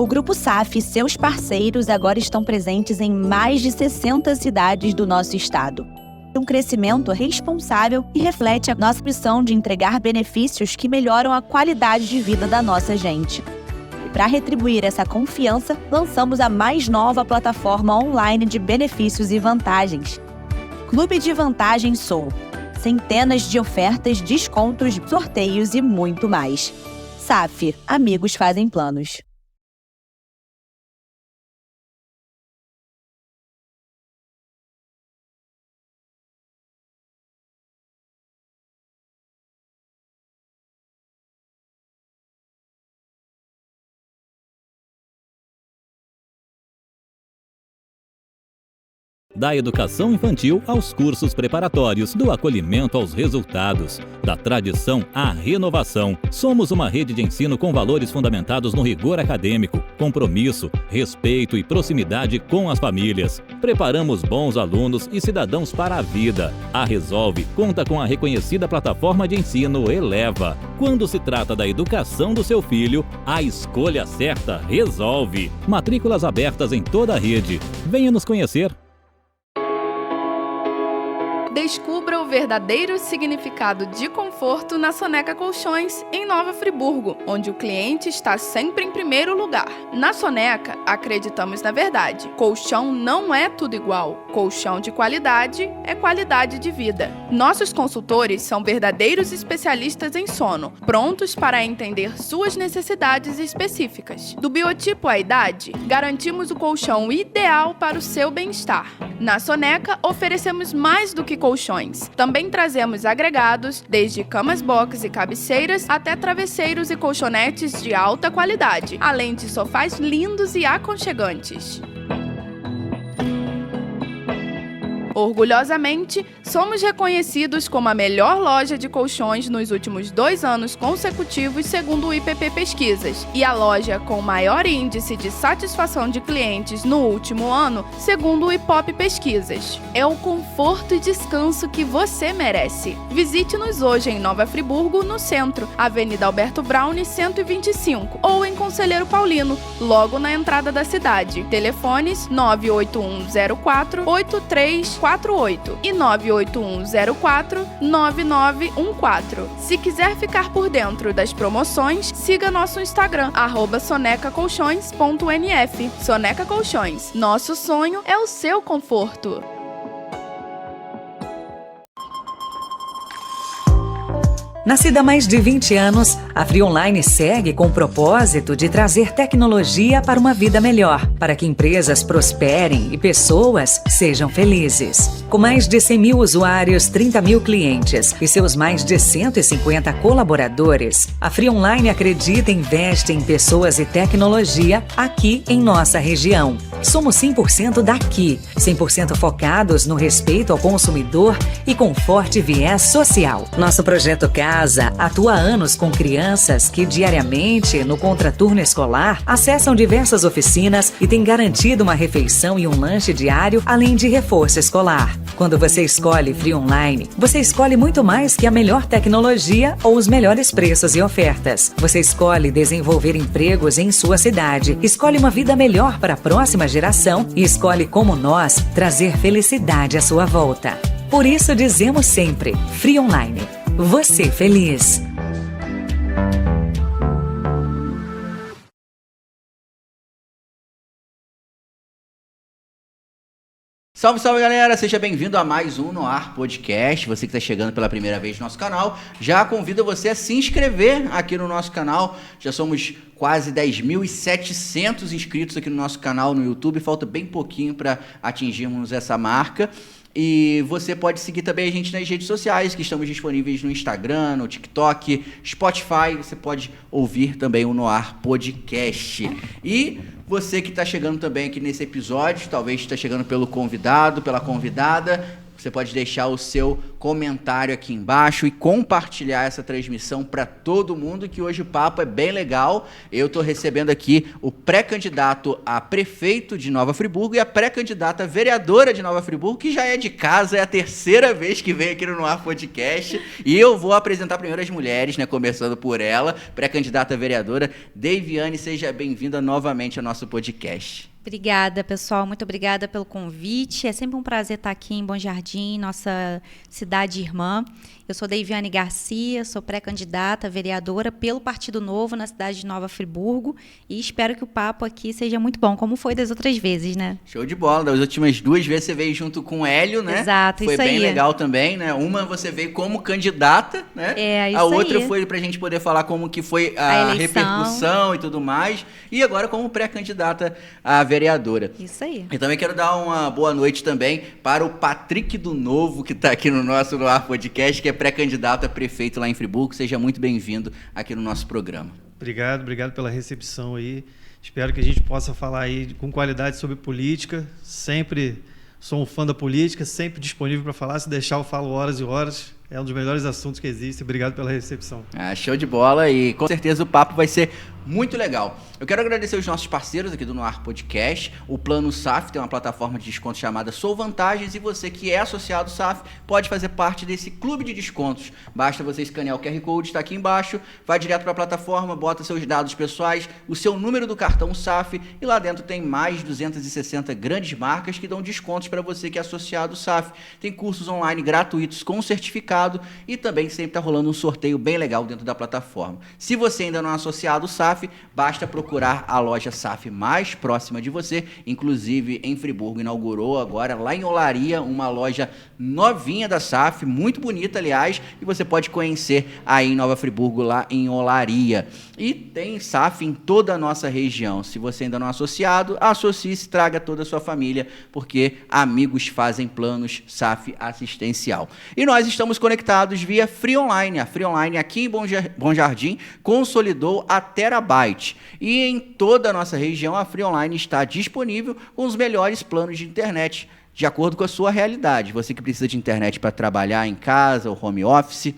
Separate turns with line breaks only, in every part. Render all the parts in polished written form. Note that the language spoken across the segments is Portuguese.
O Grupo SAF e seus parceiros agora estão presentes em mais de 60 cidades do nosso estado. Um crescimento responsável e reflete a nossa missão de entregar benefícios que melhoram a qualidade de vida da nossa gente. E para retribuir essa confiança, lançamos a mais nova plataforma online de benefícios e vantagens. Clube de Vantagens Sou. Centenas de ofertas, descontos, sorteios e muito mais. SAF, amigos fazem planos.
Da educação infantil aos cursos preparatórios, do acolhimento aos resultados, da tradição à renovação. Somos uma rede de ensino com valores fundamentados no rigor acadêmico, compromisso, respeito e proximidade com as famílias. Preparamos bons alunos e cidadãos para a vida. A Resolve conta com a reconhecida plataforma de ensino Eleva. Quando se trata da educação do seu filho, a escolha certa resolve. Matrículas abertas em toda a rede. Venha nos conhecer.
Descubra o verdadeiro significado de conforto na Soneca Colchões, em Nova Friburgo, onde o cliente está sempre em primeiro lugar. Na Soneca, acreditamos na verdade. Colchão não é tudo igual. Colchão de qualidade é qualidade de vida. Nossos consultores são verdadeiros especialistas em sono, prontos para entender suas necessidades específicas. Do biotipo à idade, garantimos o colchão ideal para o seu bem-estar. Na Soneca, oferecemos mais do que colchões. Também trazemos agregados, desde camas box e cabeceiras até travesseiros e colchonetes de alta qualidade, além de sofás lindos e aconchegantes. Orgulhosamente, somos reconhecidos como a melhor loja de colchões nos últimos 2 anos consecutivos, segundo o IPP Pesquisas, e a loja com maior índice de satisfação de clientes no último ano, segundo o IPOP Pesquisas. É o conforto e descanso que você merece. Visite-nos hoje em Nova Friburgo, no centro, Avenida Alberto Braune, 125, ou em Conselheiro Paulino, logo na entrada da cidade. Telefones 98104-8348 e 98104-9914. Se quiser ficar por dentro das promoções, siga nosso Instagram, @sonecacolchões.nf. Soneca Colchões, nosso sonho é o seu conforto.
Nascida há mais de 20 anos, a Free Online segue com o propósito de trazer tecnologia para uma vida melhor, para que empresas prosperem e pessoas sejam felizes. Com mais de 100 mil usuários, 30 mil clientes e seus mais de 150 colaboradores, a Free Online acredita e investe em pessoas e tecnologia aqui em nossa região. Somos 100% daqui, 100% focados no respeito ao consumidor e com forte viés social. Nosso projeto Casa atua há anos com crianças que diariamente, no contraturno escolar, acessam diversas oficinas e tem garantido uma refeição e um lanche diário, além de reforço escolar. Quando você escolhe Free Online, você escolhe muito mais que a melhor tecnologia ou os melhores preços e ofertas. Você escolhe desenvolver empregos em sua cidade, escolhe uma vida melhor para a próxima geração e escolhe, como nós, trazer felicidade à sua volta. Por isso dizemos sempre, Free Online. Você feliz.
Salve, salve galera, seja bem-vindo a mais um No Ar Podcast. Você que está chegando pela primeira vez no nosso canal, já convido você a se inscrever aqui no nosso canal. Já somos quase 10.700 inscritos aqui no nosso canal no YouTube, falta bem pouquinho para atingirmos essa marca. E você pode seguir também a gente nas redes sociais, que estamos disponíveis no Instagram, no TikTok, Spotify. Você pode ouvir também o No Ar Podcast. E você que está chegando também aqui nesse episódio, talvez está chegando pelo convidado, pela convidada, Você pode deixar o seu comentário aqui embaixo e compartilhar essa transmissão para todo mundo, que hoje o papo é bem legal. Eu estou recebendo aqui o pré-candidato a prefeito de Nova Friburgo e a pré-candidata a vereadora de Nova Friburgo, que já é de casa, é a terceira vez que vem aqui no Noar Podcast. E eu vou apresentar primeiro as mulheres, né, começando por ela, pré-candidata a vereadora. Deiviane, seja bem-vinda novamente ao nosso podcast.
Obrigada, pessoal. Muito obrigada pelo convite. É sempre um prazer estar aqui em Bom Jardim, nossa cidade irmã. Eu sou Deiviane Garcia, sou pré-candidata a vereadora pelo Partido Novo na cidade de Nova Friburgo e espero que o papo aqui seja muito bom, como foi das outras vezes, né?
Show de bola. Das últimas 2 vezes você veio junto com o Hélio, né?
Exato,
foi
isso aí.
Foi bem legal também, né? Uma você veio como candidata, né?
Isso
a outra
aí.
Foi pra gente poder falar como que foi a repercussão e tudo mais. E agora como pré-candidata a vereadora.
Isso aí.
E também quero dar uma boa noite também para o Patrick do Novo, que está aqui no nosso Noar Podcast, que é pré-candidato a prefeito lá em Friburgo. Seja muito bem-vindo aqui no nosso programa.
Obrigado pela recepção aí. Espero que a gente possa falar aí com qualidade sobre política. Sempre sou um fã da política, sempre disponível para falar. Se deixar, eu falo horas e horas. É um dos melhores assuntos que existe. Obrigado pela recepção.
Show de bola e com certeza o papo vai ser muito legal. Eu quero agradecer os nossos parceiros aqui do Noar Podcast. O Plano SAF tem uma plataforma de desconto chamada Sou Vantagens e você que é associado SAF pode fazer parte desse clube de descontos. Basta você escanear o QR Code, está aqui embaixo, vai direto para a plataforma, bota seus dados pessoais, o seu número do cartão SAF e lá dentro tem mais de 260 grandes marcas que dão descontos para você que é associado SAF. Tem cursos online gratuitos com certificado e também sempre está rolando um sorteio bem legal dentro da plataforma. Se você ainda não é associado SAF, basta procurar a loja SAF mais próxima de você. Inclusive, em Friburgo, inaugurou agora, lá em Olaria, uma loja novinha da SAF, muito bonita, aliás, e você pode conhecer aí em Nova Friburgo, lá em Olaria. E tem SAF em toda a nossa região. Se você ainda não é associado, associe-se, traga toda a sua família, porque amigos fazem planos SAF assistencial. E nós estamos conectados via Free Online. A Free Online aqui em Bom Jardim consolidou a Terabyte. E em toda a nossa região, a Free Online está disponível com os melhores planos de internet, de acordo com a sua realidade. Você que precisa de internet para trabalhar em casa ou home office,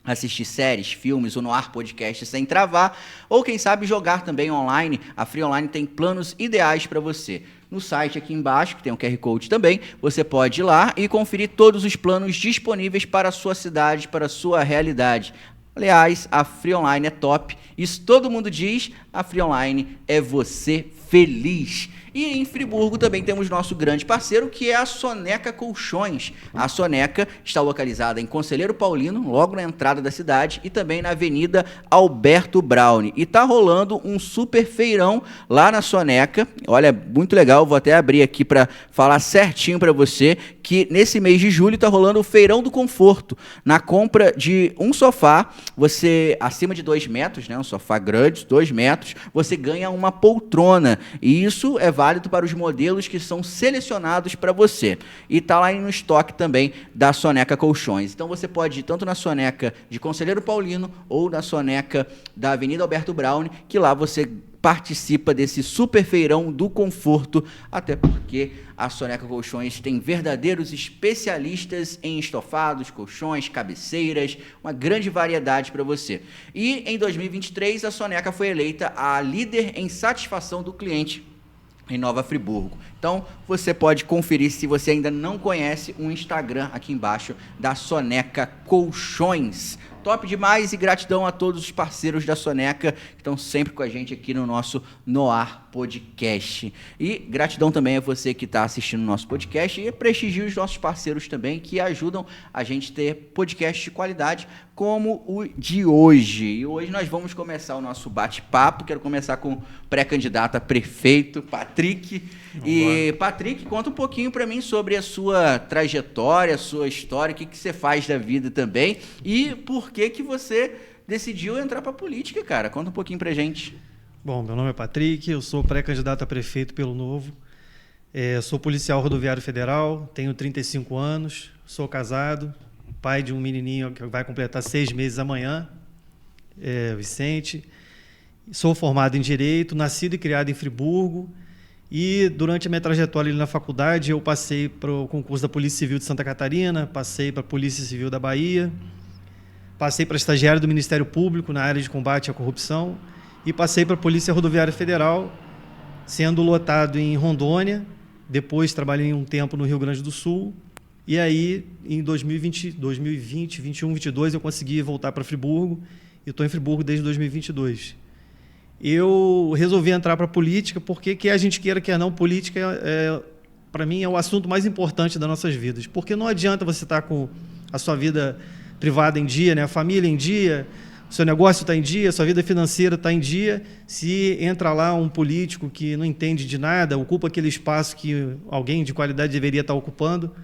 assistir séries, filmes ou Noar Podcast sem travar, ou quem sabe jogar também online, a Free Online tem planos ideais para você. No site aqui embaixo, que tem um QR Code também, você pode ir lá e conferir todos os planos disponíveis para a sua cidade, para a sua realidade. Aliás, a Free Online é top. Isso todo mundo diz, a Free Online é você feliz. E em Friburgo também temos nosso grande parceiro, que é a Soneca Colchões. A Soneca está localizada em Conselheiro Paulino, logo na entrada da cidade, e também na Avenida Alberto Braune. E tá rolando um super feirão lá na Soneca. Olha, muito legal, vou até abrir aqui para falar certinho para você, que nesse mês de julho tá rolando o Feirão do Conforto. Na compra de um sofá, você, acima de 2 metros, né, um sofá grande, 2 metros, você ganha uma poltrona. E isso é válido para os modelos que são selecionados para você. E está lá no estoque também da Soneca Colchões. Então você pode ir tanto na Soneca de Conselheiro Paulino ou na Soneca da Avenida Alberto Braune, que lá você participa desse super feirão do conforto, até porque a Soneca Colchões tem verdadeiros especialistas em estofados, colchões, cabeceiras, uma grande variedade para você. E em 2023 a Soneca foi eleita a líder em satisfação do cliente em Nova Friburgo. Então, você pode conferir, se você ainda não conhece, o Instagram aqui embaixo da Soneca Colchões. Top demais e gratidão a todos os parceiros da Soneca que estão sempre com a gente aqui no nosso Noar Podcast. E gratidão também a você que está assistindo o nosso podcast e prestigie os nossos parceiros também, que ajudam a gente a ter podcasts de qualidade como o de hoje. E hoje nós vamos começar o nosso bate-papo. Quero começar com o pré-candidato a prefeito, Patrick. E, Patrick, conta um pouquinho para mim sobre a sua trajetória, a sua história, o que você faz da vida também e por que você decidiu entrar para a política, cara. Conta um pouquinho pra gente.
Bom, meu nome é Patrick, eu sou pré-candidato a prefeito pelo Novo. Sou policial rodoviário federal, tenho 35 anos, sou casado, pai de um menininho que vai completar 6 meses amanhã, Vicente. Sou formado em Direito, nascido e criado em Friburgo E durante a minha trajetória ali na faculdade, eu passei para o concurso da Polícia Civil de Santa Catarina, passei para a Polícia Civil da Bahia, passei para estagiário do Ministério Público na área de combate à corrupção e passei para a Polícia Rodoviária Federal, sendo lotado em Rondônia. Depois trabalhei um tempo no Rio Grande do Sul. E aí, em 2020, 21, 22, eu consegui voltar para Friburgo. E estou em Friburgo desde 2022. Eu resolvi entrar para a política porque, quer a gente queira, quer não, política, para mim, é o assunto mais importante das nossas vidas. Porque não adianta você estar com a sua vida privada em dia, né? A família em dia, o seu negócio está em dia, a sua vida financeira está em dia, se entra lá um político que não entende de nada, ocupa aquele espaço que alguém de qualidade deveria estar ocupando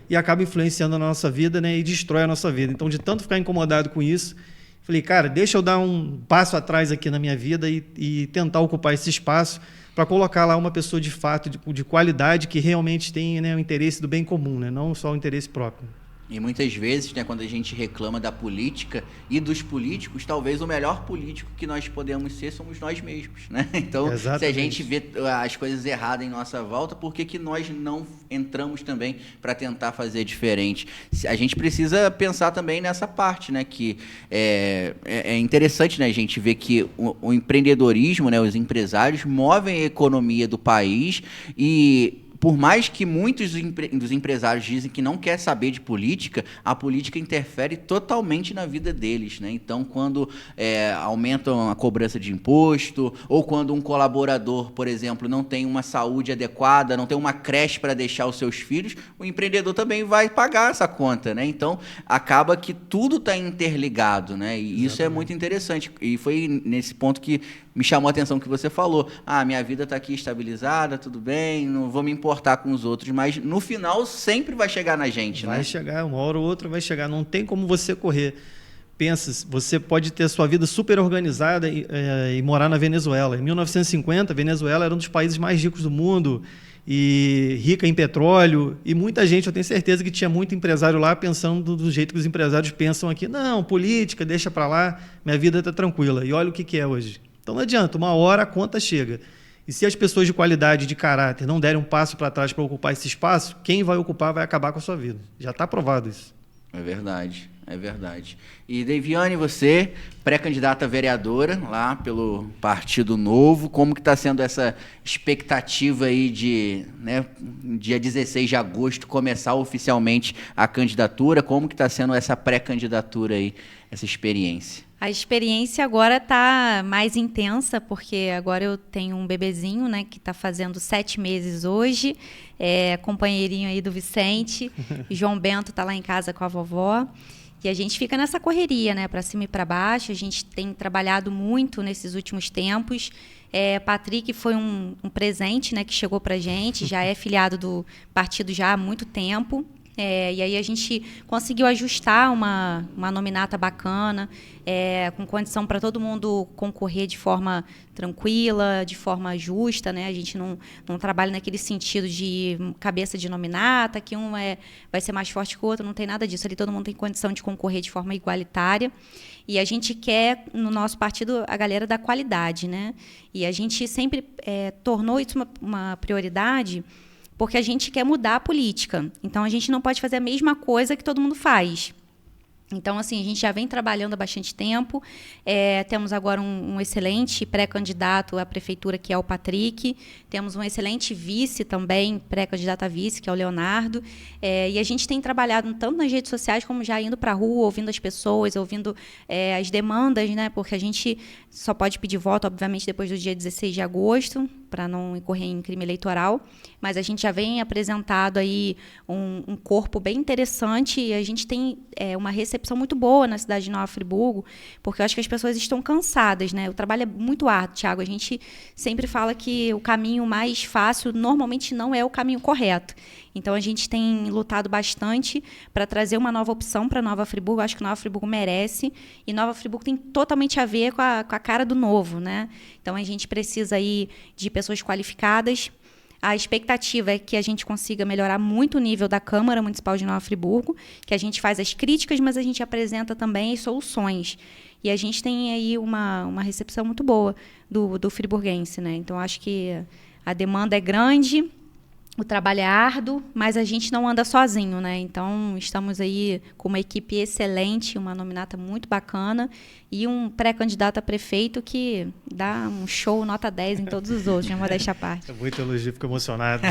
e acaba influenciando a nossa vida, né? E destrói a nossa vida. Então, de tanto ficar incomodado com isso, falei, cara, deixa eu dar um passo atrás aqui na minha vida e tentar ocupar esse espaço para colocar lá uma pessoa de fato, de qualidade, que realmente tem, né, o interesse do bem comum, né, não só o interesse próprio.
E muitas vezes, né, quando a gente reclama da política e dos políticos, talvez o melhor político que nós podemos ser somos nós mesmos, né? Então, exatamente. Se a gente vê as coisas erradas em nossa volta, por que nós não entramos também para tentar fazer diferente? A gente precisa pensar também nessa parte, né? Que é interessante, né, a gente ver que o empreendedorismo, né, os empresários movem a economia do país e... Por mais que muitos dos empresários dizem que não quer saber de política, a política interfere totalmente na vida deles, né? Então, quando aumentam a cobrança de imposto, ou quando um colaborador, por exemplo, não tem uma saúde adequada, não tem uma creche para deixar os seus filhos, o empreendedor também vai pagar essa conta, né? Então, acaba que tudo está interligado, né? E exatamente. Isso é muito interessante. E foi nesse ponto que me chamou a atenção que você falou. Minha vida está aqui estabilizada, tudo bem, não vou me importar com os outros, mas no final sempre vai chegar na gente, né? Vai
chegar, uma hora ou outra vai chegar, não tem como você correr. Pensa, você pode ter a sua vida super organizada e morar na Venezuela. Em 1950, a Venezuela era um dos países mais ricos do mundo e rica em petróleo, e muita gente, eu tenho certeza que tinha muito empresário lá pensando do jeito que os empresários pensam aqui. Não, política, deixa para lá, minha vida está tranquila. E olha o que é hoje. Então não adianta, uma hora a conta chega. E se as pessoas de qualidade, de caráter, não derem um passo para trás para ocupar esse espaço, quem vai ocupar vai acabar com a sua vida. Já está provado isso.
É verdade, é verdade. E, Deiviane, você, pré-candidata a vereadora lá pelo Partido Novo, como que está sendo essa expectativa aí de, né, dia 16 de agosto, começar oficialmente a candidatura? Como que está sendo essa pré-candidatura aí, essa experiência?
A experiência agora está mais intensa, porque agora eu tenho um bebezinho, né, que está fazendo 7 meses hoje, companheirinho aí do Vicente, João Bento está lá em casa com a vovó, e a gente fica nessa correria, né, para cima e para baixo. A gente tem trabalhado muito nesses últimos tempos. Patrick foi um presente, né, que chegou para a gente, já é filiado do partido já há muito tempo. E aí a gente conseguiu ajustar uma nominata bacana, com condição para todo mundo concorrer de forma tranquila, de forma justa, né? A gente não trabalha naquele sentido de cabeça de nominata, que um vai ser mais forte que o outro, não tem nada disso. Ali todo mundo tem condição de concorrer de forma igualitária. E a gente quer, no nosso partido, a galera da qualidade, né? E a gente sempre tornou isso uma prioridade, porque a gente quer mudar a política. Então, a gente não pode fazer a mesma coisa que todo mundo faz. Então, assim, a gente já vem trabalhando há bastante tempo. Temos agora um excelente pré-candidato à prefeitura, que é o Patrick. Temos um excelente vice também, pré-candidato a vice, que é o Leonardo. E a gente tem trabalhado tanto nas redes sociais, como já indo para a rua, ouvindo as pessoas, ouvindo as demandas, né? Porque a gente só pode pedir voto, obviamente, depois do dia 16 de agosto, para não incorrer em crime eleitoral. Mas a gente já vem apresentado aí um corpo bem interessante, e a gente tem uma recepção muito boa na cidade de Nova Friburgo, porque eu acho que as pessoas estão cansadas, né? O trabalho é muito árduo, Thiago. A gente sempre fala que o caminho mais fácil normalmente não é o caminho correto. Então, a gente tem lutado bastante para trazer uma nova opção para Nova Friburgo. Eu acho que Nova Friburgo merece, e Nova Friburgo tem totalmente a ver com a cara do novo, né? Então, a gente precisa aí de pessoas qualificadas. A expectativa é que a gente consiga melhorar muito o nível da Câmara Municipal de Nova Friburgo, que a gente faz as críticas, mas a gente apresenta também as soluções. E a gente tem aí uma recepção muito boa do friburguense, né? Então, acho que A demanda é grande, o trabalho é árduo, mas a gente não anda sozinho, né? Então, estamos aí com uma equipe excelente, uma nominata muito bacana e um pré-candidato a prefeito que dá um show nota 10 em todos os outros, vou deixar a parte.
É muito elogio, fico emocionado.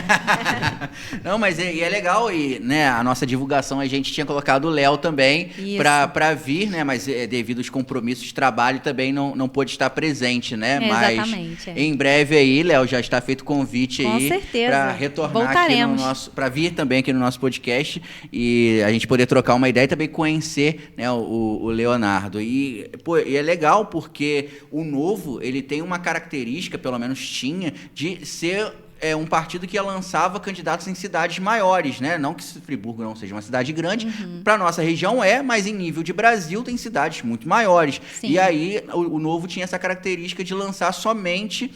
Não, mas é legal e, né, a nossa divulgação, a gente tinha colocado o Léo também para vir, né, mas devido aos compromissos de trabalho também não pôde estar presente, né, mas
exatamente.
Em breve aí, Léo, já está feito o convite
com
aí para retornar
voltaremos
aqui no nosso, para vir também aqui no nosso podcast e a gente poder trocar uma ideia e também conhecer, né, o Leonardo. E, pô, e é legal porque o Novo, ele tem uma característica, pelo menos tinha, de ser um partido que lançava candidatos em cidades maiores, né? Não que Friburgo não seja uma cidade grande, para nossa região mas em nível de Brasil tem cidades muito maiores.
Sim.
E aí o Novo tinha essa característica de lançar somente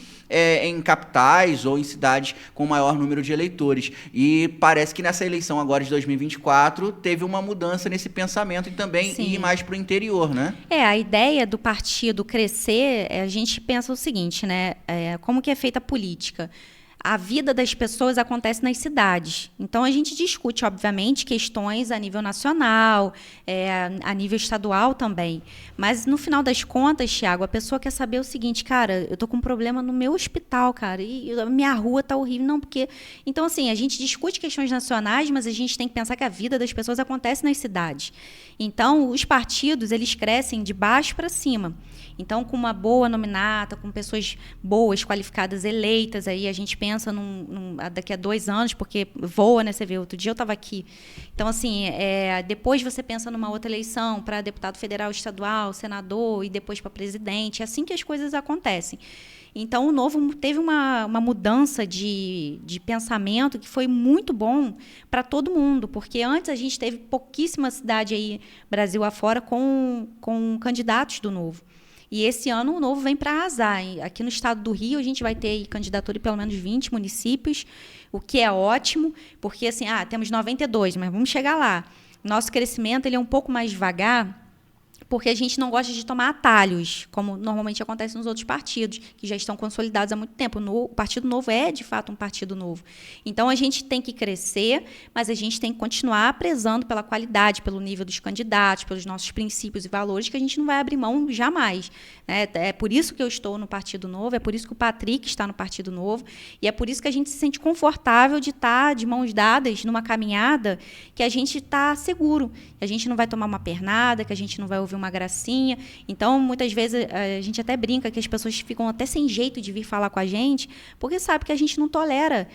em capitais ou em cidades com maior número de eleitores. E parece que nessa eleição agora de 2024 teve uma mudança nesse pensamento e também ir mais para o interior, né?
A ideia do partido crescer, a gente pensa o seguinte, né? Como que é feita a política? A vida das pessoas acontece nas cidades. Então, a gente discute, obviamente, questões a nível nacional, a nível estadual também. Mas, no final das contas, Thiago, a pessoa quer saber o seguinte, cara, eu estou com um problema no meu hospital, cara, e a minha rua está horrível. Não, porque... Então, assim, a gente discute questões nacionais, mas a gente tem que pensar que a vida das pessoas acontece nas cidades. Então, os partidos, eles crescem de baixo para cima. Então, com uma boa nominata, com pessoas boas, qualificadas, eleitas, aí a gente pensa daqui a 2 anos, porque voa, né? Você vê, outro dia eu estava aqui. Então, assim, depois você pensa numa outra eleição para deputado federal, estadual, senador e depois para presidente. É assim que as coisas acontecem. Então, o Novo teve uma mudança de pensamento que foi muito bom para todo mundo, porque antes a gente teve pouquíssima cidade aí, Brasil afora, com candidatos do Novo. E esse ano o Novo vem para arrasar. Aqui no estado do Rio, a gente vai ter candidatura em pelo menos 20 municípios, o que é ótimo, porque assim, temos 92, mas vamos chegar lá. Nosso crescimento ele é um pouco mais devagar, porque a gente não gosta de tomar atalhos, como normalmente acontece nos outros partidos, que já estão consolidados há muito tempo. O Partido Novo é, de fato, um partido novo. Então, a gente tem que crescer, mas a gente tem que continuar prezando pela qualidade, pelo nível dos candidatos, pelos nossos princípios e valores, que a gente não vai abrir mão jamais. É por isso que eu estou no Partido Novo, é por isso que o Patrick está no Partido Novo, e é por isso que a gente se sente confortável de estar de mãos dadas numa caminhada que a gente está seguro, que a gente não vai tomar uma pernada, que a gente não vai ouvir uma gracinha. Então, muitas vezes, a gente até brinca que as pessoas ficam até sem jeito de vir falar com a gente, porque sabe que a gente não tolera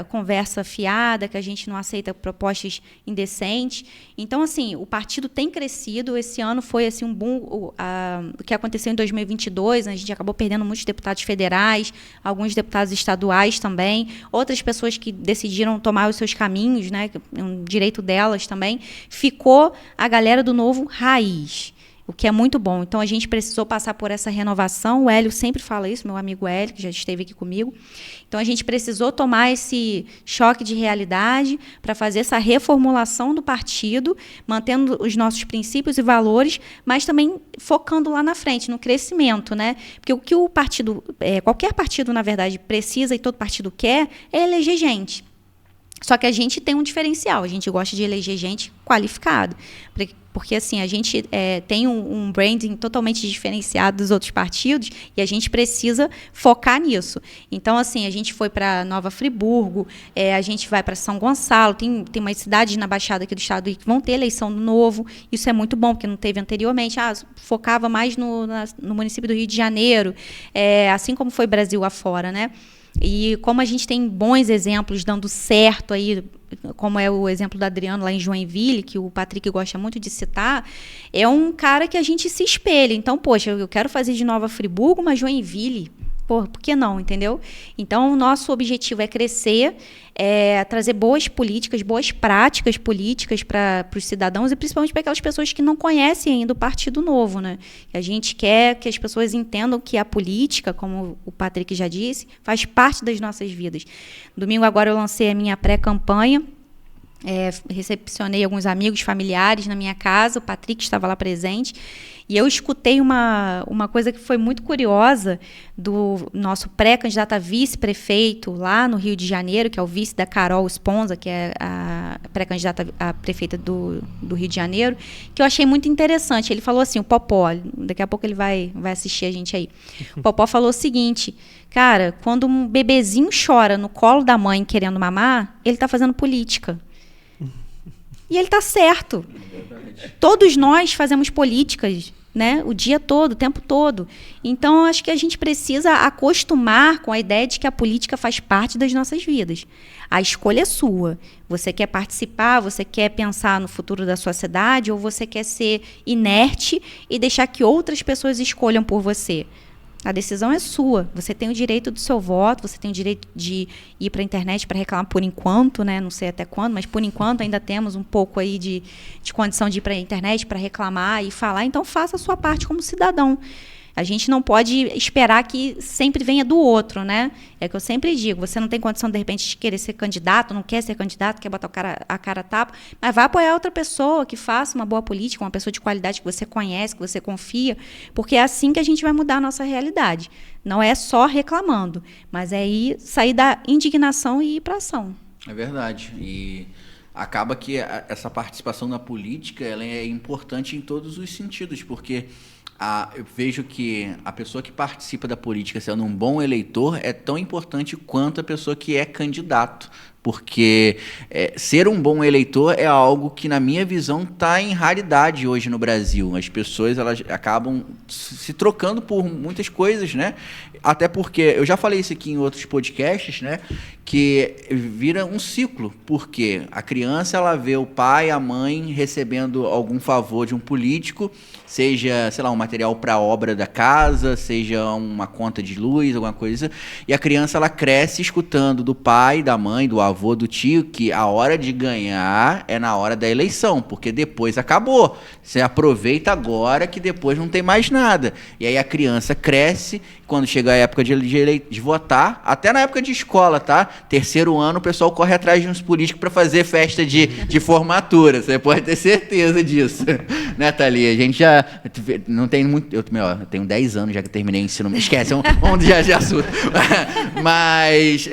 conversa fiada, que a gente não aceita propostas indecentes. Então, assim, o partido tem crescido. Esse ano foi assim, um boom. O que aconteceu em 2022, a gente acabou perdendo muitos deputados federais, alguns deputados estaduais também, outras pessoas que decidiram tomar os seus caminhos, né, um direito delas também. Ficou a galera do Novo raiz, o que é muito bom. Então, a gente precisou passar por essa renovação. O Hélio sempre fala isso, meu amigo Hélio, que já esteve aqui comigo. Então, a gente precisou tomar esse choque de realidade para fazer essa reformulação do partido, mantendo os nossos princípios e valores, mas também focando lá na frente, no crescimento, né? Porque o que o partido, qualquer partido, na verdade, precisa e todo partido quer é eleger gente. Só que a gente tem um diferencial, a gente gosta de eleger gente qualificada, porque assim, a gente tem um branding totalmente diferenciado dos outros partidos e a gente precisa focar nisso. Então, assim, a gente foi para Nova Friburgo, a gente vai para São Gonçalo, tem umas cidades na Baixada aqui do estado que vão ter eleição do Novo, isso é muito bom, porque não teve anteriormente, focava mais no município do Rio de Janeiro, assim como foi Brasil afora, né? E como a gente tem bons exemplos dando certo aí, como é o exemplo do Adriano lá em Joinville, que o Patrick gosta muito de citar, é um cara que a gente se espelha. Então, poxa, eu quero fazer de Nova Friburgo, mas Joinville, por que não, entendeu? Então, o nosso objetivo é crescer, trazer boas políticas, boas práticas políticas para os cidadãos e principalmente para aquelas pessoas que não conhecem ainda o Partido Novo, né? A gente quer que as pessoas entendam que a política, como o Patrick já disse, faz parte das nossas vidas. Domingo agora eu lancei a minha pré-campanha recepcionei alguns amigos, familiares na minha casa, o Patrick estava lá presente, e eu escutei uma coisa que foi muito curiosa do nosso pré-candidato a vice-prefeito lá no Rio de Janeiro, que é o vice da Carol Esponza, que é a pré-candidata a prefeita do Rio de Janeiro, que eu achei muito interessante. Ele falou assim, o Popó, daqui a pouco ele vai assistir a gente aí. O Popó falou o seguinte, cara, quando um bebezinho chora no colo da mãe querendo mamar, ele está fazendo política. E ele está certo. Todos nós fazemos políticas, né? O dia todo, o tempo todo. Então, acho que a gente precisa acostumar com a ideia de que a política faz parte das nossas vidas. A escolha é sua. Você quer participar, você quer pensar no futuro da sua cidade, ou você quer ser inerte e deixar que outras pessoas escolham por você. A decisão é sua. Você tem o direito do seu voto, você tem o direito de ir para a internet para reclamar por enquanto, né? Não sei até quando, mas por enquanto ainda temos um pouco aí de condição de ir para a internet para reclamar e falar. Então, faça a sua parte como cidadão. A gente não pode esperar que sempre venha do outro, né? É o que eu sempre digo, você não tem condição, de repente, de querer ser candidato, não quer ser candidato, quer botar a cara a tapa, mas vai apoiar outra pessoa que faça uma boa política, uma pessoa de qualidade que você conhece, que você confia, porque é assim que a gente vai mudar a nossa realidade. Não é só reclamando, mas é sair da indignação e ir para a ação.
É verdade. E acaba que essa participação na política ela é importante em todos os sentidos, porque eu vejo que a pessoa que participa da política sendo um bom eleitor é tão importante quanto a pessoa que é candidato. Porque ser um bom eleitor é algo que, na minha visão, está em raridade hoje no Brasil. As pessoas elas acabam se trocando por muitas coisas, né? Até porque, eu já falei isso aqui em outros podcasts, né? Que vira um ciclo, porque a criança ela vê o pai, a mãe recebendo algum favor de um político, seja, sei lá, um material para a obra da casa, seja uma conta de luz, alguma coisa, e a criança ela cresce escutando do pai, da mãe, do avô, do tio, que a hora de ganhar é na hora da eleição, porque depois acabou. Você aproveita agora que depois não tem mais nada. E aí a criança cresce, quando chega a época de votar, até na época de escola, tá? Terceiro ano, o pessoal corre atrás de uns políticos para fazer festa de formatura. Você pode ter certeza disso. Né, Thalia? A gente já não tem muito... Eu tenho 10 anos já que terminei o ensino... Esquece, vamos de assunto. Mas,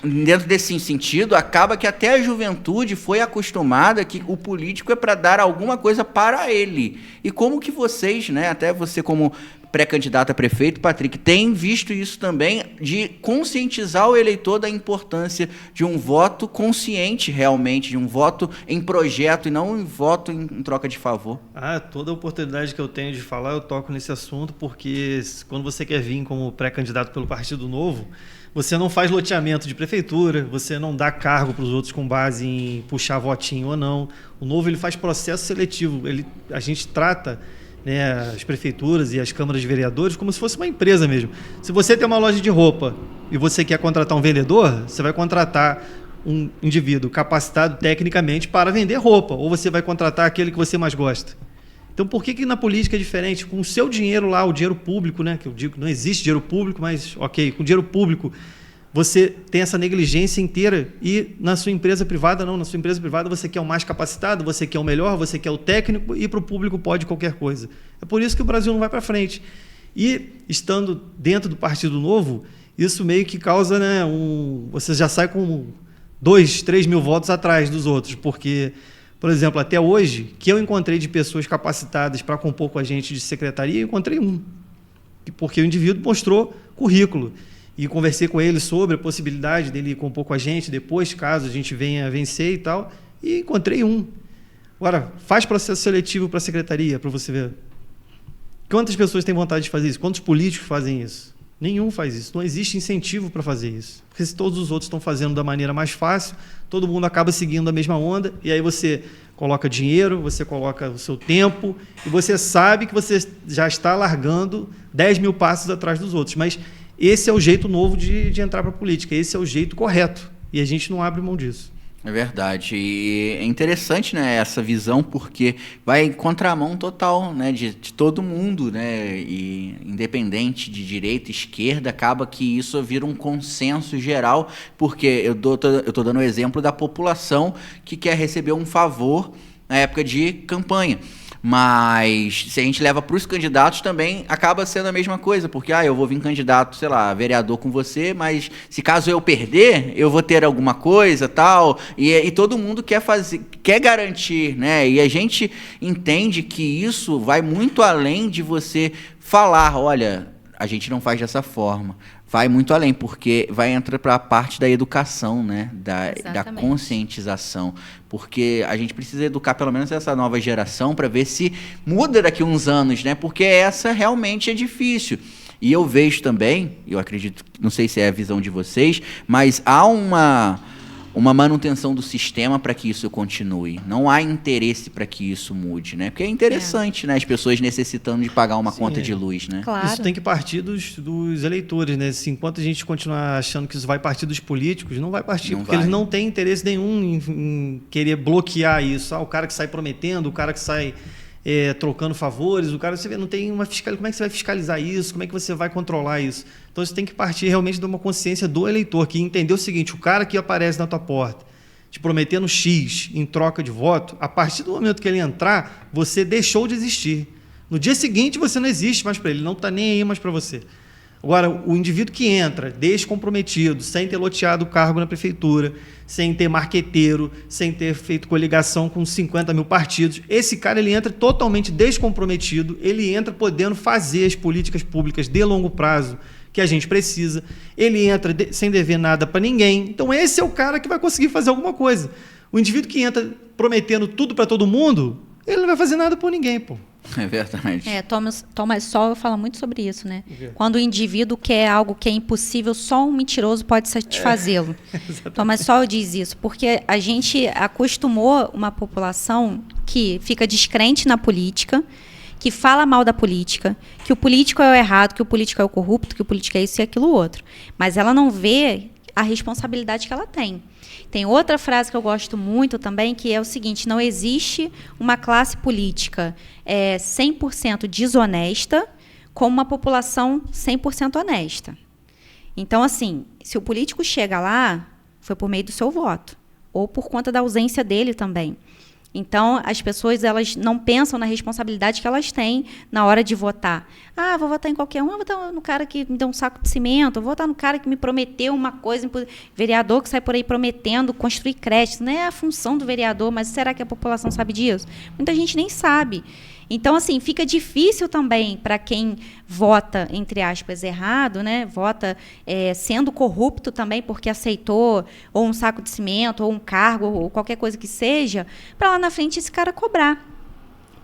dentro desse sentido, acaba que até a juventude foi acostumada que o político é para dar alguma coisa para ele. E como que vocês, né, até você como pré-candidato a prefeito, Patrick, tem visto isso também, de conscientizar o eleitor da importância de um voto consciente realmente, de um voto em projeto e não um voto em troca de favor?
Toda oportunidade que eu tenho de falar, eu toco nesse assunto, porque quando você quer vir como pré-candidato pelo Partido Novo, você não faz loteamento de prefeitura, você não dá cargo para os outros com base em puxar votinho ou não. O Novo ele faz processo seletivo, a gente trata, né, as prefeituras e as câmaras de vereadores como se fosse uma empresa mesmo. Se você tem uma loja de roupa e você quer contratar um vendedor, você vai contratar um indivíduo capacitado tecnicamente para vender roupa, ou você vai contratar aquele que você mais gosta. Então, por que na política é diferente? Com o seu dinheiro lá, o dinheiro público, né, que eu digo que não existe dinheiro público, mas ok, com dinheiro público você tem essa negligência inteira, e na sua empresa privada não. Na sua empresa privada você quer o mais capacitado, você quer o melhor, você quer o técnico, e para o público pode qualquer coisa. É por isso que o Brasil não vai para frente. E estando dentro do Partido Novo, isso meio que causa, né, você já sai com 2, 3 mil votos atrás dos outros, porque, por exemplo, até hoje, que eu encontrei de pessoas capacitadas para compor com a gente de secretaria, eu encontrei um, porque o indivíduo mostrou currículo. E conversei com ele sobre a possibilidade dele compor com a gente depois, caso a gente venha vencer e tal, e encontrei um. Agora, faz processo seletivo para a secretaria, para você ver. Quantas pessoas têm vontade de fazer isso? Quantos políticos fazem isso? Nenhum faz isso. Não existe incentivo para fazer isso. Porque se todos os outros estão fazendo da maneira mais fácil, todo mundo acaba seguindo a mesma onda, e aí você coloca dinheiro, você coloca o seu tempo, e você sabe que você já está largando 10 mil passos atrás dos outros. Mas esse é o jeito novo de entrar para a política, esse é o jeito correto, e a gente não abre mão disso.
É verdade, e é interessante, né, essa visão, porque vai em contramão total, né, de todo mundo, né, e independente de direita, esquerda, acaba que isso vira um consenso geral, porque eu tô dando o exemplo da população que quer receber um favor na época de campanha. Mas se a gente leva para os candidatos também, acaba sendo a mesma coisa, porque eu vou vir candidato, sei lá, vereador com você, mas se caso eu perder, eu vou ter alguma coisa, tal, e todo mundo quer garantir, né? E a gente entende que isso vai muito além de você falar, olha, a gente não faz dessa forma. Vai muito além, porque vai entrar para a parte da educação, né? Da conscientização. Porque a gente precisa educar pelo menos essa nova geração para ver se muda daqui a uns anos, né? Porque essa realmente é difícil. E eu vejo também, eu acredito, não sei se é a visão de vocês, mas há uma manutenção do sistema para que isso continue. Não há interesse para que isso mude, né? Porque é interessante, né? As pessoas necessitando de pagar uma conta de luz, né?
Claro.
Isso tem que partir dos eleitores, né? Se, enquanto a gente continuar achando que isso vai partir dos políticos, não vai partir, porque eles não têm interesse nenhum em querer bloquear isso. O cara que sai prometendo, o cara que sai trocando favores, o cara, você vê, não tem uma fiscalização. Como é que você vai fiscalizar isso? Como é que você vai controlar isso? Então, isso tem que partir realmente de uma consciência do eleitor, que entender o seguinte: o cara que aparece na tua porta te prometendo X em troca de voto, a partir do momento que ele entrar, você deixou de existir. No dia seguinte, você não existe mais para ele, não está nem aí mais para você. Agora, o indivíduo que entra descomprometido, sem ter loteado o cargo na prefeitura, sem ter marqueteiro, sem ter feito coligação com 50 mil partidos, esse cara ele entra totalmente descomprometido, ele entra podendo fazer as políticas públicas de longo prazo que a gente precisa, ele entra sem dever nada para ninguém. Então, esse é o cara que vai conseguir fazer alguma coisa. O indivíduo que entra prometendo tudo para todo mundo, ele não vai fazer nada por ninguém, pô.
É verdade.
Thomas Sowell fala muito sobre isso, né? Quando o indivíduo quer algo que é impossível, só um mentiroso pode satisfazê-lo. Thomas Sowell diz isso, porque a gente acostumou uma população que fica descrente na política, que fala mal da política, que o político é o errado, que o político é o corrupto, que o político é isso e aquilo outro. Mas ela não vê a responsabilidade que ela tem. Tem outra frase que eu gosto muito também, que é o seguinte: não existe uma classe política 100% desonesta como uma população 100% honesta. Então, assim, se o político chega lá, foi por meio do seu voto, ou por conta da ausência dele também. Então, as pessoas elas não pensam na responsabilidade que elas têm na hora de votar. Vou votar em qualquer um, vou votar no cara que me deu um saco de cimento, vou votar no cara que me prometeu uma coisa, vereador que sai por aí prometendo construir creches. Não é a função do vereador, mas será que a população sabe disso? Muita gente nem sabe. Então, assim, fica difícil também para quem vota, entre aspas, errado, né? Vota sendo corrupto também porque aceitou ou um saco de cimento, ou um cargo, ou qualquer coisa que seja, para lá na frente esse cara cobrar.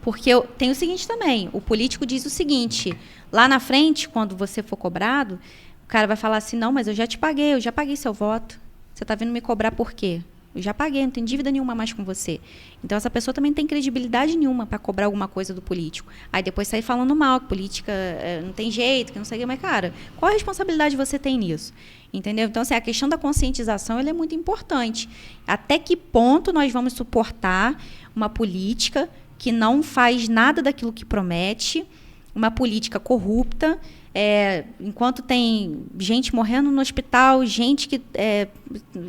Porque tem o seguinte também, o político diz o seguinte: lá na frente, quando você for cobrado, o cara vai falar assim: não, mas eu já paguei seu voto. Você está vindo me cobrar por quê? Eu já paguei, não tenho dívida nenhuma mais com você. Então, essa pessoa também não tem credibilidade nenhuma para cobrar alguma coisa do político. Aí depois sai falando mal, que política não tem jeito, que não sei o que. Mas, cara, qual a responsabilidade você tem nisso? Entendeu? Então, assim, a questão da conscientização ela é muito importante. Até que ponto nós vamos suportar uma política que não faz nada daquilo que promete, uma política corrupta, enquanto tem gente morrendo no hospital, gente que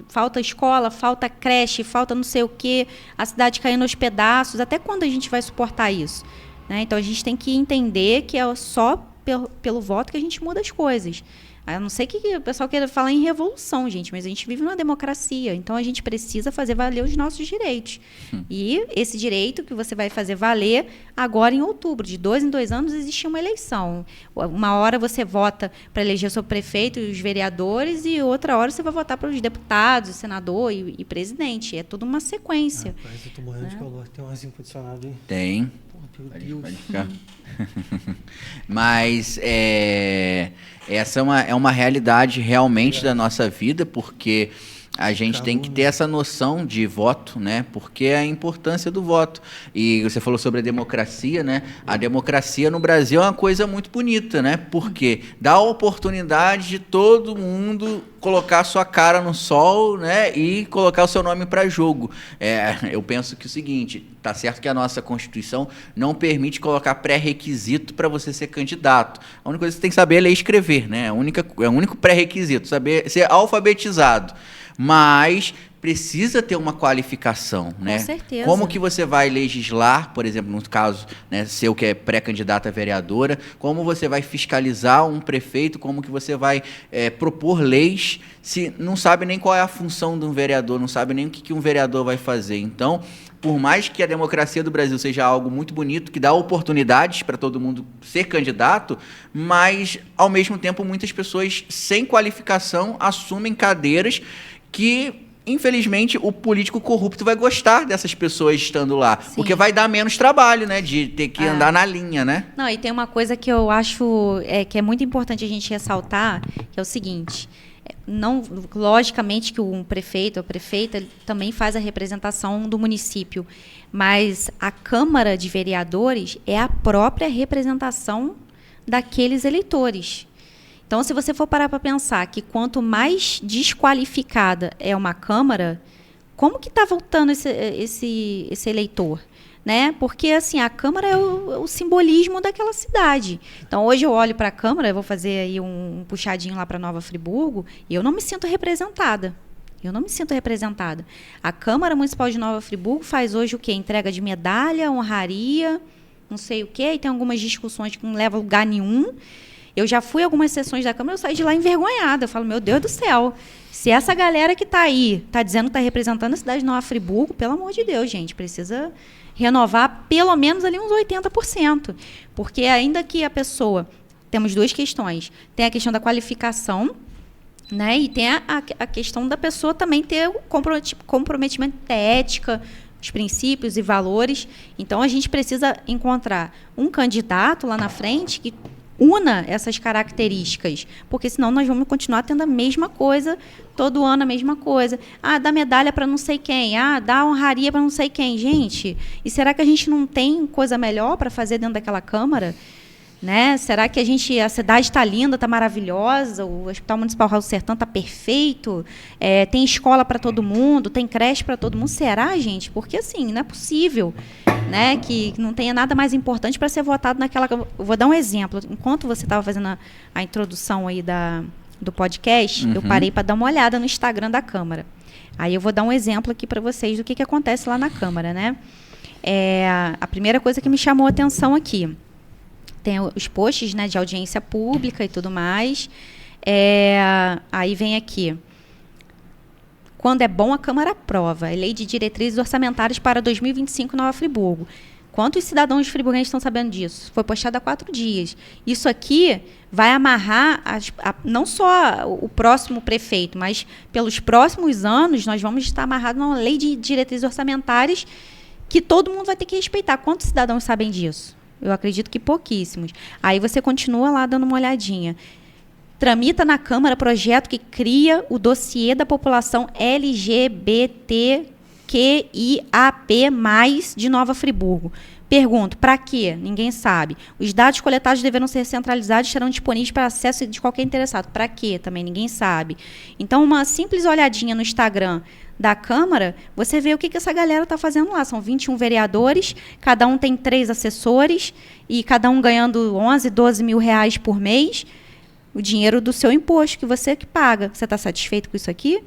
falta escola, falta creche, falta não sei o quê, a cidade caindo aos pedaços, até quando a gente vai suportar isso? Né? Então, a gente tem que entender que é só pelo voto que a gente muda as coisas. A não ser que o pessoal queira falar em revolução, gente, mas a gente vive numa democracia, então a gente precisa fazer valer os nossos direitos. E esse direito que você vai fazer valer agora em outubro, de 2 em 2 anos existe uma eleição. Uma hora você vota para eleger o seu prefeito e os vereadores, e outra hora você vai votar para os deputados, o senador e presidente. É tudo uma sequência.
Rapaz, eu tô morrendo de calor. Tem um arzinho condicionado aí?
Tem. Pode ficar. Mas essa é uma realidade realmente da nossa vida, porque A gente tem que ter essa noção de voto, né? Porque é a importância do voto. E você falou sobre a democracia, né? A democracia no Brasil é uma coisa muito bonita, né? Porque dá a oportunidade de todo mundo colocar sua cara no sol, né? E colocar o seu nome para jogo. Eu penso que é o seguinte, tá certo que a nossa Constituição não permite colocar pré-requisito para você ser candidato. A única coisa que você tem que saber é ler e escrever, né? É o único pré-requisito, saber ser alfabetizado. Mas precisa ter uma qualificação, né?
Com certeza.
Como que você vai legislar, por exemplo, no caso, né, seu que é pré-candidata a vereadora, como você vai fiscalizar um prefeito, como que você vai propor leis, se não sabe nem qual é a função de um vereador, não sabe nem o que um vereador vai fazer. Então, por mais que a democracia do Brasil seja algo muito bonito, que dá oportunidades para todo mundo ser candidato, mas, ao mesmo tempo, muitas pessoas sem qualificação assumem cadeiras que, infelizmente, o político corrupto vai gostar dessas pessoas estando lá. Sim. Porque vai dar menos trabalho, né? De ter que andar na linha, né?
Não, e tem uma coisa que eu acho que é muito importante a gente ressaltar, que é o seguinte... Não, logicamente que um prefeito ou prefeita também faz a representação do município, mas a Câmara de Vereadores é a própria representação daqueles eleitores. Então, se você for parar para pensar que quanto mais desqualificada é uma Câmara, como que está voltando esse eleitor? Né? Porque assim, a Câmara é o simbolismo daquela cidade. Então, hoje eu olho para a Câmara, eu vou fazer aí um puxadinho lá para Nova Friburgo, e eu não me sinto representada. A Câmara Municipal de Nova Friburgo faz hoje o quê? Entrega de medalha, honraria, não sei o quê, e tem algumas discussões que não levam a lugar nenhum. Eu já fui a algumas sessões da Câmara, eu saí de lá envergonhada. Eu falo, meu Deus do céu, se essa galera que está aí está dizendo que está representando a cidade de Nova Friburgo, pelo amor de Deus, gente, precisa renovar pelo menos ali uns 80%. Porque ainda que a pessoa... Temos duas questões. Tem a questão da qualificação, né? E tem a questão da pessoa também ter o comprometimento da ética, os princípios e valores. Então, a gente precisa encontrar um candidato lá na frente que una essas características, porque senão nós vamos continuar tendo a mesma coisa, todo ano a mesma coisa. Dá medalha para não sei quem, dá honraria para não sei quem. Gente, e será que a gente não tem coisa melhor para fazer dentro daquela Câmara? Né? Será que a cidade está linda, está maravilhosa, o Hospital Municipal Raul Sertã está perfeito, tem escola para todo mundo, tem creche para todo mundo? Será, gente? Porque assim, não é possível, né, que não tenha nada mais importante para ser votado naquela... Eu vou dar um exemplo. Enquanto você estava fazendo a introdução aí do podcast, eu parei para dar uma olhada no Instagram da Câmara. Aí eu vou dar um exemplo aqui para vocês do que acontece lá na Câmara, né? A primeira coisa que me chamou a atenção aqui, tem os posts, né, de audiência pública e tudo mais. Aí vem aqui. Quando é bom, a Câmara aprova. É Lei de Diretrizes Orçamentárias para 2025 em Nova Friburgo. Quantos cidadãos friburguenses estão sabendo disso? Foi postado há 4 dias. Isso aqui vai amarrar não só o próximo prefeito, mas pelos próximos anos nós vamos estar amarrados numa Lei de Diretrizes Orçamentárias que todo mundo vai ter que respeitar. Quantos cidadãos sabem disso? Eu acredito que pouquíssimos. Aí você continua lá dando uma olhadinha. Tramita na Câmara projeto que cria o dossiê da população LGBTQIAP+, de Nova Friburgo. Pergunto, para quê? Ninguém sabe. Os dados coletados deverão ser centralizados e serão disponíveis para acesso de qualquer interessado. Para quê? Também ninguém sabe. Então, uma simples olhadinha no Instagram da Câmara, você vê o que essa galera está fazendo lá. São 21 vereadores, cada um tem 3 assessores, e cada um ganhando 11, 12 mil reais por mês, o dinheiro do seu imposto, que você que paga. Você está satisfeito com isso aqui?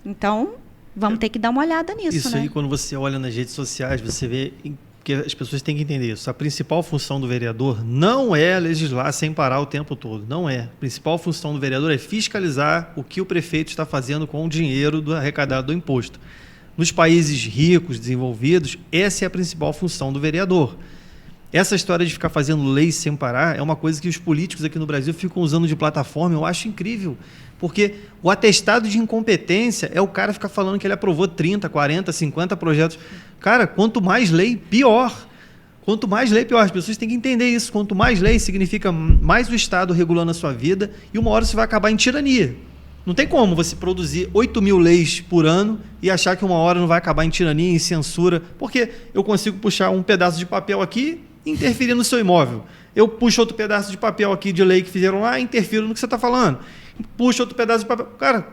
Então, vamos ter que dar uma olhada nisso,
isso, né? Aí, quando você olha nas redes sociais, você vê que as pessoas têm que entender isso. A principal função do vereador não é legislar sem parar o tempo todo. Não é. A principal função do vereador é fiscalizar o que o prefeito está fazendo com o dinheiro arrecadado do imposto. Nos países ricos, desenvolvidos, essa é a principal função do vereador. Essa história de ficar fazendo leis sem parar é uma coisa que os políticos aqui no Brasil ficam usando de plataforma. Eu acho incrível, porque o atestado de incompetência é o cara ficar falando que ele aprovou 30, 40, 50 projetos. Cara, quanto mais lei, pior. Quanto mais lei, pior. As pessoas têm que entender isso. Quanto mais lei, significa mais o Estado regulando a sua vida, e uma hora você vai acabar em tirania. Não tem como você produzir 8 mil leis por ano e achar que uma hora não vai acabar em tirania, em censura, porque eu consigo puxar um pedaço de papel aqui e interferir no seu imóvel. Eu puxo outro pedaço de papel aqui de lei que fizeram lá e interfiro no que você está falando. Puxo outro pedaço de papel. Cara,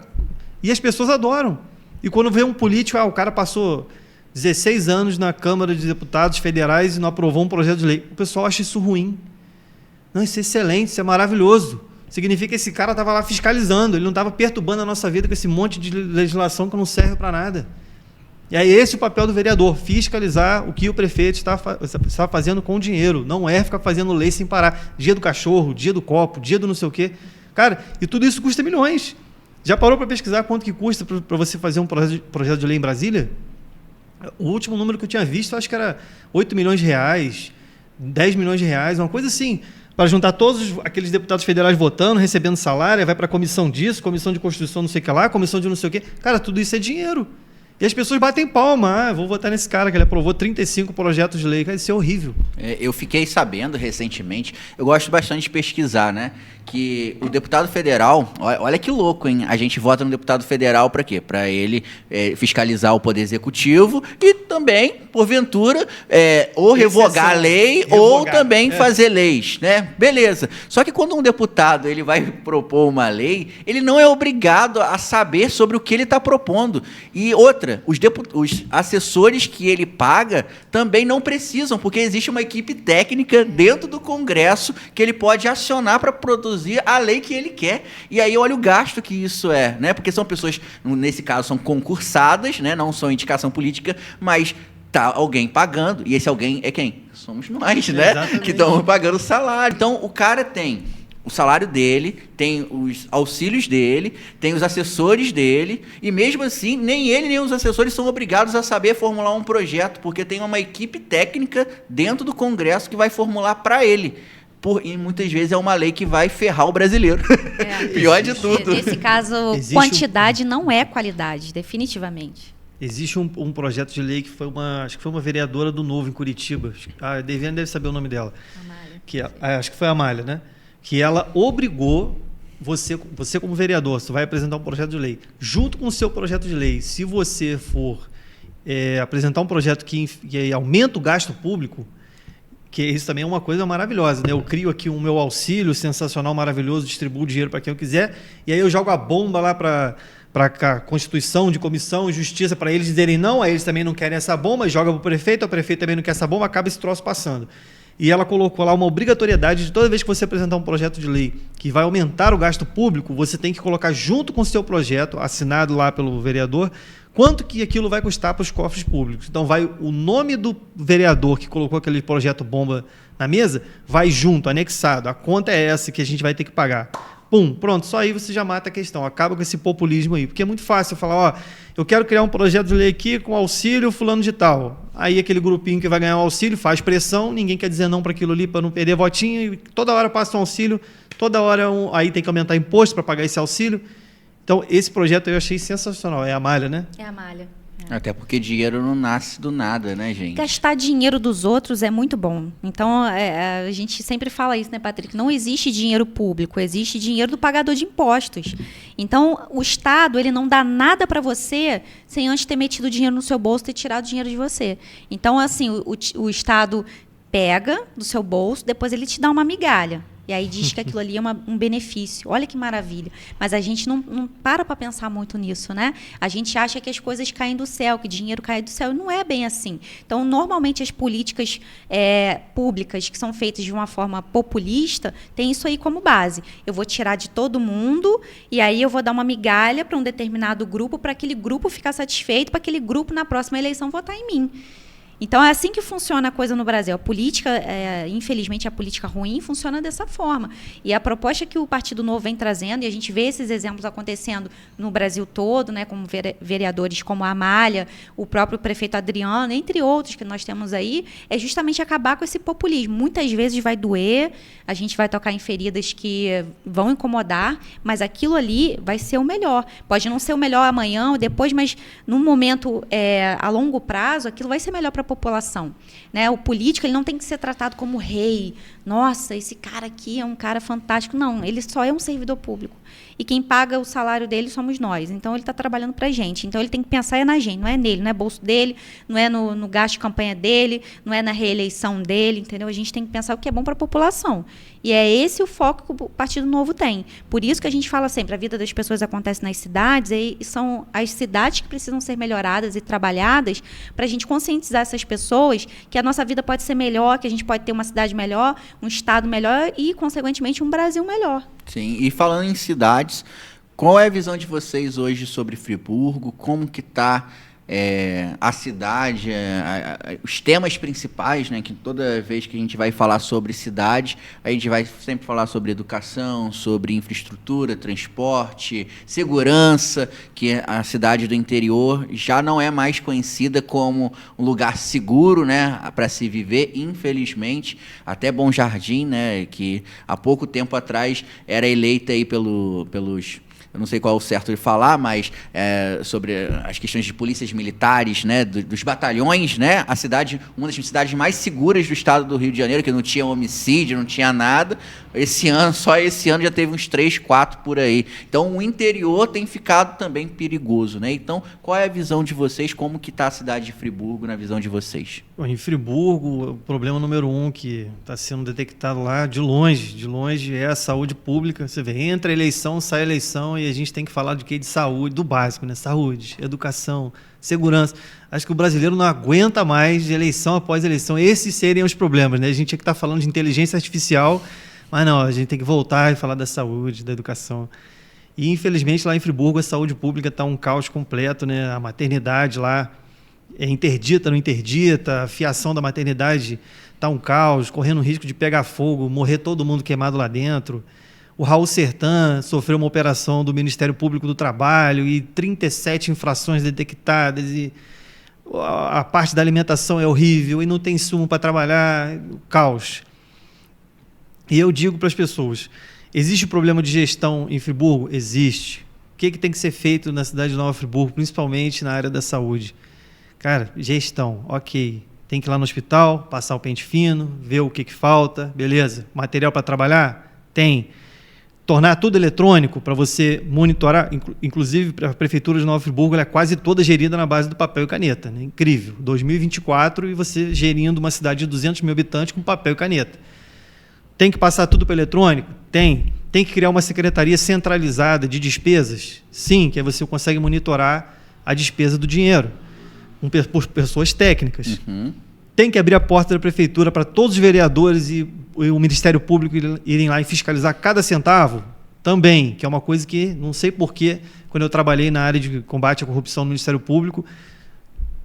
e as pessoas adoram. E quando vê um político, o cara passou 16 anos na Câmara de Deputados Federais e não aprovou um projeto de lei. O pessoal acha isso ruim. Não, isso é excelente, isso é maravilhoso. Significa que esse cara estava lá fiscalizando, ele não estava perturbando a nossa vida com esse monte de legislação que não serve para nada. E é esse o papel do vereador, fiscalizar o que o prefeito está fazendo com o dinheiro. Não é ficar fazendo lei sem parar. Dia do cachorro, dia do copo, dia do não sei o quê. Cara, e tudo isso custa milhões. Já parou para pesquisar quanto que custa para você fazer um projeto de lei em Brasília? O último número que eu tinha visto, acho que era 8 milhões de reais, 10 milhões de reais, uma coisa assim, para juntar todos aqueles deputados federais votando, recebendo salário, vai para a comissão disso, comissão de Constituição não sei o que lá, comissão de não sei o quê. Cara, tudo isso é dinheiro. E as pessoas batem palma. Vou votar nesse cara que ele aprovou 35 projetos de lei. Cara, isso é horrível.
Eu fiquei sabendo recentemente, eu gosto bastante de pesquisar, né? Que o deputado federal, olha que louco, hein? A gente vota no deputado federal para quê? Para ele fiscalizar o poder executivo e também, porventura, ou revogar a lei ou também fazer leis, né? Beleza. Só que quando um deputado ele vai propor uma lei, ele não é obrigado a saber sobre o que ele está propondo. E outra, os assessores que ele paga também não precisam, porque existe uma equipe técnica dentro do Congresso que ele pode acionar para produzir a lei que ele quer. E aí olha o gasto que isso é, né? Porque são pessoas, nesse caso, são concursadas, né? Não são indicação política, mas tá alguém pagando. E esse alguém é quem? Somos nós, né? Exatamente. Que estamos pagando o salário. Então, o cara tem o salário dele, tem os auxílios dele, tem os assessores dele, e mesmo assim, nem ele nem os assessores são obrigados a saber formular um projeto, porque tem uma equipe técnica dentro do Congresso que vai formular para ele. E muitas vezes é uma lei que vai ferrar o brasileiro. Pior de tudo.
Nesse caso, quantidade não é qualidade, definitivamente.
Existe um projeto de lei que acho que foi uma vereadora do Novo em Curitiba. A Deviane deve saber o nome dela. Amália. Acho que foi a Amália, né? Que ela obrigou você como vereador, você vai apresentar um projeto de lei. Junto com o seu projeto de lei, se você for apresentar um projeto que aumenta o gasto público, que isso também é uma coisa maravilhosa, né? Eu crio aqui o meu auxílio sensacional, maravilhoso, distribuo o dinheiro para quem eu quiser, e aí eu jogo a bomba lá para a Constituição, de comissão e justiça, para eles dizerem não, aí eles também não querem essa bomba, joga para o prefeito também não quer essa bomba, acaba esse troço passando. E ela colocou lá uma obrigatoriedade de toda vez que você apresentar um projeto de lei que vai aumentar o gasto público, você tem que colocar junto com o seu projeto, assinado lá pelo vereador, quanto que aquilo vai custar para os cofres públicos. Então, vai o nome do vereador que colocou aquele projeto bomba na mesa, vai junto, anexado. A conta é essa que a gente vai ter que pagar. Pum, pronto, só aí você já mata a questão, acaba com esse populismo aí. Porque é muito fácil falar, eu quero criar um projeto de lei aqui com auxílio fulano de tal. Aí aquele grupinho que vai ganhar o auxílio faz pressão, ninguém quer dizer não para aquilo ali para não perder votinho, e toda hora passa um auxílio, toda hora aí tem que aumentar imposto para pagar esse auxílio. Então, esse projeto eu achei sensacional. É a Malha, né?
É a Malha.
Até porque dinheiro não nasce do nada, né, gente?
Gastar dinheiro dos outros é muito bom. Então, a gente sempre fala isso, né, Patrick? Não existe dinheiro público, existe dinheiro do pagador de impostos. Então, o Estado, ele não dá nada para você sem antes ter metido dinheiro no seu bolso e tirado dinheiro de você. Então, assim, o Estado pega do seu bolso, depois ele te dá uma migalha. E aí diz que aquilo ali é um benefício. Olha que maravilha. Mas a gente não para pensar muito nisso, né? A gente acha que as coisas caem do céu, que dinheiro cai do céu. E não é bem assim. Então, normalmente, as políticas públicas que são feitas de uma forma populista têm isso aí como base. Eu vou tirar de todo mundo e aí eu vou dar uma migalha para um determinado grupo, para aquele grupo ficar satisfeito, para aquele grupo, na próxima eleição, votar em mim. Então, é assim que funciona a coisa no Brasil. A política, infelizmente, a política ruim funciona dessa forma. E a proposta que o Partido Novo vem trazendo, e a gente vê esses exemplos acontecendo no Brasil todo, né, como vereadores como a Amália, o próprio prefeito Adriano, entre outros que nós temos aí, é justamente acabar com esse populismo. Muitas vezes vai doer, a gente vai tocar em feridas que vão incomodar, mas aquilo ali vai ser o melhor. Pode não ser o melhor amanhã ou depois, mas num momento a longo prazo, aquilo vai ser melhor para a população, né? O político, ele não tem que ser tratado como rei. Nossa, esse cara aqui é um cara fantástico. Não, ele só é um servidor público. e quem paga o salário dele somos nós. Então, ele está trabalhando para a gente. Então, ele tem que pensar na gente, não é nele, não é bolso dele, não é no gasto de campanha dele, não é na reeleição dele, entendeu? A gente tem que pensar o que é bom para a população. E é esse o foco que o Partido Novo tem. Por isso que a gente fala sempre, a vida das pessoas acontece nas cidades, e são as cidades que precisam ser melhoradas e trabalhadas para a gente conscientizar essas pessoas que a nossa vida pode ser melhor, que a gente pode ter uma cidade melhor, um estado melhor e, consequentemente, um Brasil melhor.
Sim, e falando em cidades, qual é a visão de vocês hoje sobre Friburgo? Como que está a cidade, os temas principais, né, que toda vez que a gente vai falar sobre cidade, a gente vai sempre falar sobre educação, sobre infraestrutura, transporte, segurança, que a cidade do interior já não é mais conhecida como um lugar seguro, né, para se viver, infelizmente. Até Bom Jardim, né, que há pouco tempo atrás era eleita aí pelos eu não sei qual é o certo de falar, mas sobre as questões de polícias militares, né, dos batalhões, né, a cidade, uma das cidades mais seguras do estado do Rio de Janeiro, que não tinha homicídio, não tinha nada. Só esse ano já teve uns 3, 4 por aí. Então, o interior tem ficado também perigoso, né? Então, qual é a visão de vocês? Como que está a cidade de Friburgo na visão de vocês?
Bom, em Friburgo, o problema número 1 que está sendo detectado lá de longe, é a saúde pública. Você vê, entra a eleição, sai a eleição, e a gente tem que falar de quê? De saúde, do básico, né? Saúde, educação, segurança. Acho que o brasileiro não aguenta mais de eleição após eleição. Esses seriam os problemas, né? A gente tinha que estar falando de inteligência artificial, mas não, a gente tem que voltar e falar da saúde, da educação. E, infelizmente, lá em Friburgo, a saúde pública está um caos completo, né? A maternidade lá é interdita, não interdita, a fiação da maternidade está um caos, correndo risco de pegar fogo, morrer todo mundo queimado lá dentro. O Raul Sertan sofreu uma operação do Ministério Público do Trabalho e 37 infrações detectadas, e a parte da alimentação é horrível e não tem insumo para trabalhar, caos. E eu digo para as pessoas, existe problema de gestão em Friburgo? Existe. O que tem que ser feito na cidade de Nova Friburgo, principalmente na área da saúde? Cara, gestão, ok. Tem que ir lá no hospital, passar o pente fino, ver o que falta, beleza. Material para trabalhar? Tem. Tornar tudo eletrônico para você monitorar, inclusive a Prefeitura de Nova Friburgo, ela é quase toda gerida na base do papel e caneta, né? Incrível. 2024 e você gerindo uma cidade de 200 mil habitantes com papel e caneta. Tem que passar tudo para eletrônico? Tem. Tem que criar uma secretaria centralizada de despesas? Sim, que aí você consegue monitorar a despesa do dinheiro por pessoas técnicas.
Uhum.
Tem que abrir a porta da prefeitura para todos os vereadores e o Ministério Público irem lá e fiscalizar cada centavo? Também, que é uma coisa que, não sei porquê, quando eu trabalhei na área de combate à corrupção no Ministério Público,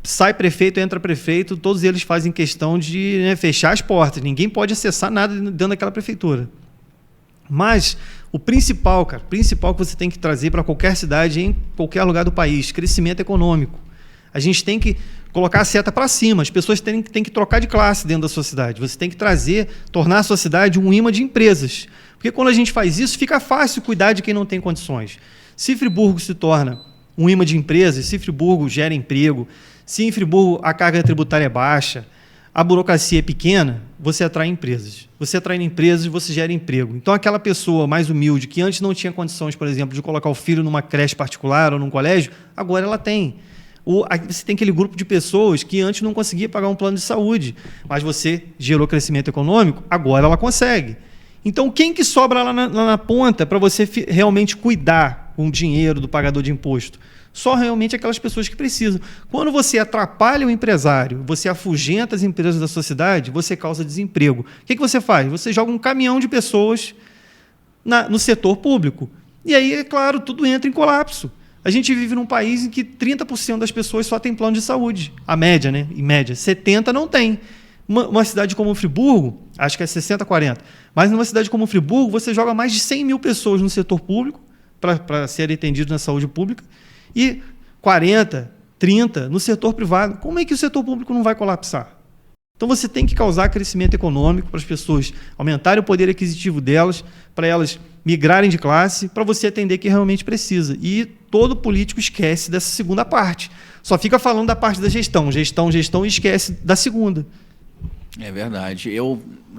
sai prefeito, entra prefeito, todos eles fazem questão de, né, fechar as portas. Ninguém pode acessar nada dentro daquela prefeitura. Mas o principal que você tem que trazer para qualquer cidade, em qualquer lugar do país, crescimento econômico. A gente tem que colocar a seta para cima. As pessoas têm que trocar de classe dentro da sua cidade. Você tem que tornar a sua cidade um imã de empresas. Porque quando a gente faz isso, fica fácil cuidar de quem não tem condições. Se Friburgo se torna um imã de empresas, se Friburgo gera emprego, se em Friburgo a carga tributária é baixa, a burocracia é pequena, você atrai empresas. Você atrai empresas, você gera emprego. Então, aquela pessoa mais humilde, que antes não tinha condições, por exemplo, de colocar o filho numa creche particular ou num colégio, agora ela tem. Você tem aquele grupo de pessoas que antes não conseguia pagar um plano de saúde, mas você gerou crescimento econômico, agora ela consegue. Então, quem que sobra lá na ponta para você realmente cuidar com o dinheiro do pagador de imposto? Só realmente aquelas pessoas que precisam. Quando você atrapalha o empresário, você afugenta as empresas da sua cidade, você causa desemprego. O que você faz? Você joga um caminhão de pessoas no setor público. E aí, é claro, tudo entra em colapso. A gente vive num país em que 30% das pessoas só tem plano de saúde. A média, né? Em média. 70% não tem. Uma cidade como Friburgo, acho que é 60-40, mas numa cidade como Friburgo, você joga mais de 100 mil pessoas no setor público para serem atendidos na saúde pública e 40, 30 no setor privado. Como é que o setor público não vai colapsar? Então você tem que causar crescimento econômico para as pessoas aumentarem o poder aquisitivo delas, para elas migrarem de classe, para você atender quem realmente precisa. E todo político esquece dessa segunda parte. Só fica falando da parte da gestão e esquece da segunda.
É verdade.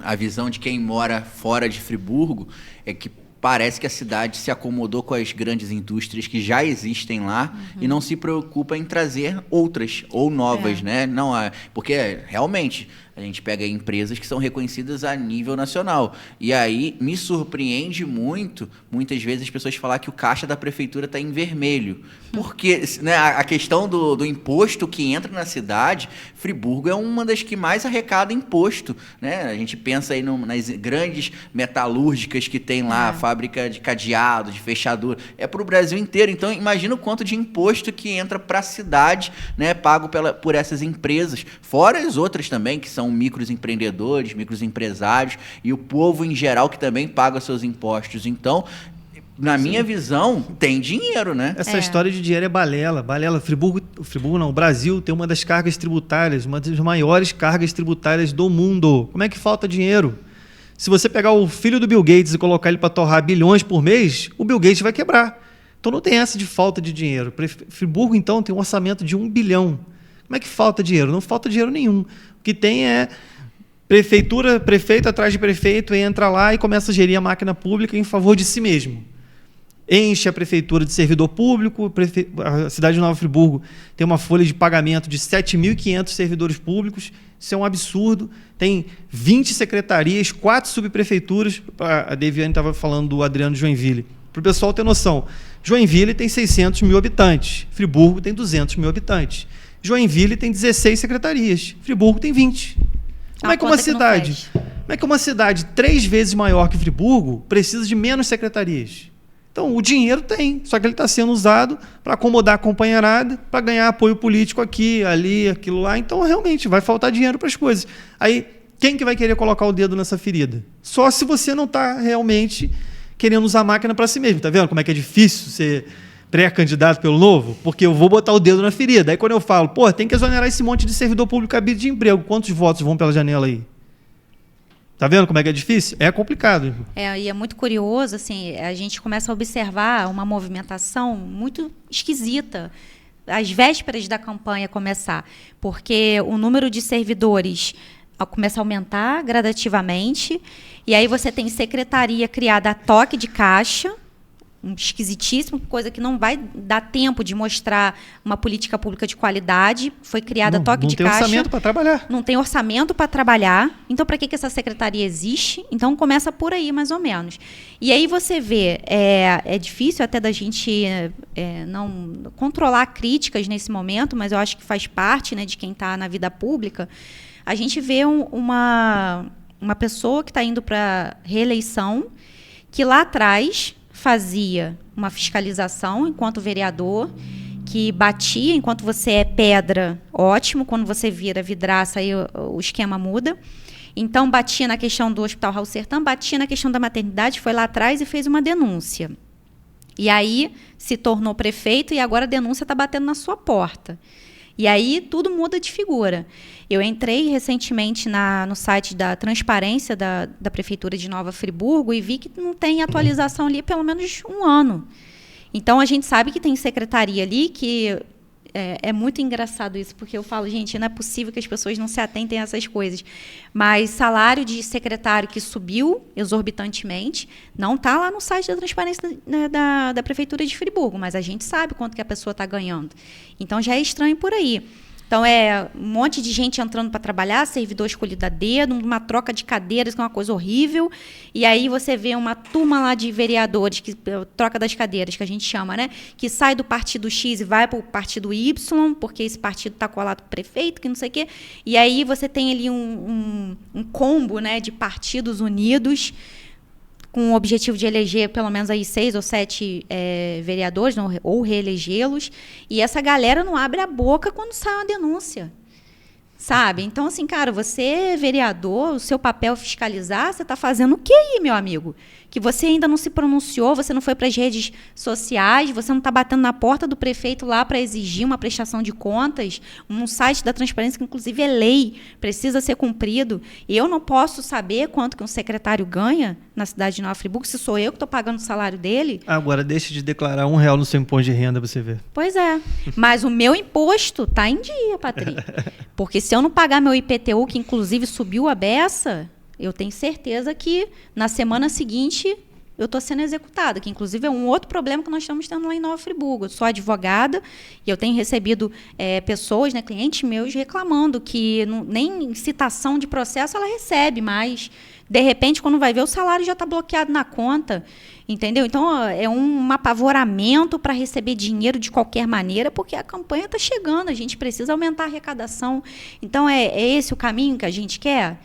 A visão de quem mora fora de Friburgo é que parece que a cidade se acomodou com as grandes indústrias que já existem lá e não se preocupa em trazer outras ou novas, né? Não, porque realmente a gente pega empresas que são reconhecidas a nível nacional. E aí me surpreende muito, muitas vezes, as pessoas falar que o caixa da prefeitura está em vermelho. Porque, né, a questão do imposto que entra na cidade, Friburgo é uma das que mais arrecada imposto, né? A gente pensa aí nas grandes metalúrgicas que tem lá, fábrica de cadeado, de fechadura. É para o Brasil inteiro. Então, imagina o quanto de imposto que entra para a cidade, né, pago por essas empresas. Fora as outras também, que são microempreendedores, microempresários e o povo em geral que também paga seus impostos. Então, na minha visão, tem dinheiro, né?
Essa história de dinheiro é balela. Friburgo não, o Brasil tem uma das cargas tributárias, uma das maiores cargas tributárias do mundo. Como é que falta dinheiro? Se você pegar o filho do Bill Gates e colocar ele para torrar bilhões por mês, o Bill Gates vai quebrar. Então não tem essa de falta de dinheiro. Friburgo, então, tem um orçamento de 1 bilhão. Como é que falta dinheiro? Não falta dinheiro nenhum. O que tem é prefeito atrás de prefeito, entra lá e começa a gerir a máquina pública em favor de si mesmo. Enche a prefeitura de servidor público, a cidade de Nova Friburgo tem uma folha de pagamento de 7.500 servidores públicos, isso é um absurdo, tem 20 secretarias, 4 subprefeituras, a Deviane estava falando do Adriano de Joinville, para o pessoal ter noção, Joinville tem 600 mil habitantes, Friburgo tem 200 mil habitantes, Joinville tem 16 secretarias, Friburgo tem 20. Como é que uma cidade 3 vezes maior que Friburgo precisa de menos secretarias? Então, o dinheiro tem, só que ele está sendo usado para acomodar a companheirada, para ganhar apoio político aqui, ali, aquilo lá. Então, realmente, vai faltar dinheiro para as coisas. Aí, quem que vai querer colocar o dedo nessa ferida? Só se você não está realmente querendo usar a máquina para si mesmo. Está vendo como é que é difícil ser pré-candidato pelo Novo? Porque eu vou botar o dedo na ferida. Aí, quando eu falo, tem que exonerar esse monte de servidor público cabide de emprego, quantos votos vão pela janela aí? Tá vendo como é que é difícil? É complicado.
E é muito curioso, assim, a gente começa a observar uma movimentação muito esquisita às vésperas da campanha começar, porque o número de servidores começa a aumentar gradativamente, e aí você tem secretaria criada a toque de caixa, esquisitíssimo, coisa que não vai dar tempo de mostrar uma política pública de qualidade. Foi criada toque de caixa. Não tem
orçamento para trabalhar.
Não tem orçamento para trabalhar. Então, para que essa secretaria existe? Então, começa por aí, mais ou menos. E aí você vê, é difícil até da gente não controlar críticas nesse momento, mas eu acho que faz parte, né, de quem está na vida pública. A gente vê uma pessoa que está indo para reeleição, que lá atrás fazia uma fiscalização enquanto vereador, que batia enquanto você é pedra, ótimo, quando você vira vidraça, aí o esquema muda. Então, batia na questão do Hospital Raul Sertã, batia na questão da maternidade, foi lá atrás e fez uma denúncia. E aí se tornou prefeito e agora a denúncia está batendo na sua porta. E aí tudo muda de figura. Eu entrei recentemente no site da transparência da Prefeitura de Nova Friburgo e vi que não tem atualização ali há pelo menos 1 ano. Então, a gente sabe que tem secretaria ali que... É muito engraçado isso, porque eu falo, gente, não é possível que as pessoas não se atentem a essas coisas. Mas salário de secretário que subiu exorbitantemente não está lá no site da transparência da Prefeitura de Friburgo, mas a gente sabe quanto que a pessoa está ganhando. Então, já é estranho por aí. Então, um monte de gente entrando para trabalhar, servidor escolhido a dedo, uma troca de cadeiras, que é uma coisa horrível. E aí você vê uma turma lá de vereadores, troca das cadeiras, que a gente chama, né? Que sai do partido X e vai para o partido Y, porque esse partido está colado com o prefeito, que não sei o quê. E aí você tem ali um combo, né, de partidos unidos, com o objetivo de eleger pelo menos aí 6 ou 7 vereadores, ou reelegê-los, e essa galera não abre a boca quando sai uma denúncia, sabe? Então, assim, cara, você é vereador, o seu papel é fiscalizar, você está fazendo o que aí, meu amigo? Que você ainda não se pronunciou, você não foi para as redes sociais, você não está batendo na porta do prefeito lá para exigir uma prestação de contas, um site da transparência que, inclusive, é lei, precisa ser cumprido. Eu não posso saber quanto que um secretário ganha na cidade de Nova Friburgo, se sou eu que estou pagando o salário dele.
Agora, deixe de declarar R$1 no seu imposto de renda, você vê.
Pois é, mas o meu imposto está em dia, Patrícia. Porque se eu não pagar meu IPTU, que, inclusive, subiu a beça... Eu tenho certeza que na semana seguinte eu estou sendo executada, que inclusive é um outro problema que nós estamos tendo lá em Nova Friburgo. Eu sou advogada e eu tenho recebido pessoas, né, clientes meus, reclamando que nem citação de processo ela recebe, mas de repente, quando vai ver, o salário já está bloqueado na conta. Entendeu? Então, é um apavoramento para receber dinheiro de qualquer maneira, porque a campanha está chegando, a gente precisa aumentar a arrecadação. Então, é esse o caminho que a gente quer?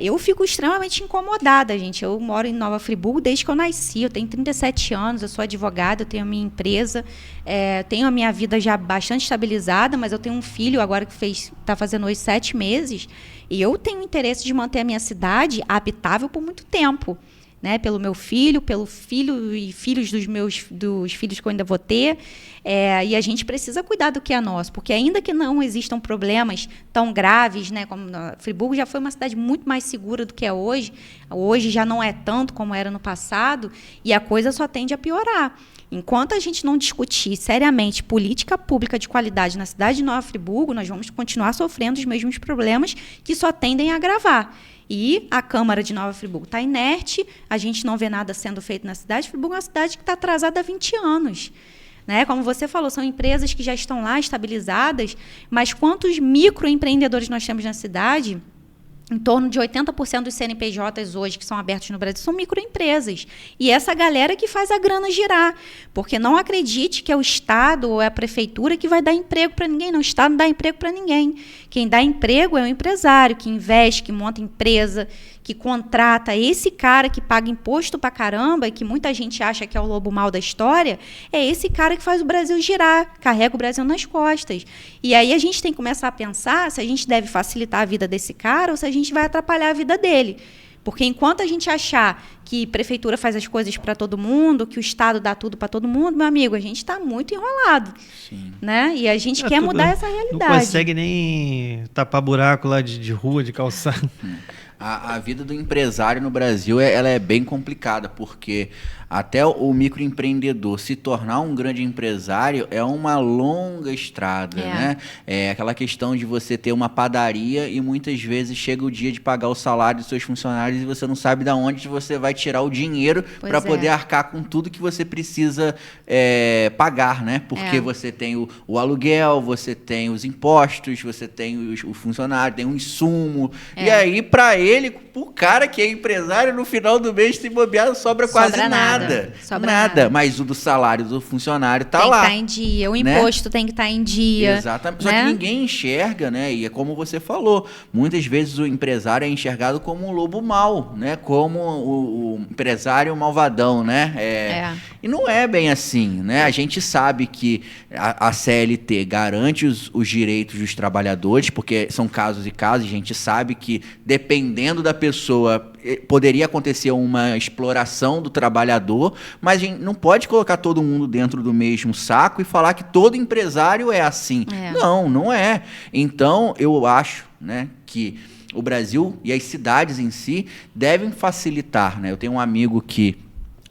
Eu fico extremamente incomodada, gente. Eu moro em Nova Friburgo desde que eu nasci, eu tenho 37 anos, eu sou advogada, eu tenho a minha empresa, tenho a minha vida já bastante estabilizada, mas eu tenho um filho agora que está fazendo hoje 7 meses, e eu tenho interesse de manter a minha cidade habitável por muito tempo. Né, pelo meu filho, pelo filho e filhos dos filhos que eu ainda vou ter, e a gente precisa cuidar do que é nosso, porque ainda que não existam problemas tão graves, né, como Friburgo já foi uma cidade muito mais segura do que é hoje já não é tanto como era no passado, e a coisa só tende a piorar. Enquanto a gente não discutir seriamente política pública de qualidade na cidade de Nova Friburgo, nós vamos continuar sofrendo os mesmos problemas que só tendem a agravar. E a Câmara de Nova Friburgo está inerte, a gente não vê nada sendo feito na cidade. Friburgo é uma cidade que está atrasada há 20 anos. Né? Como você falou, são empresas que já estão lá estabilizadas, mas quantos microempreendedores nós temos na cidade? Em torno de 80% dos CNPJs hoje que são abertos no Brasil são microempresas. E essa galera que faz a grana girar. Porque não acredite que é o Estado ou é a Prefeitura que vai dar emprego para ninguém. Não, o Estado não dá emprego para ninguém. Quem dá emprego é o empresário, que investe, que monta empresa, que contrata. Esse cara que paga imposto para caramba e que muita gente acha que é o lobo mau da história, é esse cara que faz o Brasil girar, carrega o Brasil nas costas. E aí a gente tem que começar a pensar se a gente deve facilitar a vida desse cara ou se a gente vai atrapalhar a vida dele. Porque enquanto a gente achar que a prefeitura faz as coisas para todo mundo, que o Estado dá tudo para todo mundo, meu amigo, a gente está muito enrolado. Sim. Né? E a gente quer mudar essa realidade.
Não consegue nem tapar buraco lá de rua, de calçada.
A vida do empresário no Brasil ela é bem complicada, porque até o microempreendedor se tornar um grande empresário é uma longa estrada, né? É aquela questão de você ter uma padaria e muitas vezes chega o dia de pagar o salário dos seus funcionários e você não sabe de onde você vai tirar o dinheiro para poder arcar com tudo que você precisa pagar, né? Porque você tem o aluguel, você tem os impostos, você tem o funcionário, tem um insumo. E aí, para o cara que é empresário, no final do mês, se bobear, sobra quase nada.
Sobra nada.
Mas o do salário do funcionário tá lá.
Tem que estar em dia. O imposto tem que estar em dia.
Exatamente. Só que ninguém enxerga, né? E é como você falou. Muitas vezes o empresário é enxergado como um lobo mau, né? Como o empresário malvadão, né? E não é bem assim, né? A gente sabe que a CLT garante os direitos dos trabalhadores, porque são casos e casos. A gente sabe que, dependendo da pessoa, poderia acontecer uma exploração do trabalhador, mas a gente não pode colocar todo mundo dentro do mesmo saco e falar que todo empresário é assim. Não é. Então, eu acho, né, que o Brasil e as cidades em si devem facilitar, né? Eu tenho um amigo que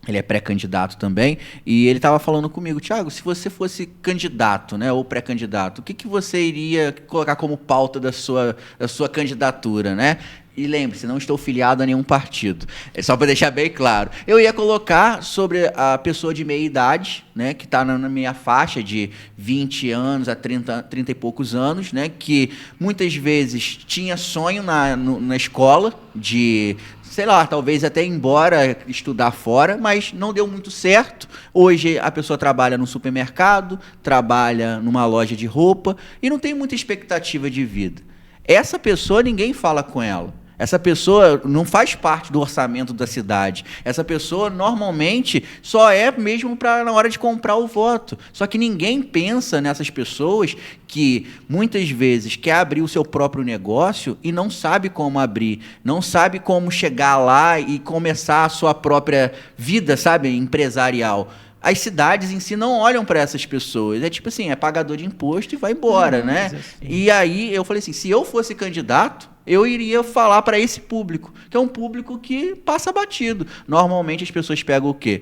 ele é pré-candidato também, e ele estava falando comigo, Thiago, se você fosse candidato, né, ou pré-candidato, o que você iria colocar como pauta da sua candidatura, né? E lembre-se, não estou filiado a nenhum partido. É só para deixar bem claro. Eu ia colocar sobre a pessoa de meia idade, né, que está na minha faixa de 20 anos a 30 e poucos anos, né, que muitas vezes tinha sonho na escola de, sei lá, talvez até ir embora estudar fora, mas não deu muito certo. Hoje a pessoa trabalha no supermercado, trabalha numa loja de roupa e não tem muita expectativa de vida. Essa pessoa, ninguém fala com ela. Essa pessoa não faz parte do orçamento da cidade. Essa pessoa, normalmente, só é mesmo na hora de comprar o voto. Só que ninguém pensa nessas pessoas que, muitas vezes, quer abrir o seu próprio negócio e não sabe como abrir, não sabe como chegar lá e começar a sua própria vida, sabe, empresarial. As cidades em si não olham para essas pessoas. É tipo assim, é pagador de imposto e vai embora, né? E aí eu falei assim, se eu fosse candidato, eu iria falar para esse público, que é um público que passa batido. Normalmente as pessoas pegam o quê?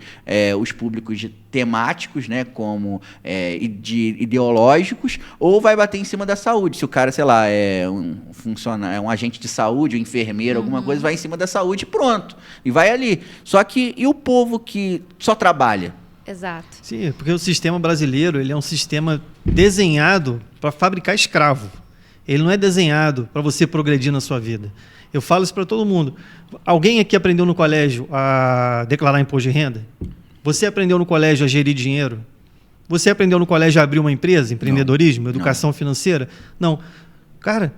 Os públicos temáticos, né, como ideológicos, ou vai bater em cima da saúde. Se o cara, sei lá, é um agente de saúde, um enfermeiro, alguma coisa, vai em cima da saúde e pronto. E vai ali. Só que, e o povo que só trabalha?
Exato.
Sim, porque o sistema brasileiro ele é um sistema desenhado para fabricar escravo. Ele não é desenhado para você progredir na sua vida. Eu falo isso para todo mundo. Alguém aqui aprendeu no colégio a declarar imposto de renda? Você aprendeu no colégio a gerir dinheiro? Você aprendeu no colégio a abrir uma empresa, empreendedorismo, educação financeira? Não. Cara,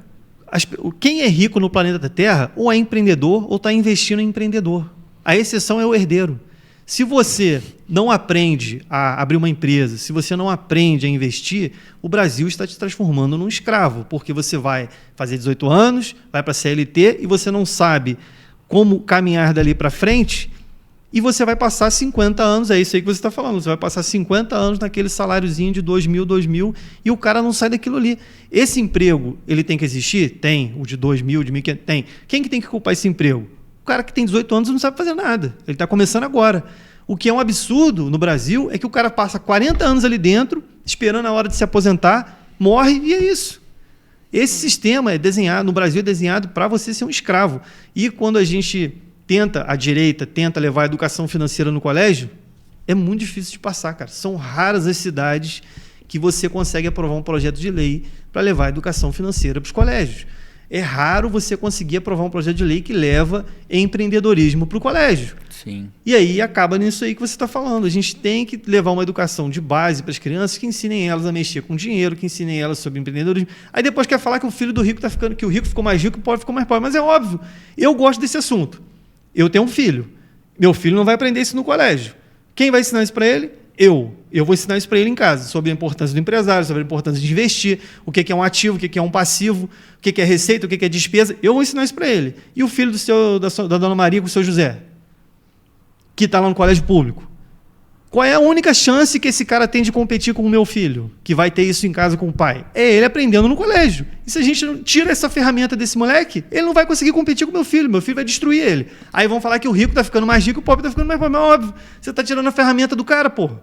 quem é rico no planeta Terra ou é empreendedor ou está investindo em empreendedor. A exceção é o herdeiro. Se você não aprende a abrir uma empresa, se você não aprende a investir, o Brasil está te transformando num escravo, porque você vai fazer 18 anos, vai para a CLT e você não sabe como caminhar dali para frente e você vai passar 50 anos, é isso aí que você está falando, você vai passar 50 anos naquele saláriozinho de 2.000 e o cara não sai daquilo ali. Esse emprego, ele tem que existir? Tem. O de 2.000, de 1.500? Tem. Quem que tem que ocupar esse emprego? O cara que tem 18 anos não sabe fazer nada. Ele está começando agora. O que é um absurdo no Brasil é que o cara passa 40 anos ali dentro, esperando a hora de se aposentar, morre e é isso. Esse sistema é desenhado, no Brasil é desenhado para você ser um escravo. E quando a direita tenta levar a educação financeira no colégio, é muito difícil de passar, cara. São raras as cidades que você consegue aprovar um projeto de lei para levar a educação financeira para os colégios. É raro você conseguir aprovar um projeto de lei que leva empreendedorismo para o colégio.
Sim.
E aí acaba nisso aí que você está falando. A gente tem que levar uma educação de base para as crianças que ensinem elas a mexer com dinheiro, que ensinem elas sobre empreendedorismo. Aí depois quer falar que o filho do rico está ficando, que o rico ficou mais rico e o pobre ficou mais pobre. Mas é óbvio. Eu gosto desse assunto. Eu tenho um filho. Meu filho não vai aprender isso no colégio. Quem vai ensinar isso para ele? Eu vou ensinar isso para ele em casa, sobre a importância do empresário, sobre a importância de investir, o que é um ativo, o que é um passivo, o que é receita, o que é despesa. Eu vou ensinar isso para ele. E o filho da dona Maria com o seu José, que está lá no colégio público? Qual é a única chance que esse cara tem de competir com o meu filho, que vai ter isso em casa com o pai? É ele aprendendo no colégio. E se a gente não tira essa ferramenta desse moleque, ele não vai conseguir competir com o meu filho vai destruir ele. Aí vão falar que o rico está ficando mais rico, o pobre está ficando mais pobre. Mas é óbvio, você está tirando a ferramenta do cara, porra.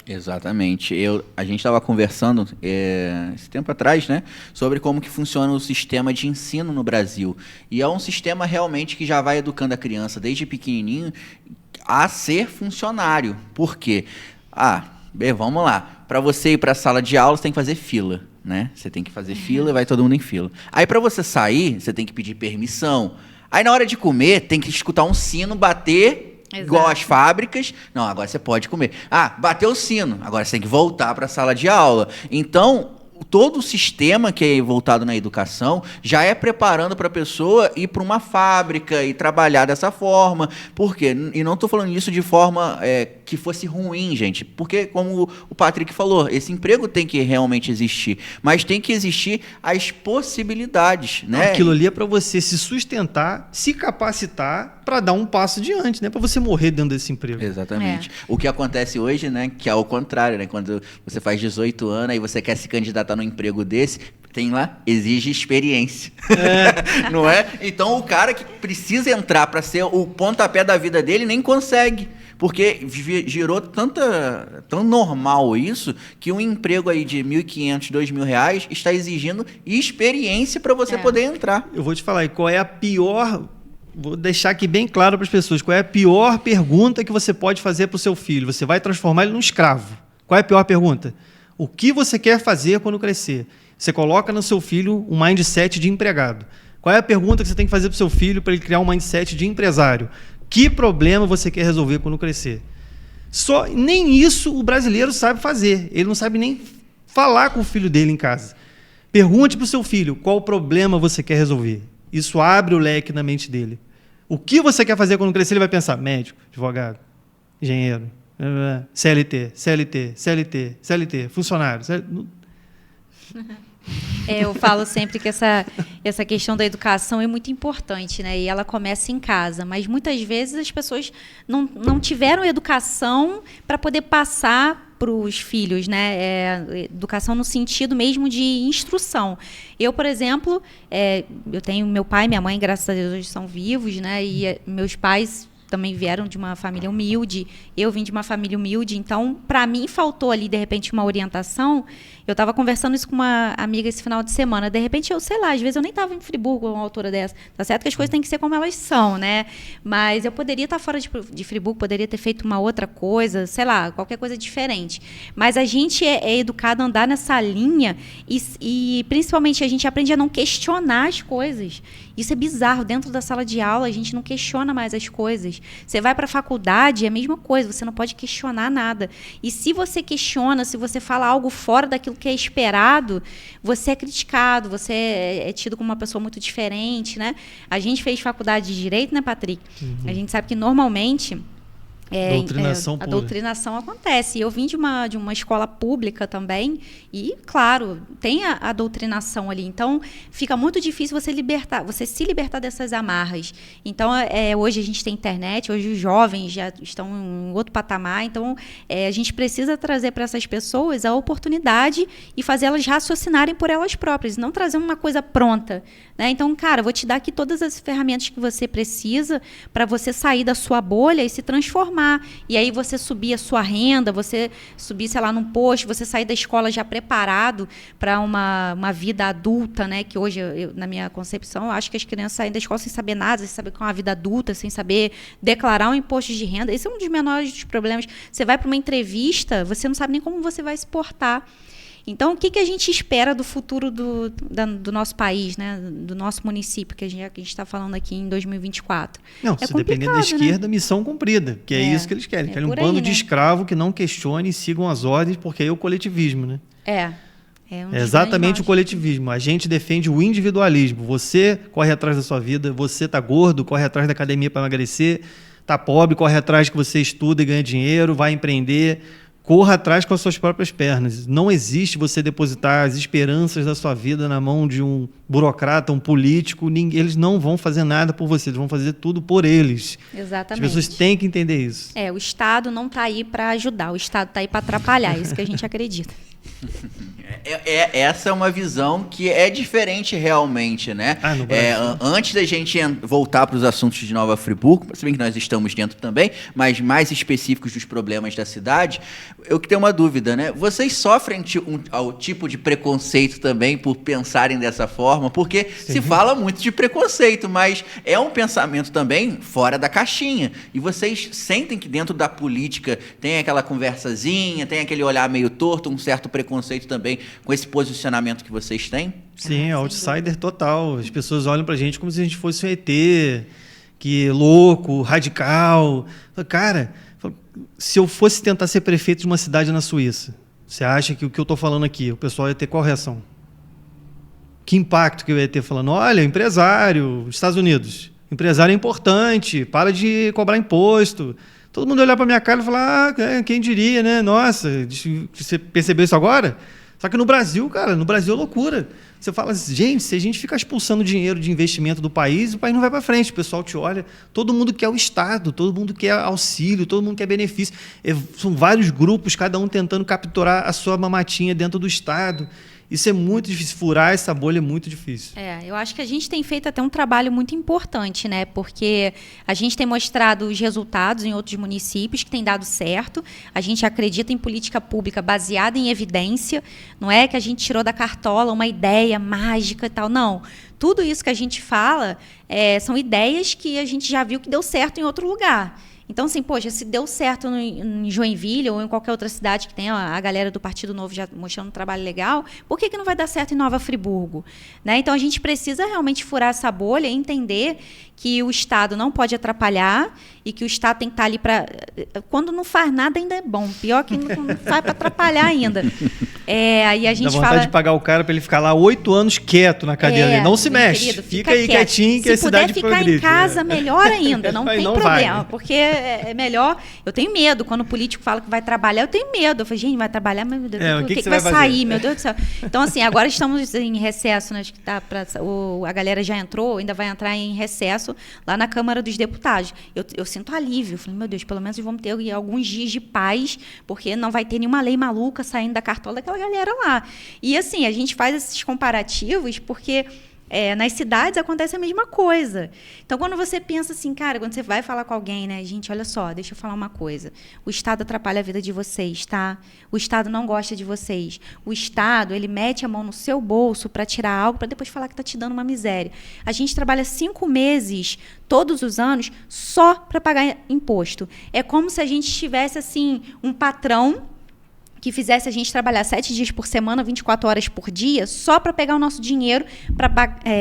Exatamente. A gente estava conversando esse tempo atrás, né, sobre como que funciona o sistema de ensino no Brasil. E é um sistema realmente que já vai educando a criança desde pequenininho a ser funcionário. Por quê? Vamos lá. Para você ir para a sala de aula, você tem que fazer fila, né? Você tem que fazer fila e vai todo mundo em fila. Aí para você sair, você tem que pedir permissão. Aí na hora de comer, tem que escutar um sino bater. Exato. Igual as fábricas. Não, agora você pode comer. Bateu o sino. Agora você tem que voltar para a sala de aula. Então, todo o sistema que é voltado na educação já é preparando para a pessoa ir para uma fábrica e trabalhar dessa forma. Por quê? E não estou falando isso de forma que fosse ruim, gente. Porque, como o Patrick falou, esse emprego tem que realmente existir. Mas tem que existir as possibilidades, né?
Aquilo ali é para você se sustentar, se capacitar para dar um passo adiante, né? Para você morrer dentro desse emprego.
Exatamente. O que acontece hoje, né? Que é o contrário, né? Quando você faz 18 anos e você quer se candidatar num emprego desse, tem lá, exige experiência. Não é? Então o cara que precisa entrar para ser o pontapé da vida dele nem consegue. Porque girou tão normal isso, que um emprego aí de R$1.500, R$2.000 está exigindo experiência para você poder entrar.
Eu vou te falar, e qual é a pior... Vou deixar aqui bem claro para as pessoas, qual é a pior pergunta que você pode fazer para o seu filho? Você vai transformar ele num escravo. Qual é a pior pergunta? O que você quer fazer quando crescer? Você coloca no seu filho um mindset de empregado. Qual é a pergunta que você tem que fazer para o seu filho para ele criar um mindset de empresário? Que problema você quer resolver quando crescer? Nem isso o brasileiro sabe fazer. Ele não sabe nem falar com o filho dele em casa. Pergunte para o seu filho qual problema você quer resolver. Isso abre o leque na mente dele. O que você quer fazer quando crescer? Ele vai pensar: médico, advogado, engenheiro, CLT, funcionário.
Eu falo sempre que essa questão da educação é muito importante, né? E ela começa em casa, mas muitas vezes as pessoas não tiveram educação para poder passar os filhos, né? Educação no sentido mesmo de instrução. Eu, por exemplo, eu tenho meu pai e minha mãe, graças a Deus, hoje são vivos, né? E meus pais também vieram de uma família humilde, eu vim de uma família humilde, então, para mim, faltou ali, de repente, uma orientação. Eu estava conversando isso com uma amiga esse final de semana, de repente, eu sei lá, às vezes eu nem estava em Friburgo, uma altura dessa, tá certo que as coisas têm que ser como elas são, né? Mas eu poderia estar fora de Friburgo, poderia ter feito uma outra coisa, sei lá, qualquer coisa diferente. Mas a gente é educado a andar nessa linha e principalmente, a gente aprende a não questionar as coisas. Isso é bizarro, dentro da sala de aula, a gente não questiona mais as coisas. Você vai para a faculdade, é a mesma coisa, você não pode questionar nada. E se você questiona, se você fala algo fora daquilo que é esperado, você é criticado, você é tido como uma pessoa muito diferente, né? A gente fez faculdade de Direito, né, Patrick? Uhum. A gente sabe que normalmente... a doutrinação acontece. Eu vim de uma escola pública também e, claro, tem a doutrinação ali. Então, fica muito difícil você se libertar dessas amarras. Então, hoje a gente tem internet, hoje os jovens já estão em outro patamar. Então, a gente precisa trazer para essas pessoas a oportunidade e fazer elas raciocinarem por elas próprias, não trazer uma coisa pronta, né? Então, cara, eu vou te dar aqui todas as ferramentas que você precisa para você sair da sua bolha e se transformar. E aí você subir a sua renda, você subir, sei lá, num posto, você sair da escola já preparado para uma vida adulta, né? Que hoje, na minha concepção, eu acho que as crianças saem da escola sem saber nada, sem saber o que é uma vida adulta, sem saber declarar um imposto de renda. Esse é um dos menores dos problemas. Você vai para uma entrevista, você não sabe nem como você vai se portar. Então, o que a gente espera do futuro do nosso país, né? Do nosso município, que a gente está falando aqui em 2024?
Não, se depender da esquerda, né? Missão cumprida, que é isso que eles querem. Querem um bando de escravo que não questione e sigam as ordens, porque aí é o coletivismo, né?
É
exatamente o coletivismo. A gente defende o individualismo. Você corre atrás da sua vida, você está gordo, corre atrás da academia para emagrecer, está pobre, corre atrás que você estuda e ganha dinheiro, vai empreender... Corra atrás com as suas próprias pernas. Não existe você depositar as esperanças da sua vida na mão de um burocrata, um político. Eles não vão fazer nada por você, eles vão fazer tudo por eles.
Exatamente.
As pessoas têm que entender isso.
O Estado não está aí para ajudar, o Estado está aí para atrapalhar, é isso que a gente acredita.
Essa é uma visão que é diferente realmente, né? Antes da gente voltar para os assuntos de Nova Friburgo, se bem que nós estamos dentro também, mas mais específicos dos problemas da cidade, eu que tenho uma dúvida, né? Vocês sofrem um tipo de preconceito também por pensarem dessa forma? Porque se fala muito de preconceito, mas é um pensamento também fora da caixinha. E vocês sentem que dentro da política tem aquela conversazinha, tem aquele olhar meio torto, um certo preconceito também com esse posicionamento que vocês têm?
Sim, outsider total. As pessoas olham pra gente como se a gente fosse um ET, que louco, radical. Cara, se eu fosse tentar ser prefeito de uma cidade na Suíça, você acha que o que eu tô falando aqui, o pessoal ia ter qual reação? Que impacto que eu ia ter falando? Olha, empresário, Estados Unidos, empresário é importante, para de cobrar imposto. Todo mundo olhar para minha cara e falar, quem diria, né? Nossa, você percebeu isso agora? Só que no Brasil, cara, no Brasil é loucura. Você fala assim, gente, se a gente ficar expulsando dinheiro de investimento do país, o país não vai para frente. O pessoal te olha, todo mundo quer o Estado, todo mundo quer auxílio, todo mundo quer benefício. São vários grupos, cada um tentando capturar a sua mamatinha dentro do Estado. Isso é muito difícil, furar essa bolha é muito difícil.
Eu acho que a gente tem feito até um trabalho muito importante, né? Porque a gente tem mostrado os resultados em outros municípios que tem dado certo. A gente acredita em política pública baseada em evidência. Não é que a gente tirou da cartola uma ideia mágica e tal, não. Tudo isso que a gente fala são ideias que a gente já viu que deu certo em outro lugar. Então, assim, poxa, se deu certo em Joinville ou em qualquer outra cidade que tenha a galera do Partido Novo já mostrando um trabalho legal, por que não vai dar certo em Nova Friburgo? Né? Então, a gente precisa realmente furar essa bolha e entender que o Estado não pode atrapalhar e que o Estado tem que estar ali para... Quando não faz nada, ainda é bom. Pior que não faz para atrapalhar ainda. Aí a gente
dá vontade de pagar o cara para ele ficar lá 8 anos quieto na cadeira dele. Não se mexe.
Querido,
fica aí quietinho que a cidade progride.
Se puder ficar em casa, melhor ainda. Não tem problema. Porque é melhor. Eu tenho medo. Quando o político fala que vai trabalhar, eu tenho medo. Eu falei, gente, vai trabalhar, meu Deus, o que vai sair, meu Deus do céu? Então, assim, agora estamos em recesso, né? Acho que a galera já entrou, ainda vai entrar em recesso lá na Câmara dos Deputados. Eu sinto alívio. Eu falei, meu Deus, pelo menos vamos ter alguns dias de paz, porque não vai ter nenhuma lei maluca saindo da cartola daquela galera lá. E, assim, a gente faz esses comparativos porque nas cidades acontece a mesma coisa. Então, quando você pensa assim, cara, quando você vai falar com alguém, né? Gente, olha só, deixa eu falar uma coisa. O Estado atrapalha a vida de vocês, tá? O Estado não gosta de vocês. O Estado, ele mete a mão no seu bolso para tirar algo, para depois falar que está te dando uma miséria. A gente trabalha 5 meses, todos os anos, só para pagar imposto. É como se a gente tivesse, assim, um patrão que fizesse a gente trabalhar 7 dias por semana, 24 horas por dia, só para pegar o nosso dinheiro para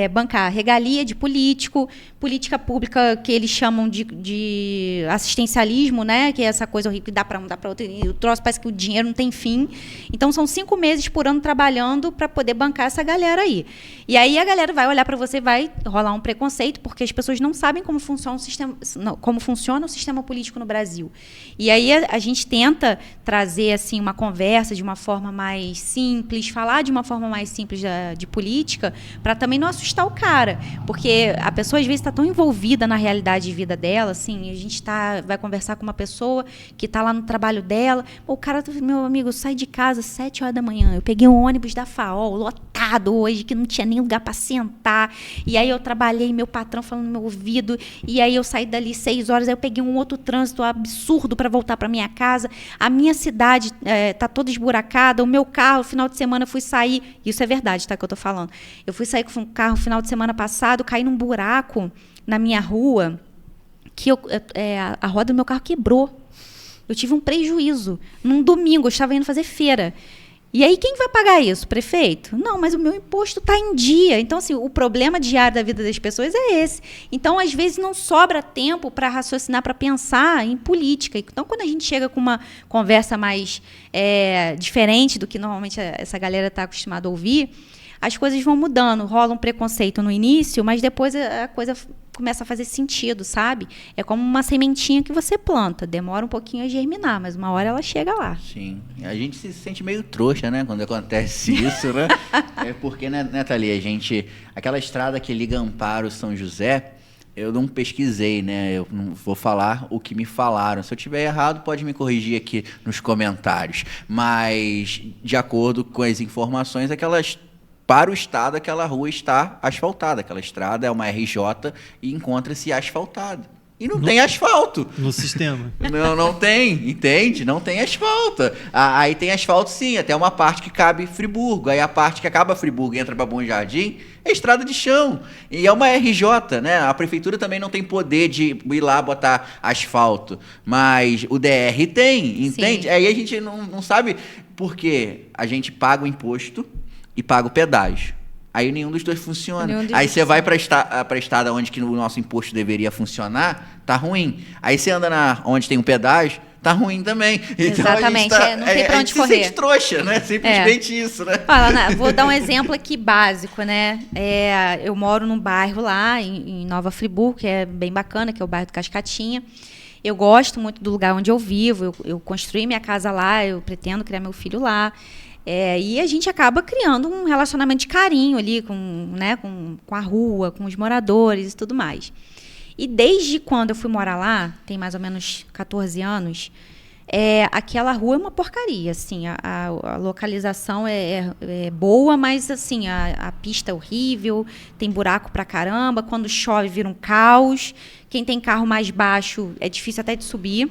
bancar regalia de político, política pública que eles chamam de assistencialismo, né? Que é essa coisa horrível que dá para um, dá para outro, e o troço parece que o dinheiro não tem fim. Então, são 5 meses por ano trabalhando para poder bancar essa galera aí. E aí a galera vai olhar para você, vai rolar um preconceito, porque as pessoas não sabem como funciona o sistema político no Brasil. E aí a gente tenta trazer assim uma conversa de uma forma mais simples, falar de uma forma mais simples de política, para também não assustar o cara, porque a pessoa às vezes está tão envolvida na realidade de vida dela, assim, a gente vai conversar com uma pessoa que está lá no trabalho dela, o cara, meu amigo, eu saí de casa às 7 horas da manhã, eu peguei um ônibus da FAO, lotado hoje, que não tinha nem lugar para sentar, e aí eu trabalhei, meu patrão falando no meu ouvido, e aí eu saí dali 6 horas, aí eu peguei um outro trânsito absurdo para voltar para minha casa, a minha cidade está toda esburacada, o meu carro, final de semana, eu fui sair, isso é verdade, tá, que eu tô falando, eu fui sair com um carro final de semana passado, caí num buraco na minha rua, que a roda do meu carro quebrou, eu tive um prejuízo, num domingo, eu estava indo fazer feira. E aí, quem vai pagar isso? Prefeito? Não, mas o meu imposto está em dia. Então, assim, o problema diário da vida das pessoas é esse. Então, às vezes, não sobra tempo para raciocinar, para pensar em política. Então, quando a gente chega com uma conversa mais diferente do que normalmente essa galera está acostumada a ouvir, as coisas vão mudando. Rola um preconceito no início, mas depois a coisa começa a fazer sentido, sabe? É como uma sementinha que você planta. Demora um pouquinho a germinar, mas uma hora ela chega lá.
Sim. A gente se sente meio trouxa, né? Quando acontece isso, né? É porque, né, Thalia, aquela estrada que liga Amparo São José, eu não pesquisei, né? Eu não vou falar o que me falaram. Se eu tiver errado, pode me corrigir aqui nos comentários. Mas, de acordo com as informações, para o estado, aquela rua está asfaltada. Aquela estrada é uma RJ e encontra-se asfaltada. E não tem asfalto.
No sistema.
Não tem, entende? Não tem asfalto. Aí tem asfalto sim, até uma parte que cabe Friburgo. Aí a parte que acaba Friburgo e entra para Bom Jardim é estrada de chão. E é uma RJ, né? A prefeitura também não tem poder de ir lá botar asfalto. Mas o DR tem, entende? Sim. Aí a gente não sabe por que a gente paga o imposto e paga o pedágio. Aí nenhum dos dois funciona. Aí você vai para a estrada onde que o nosso imposto deveria funcionar, tá ruim. Aí você anda onde tem um pedágio, tá ruim também. Então,
exatamente, não tem para onde correr.
A gente se sente trouxa, né? Simplesmente isso, né?
Olha, vou dar um exemplo aqui básico, né? Eu moro num bairro lá, em Nova Friburgo, que é bem bacana, que é o bairro do Cascatinha. Eu gosto muito do lugar onde eu vivo, eu construí minha casa lá, eu pretendo criar meu filho lá. E a gente acaba criando um relacionamento de carinho ali com a rua, com os moradores e tudo mais. E desde quando eu fui morar lá, tem mais ou menos 14 anos, aquela rua é uma porcaria. Assim, a localização é boa, mas assim, a pista é horrível, tem buraco pra caramba, quando chove vira um caos, quem tem carro mais baixo é difícil até de subir.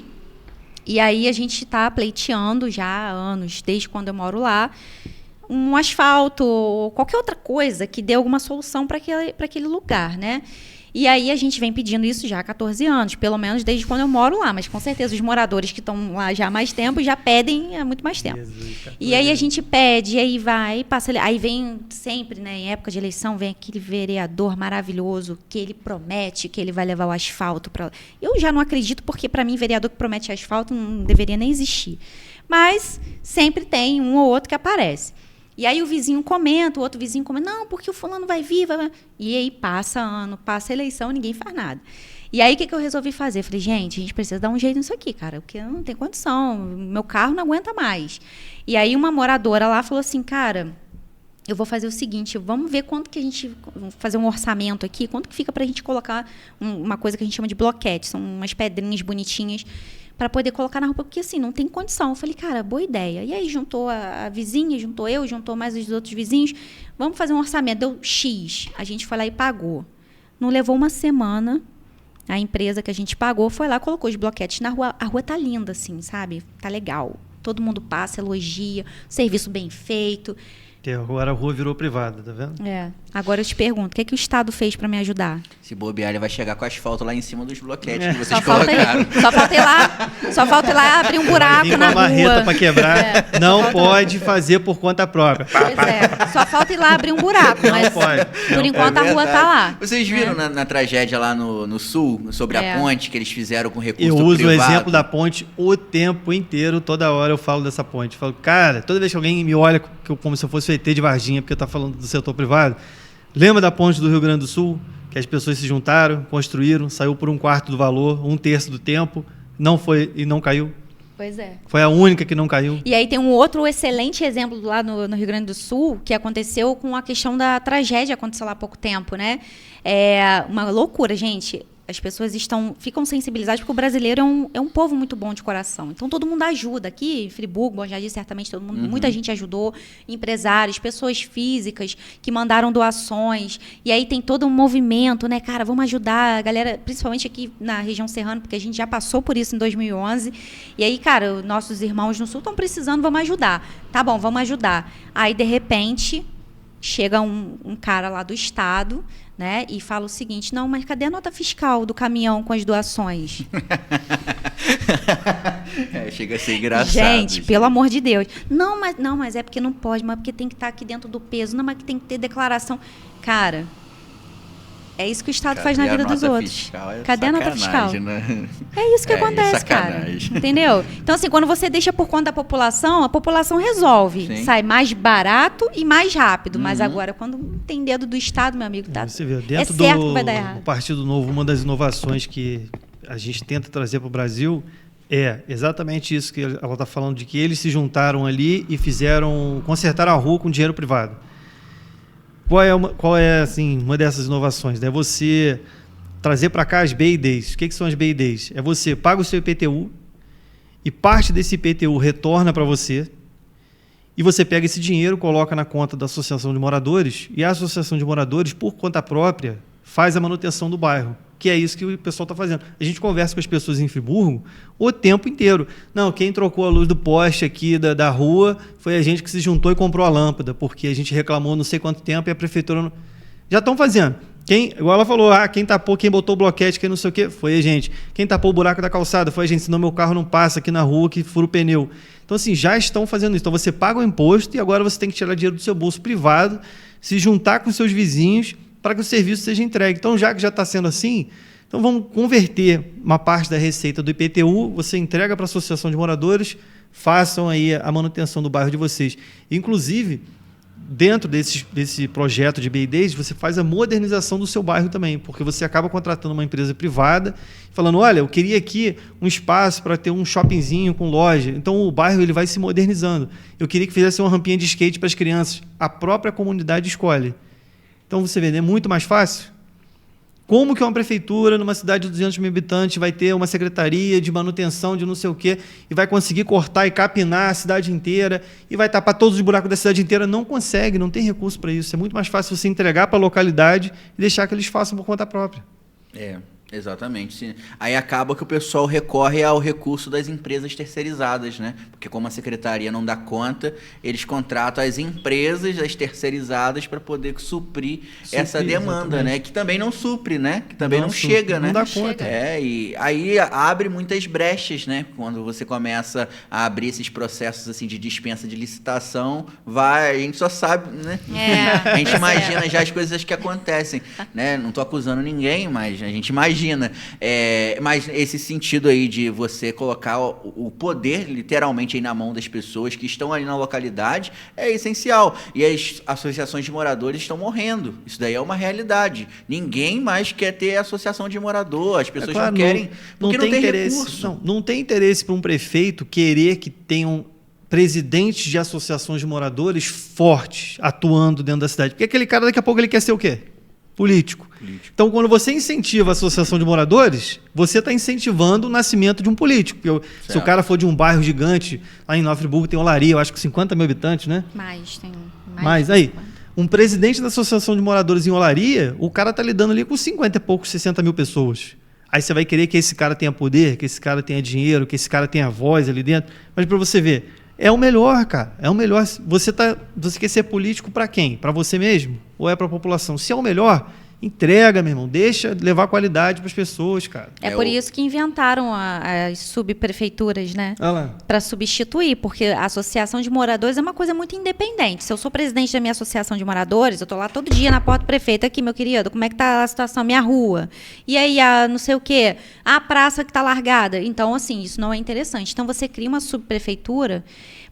E aí a gente está pleiteando já há anos, desde quando eu moro lá, um asfalto ou qualquer outra coisa que dê alguma solução para aquele lugar, né? E aí a gente vem pedindo isso já há 14 anos, pelo menos desde quando eu moro lá, mas com certeza os moradores que estão lá já há mais tempo já pedem há muito mais tempo. E aí a gente pede, aí vai, passa, aí vem sempre, né, em época de eleição, vem aquele vereador maravilhoso que ele promete que ele vai levar o asfalto para lá. Eu já não acredito, porque para mim vereador que promete asfalto não deveria nem existir. Mas sempre tem um ou outro que aparece. E aí o vizinho comenta, o outro vizinho comenta, não, porque o fulano vai vir, vai... E aí passa ano, passa eleição, ninguém faz nada. E aí, o que eu resolvi fazer? Falei, gente, a gente precisa dar um jeito nisso aqui, cara, porque não tem condição, meu carro não aguenta mais. E aí, uma moradora lá falou assim, cara, eu vou fazer o seguinte, vamos ver quanto que a gente, fazer um orçamento aqui, quanto que fica pra gente colocar uma coisa que a gente chama de bloquete, são umas pedrinhas bonitinhas, para poder colocar na roupa, porque assim, não tem condição. Eu falei, cara, boa ideia. E aí juntou a vizinha, juntou eu, juntou mais os outros vizinhos, vamos fazer um orçamento, deu X, a gente foi lá e pagou. Não levou uma semana, a empresa que a gente pagou foi lá, colocou os bloquetes na rua, a rua tá linda, assim, sabe? Tá legal. Todo mundo passa, elogia, serviço bem feito.
Que agora a rua virou privada, tá vendo?
Agora eu te pergunto, o que o Estado fez para me ajudar?
Se bobear, ele vai chegar com asfalto lá em cima dos bloquetes que vocês
Só
colocaram.
Só falta ir lá abrir um buraco na rua.
Uma marreta para quebrar. Não pode fazer por conta própria.
Pois é, só falta ir lá abrir um buraco, mas
pode.
por enquanto a rua tá lá.
Vocês viram na tragédia lá no sul, sobre a ponte que eles fizeram com recurso
privado?
privado?
Eu uso o exemplo da ponte o tempo inteiro, toda hora eu falo dessa ponte. Eu falo, cara, toda vez que alguém me olha como se eu fosse o ET de Varginha, porque tá falando do setor privado, lembra da ponte do Rio Grande do Sul? Que as pessoas se juntaram, construíram, saiu por 1/4 do valor, 1/3 do tempo, não foi e não caiu.
Pois é.
Foi a única que não caiu.
E aí tem um outro excelente exemplo lá no Rio Grande do Sul, que aconteceu com a questão da tragédia, aconteceu lá há pouco tempo, né? É uma loucura, gente. As pessoas ficam sensibilizadas, porque o brasileiro é um povo muito bom de coração. Então, todo mundo ajuda. Aqui em Friburgo, Bom Jardim, certamente, todo mundo, muita gente ajudou. Empresários, pessoas físicas que mandaram doações. E aí tem todo um movimento, né? Cara, vamos ajudar a galera, principalmente aqui na região serrana, porque a gente já passou por isso em 2011. E aí, cara, os nossos irmãos no Sul estão precisando, vamos ajudar. Tá bom, vamos ajudar. Aí, de repente, chega um cara lá do Estado, né, e fala o seguinte, não, mas cadê a nota fiscal do caminhão com as doações?
Chega a ser engraçado.
Gente, pelo amor de Deus. Não, mas é porque não pode, mas porque tem que estar aqui dentro do peso. Não, mas que tem que ter declaração. Cara, é isso que o Estado faz na vida dos outros. Cadê a nota fiscal?
Né?
É isso que acontece, cara. Entendeu? Então, assim, quando você deixa por conta da população, a população resolve. Sim. Sai mais barato e mais rápido. Mas agora, quando tem dedo do Estado, meu amigo, tá,
você vê, dentro
certo que vai dar errado.
Do Partido Novo, uma das inovações que a gente tenta trazer para o Brasil é exatamente isso que ela está falando, de que eles se juntaram ali e consertaram a rua com dinheiro privado. Qual é assim, uma dessas inovações? É você trazer para cá as BIDs. O que são as BIDs? É você paga o seu IPTU e parte desse IPTU retorna para você e você pega esse dinheiro, coloca na conta da Associação de Moradores e a Associação de Moradores, por conta própria, faz a manutenção do bairro, que é isso que o pessoal está fazendo. A gente conversa com as pessoas em Friburgo o tempo inteiro. Não, quem trocou a luz do poste aqui da rua foi a gente que se juntou e comprou a lâmpada, porque a gente reclamou não sei quanto tempo e a prefeitura não... Já estão fazendo. Igual ela falou, quem tapou, quem botou o bloquete, quem não sei o quê, foi a gente. Quem tapou o buraco da calçada foi a gente, senão meu carro não passa aqui na rua que fura o pneu. Então, assim, já estão fazendo isso. Então, você paga o imposto e agora você tem que tirar dinheiro do seu bolso privado, se juntar com seus vizinhos para que o serviço seja entregue. Então, já que já está sendo assim, então vamos converter uma parte da receita do IPTU, você entrega para a Associação de Moradores, façam aí a manutenção do bairro de vocês. Inclusive, dentro desse projeto de BIDs, você faz a modernização do seu bairro também, porque você acaba contratando uma empresa privada, falando, olha, eu queria aqui um espaço para ter um shoppingzinho com loja. Então, o bairro ele vai se modernizando. Eu queria que fizesse uma rampinha de skate para as crianças. A própria comunidade escolhe. Então, você vê, é muito mais fácil. Como que uma prefeitura, numa cidade de 200 mil habitantes, vai ter uma secretaria de manutenção de não sei o quê e vai conseguir cortar e capinar a cidade inteira e vai tapar todos os buracos da cidade inteira? Não consegue, não tem recurso para isso. É muito mais fácil você entregar para a localidade e deixar que eles façam por conta própria.
Exatamente. Sim. Aí acaba que o pessoal recorre ao recurso das empresas terceirizadas, né? Porque como a secretaria não dá conta, eles contratam as empresas, as terceirizadas, para poder suprir essa demanda, exatamente, né? Que também não supre, né? Que também não chega, né?
Não dá conta.
E aí abre muitas brechas, né? Quando você começa a abrir esses processos assim de dispensa de licitação, a gente só sabe, né? A gente imagina já as coisas que acontecem, né? Não estou acusando ninguém, mas a gente imagina imagina. Mas esse sentido aí de você colocar o poder literalmente aí na mão das pessoas que estão ali na localidade é essencial. E as associações de moradores estão morrendo. Isso daí é uma realidade. Ninguém mais quer ter associação de morador. As pessoas não querem, porque não tem
interesse,
recurso.
Não tem interesse para um prefeito querer que tenham presidentes de associações de moradores fortes atuando dentro da cidade. Porque aquele cara, daqui a pouco, ele quer ser o quê? Político. Então, quando você incentiva a associação de moradores, você está incentivando o nascimento de um político. Porque se o cara for de um bairro gigante, lá em Nova Friburgo tem Olaria, eu acho que 50 mil habitantes, né? Mais aí, um presidente da associação de moradores em Olaria, o cara está lidando ali com 50 e poucos, 60 mil pessoas. Aí você vai querer que esse cara tenha poder, que esse cara tenha dinheiro, que esse cara tenha voz ali dentro. Mas para você ver, é o melhor, cara. É o melhor. Você quer ser político para quem? Para você mesmo? Ou é para a população? Se é o melhor, entrega, meu irmão. Deixa levar qualidade para as pessoas, cara.
É por isso que inventaram as subprefeituras, né? Para substituir, porque a associação de moradores é uma coisa muito independente. Se eu sou presidente da minha associação de moradores, eu estou lá todo dia na porta do prefeito, aqui, meu querido, como é que está a situação, minha rua? E aí, não sei o quê, a praça que está largada. Então, assim, isso não é interessante. Então, você cria uma subprefeitura,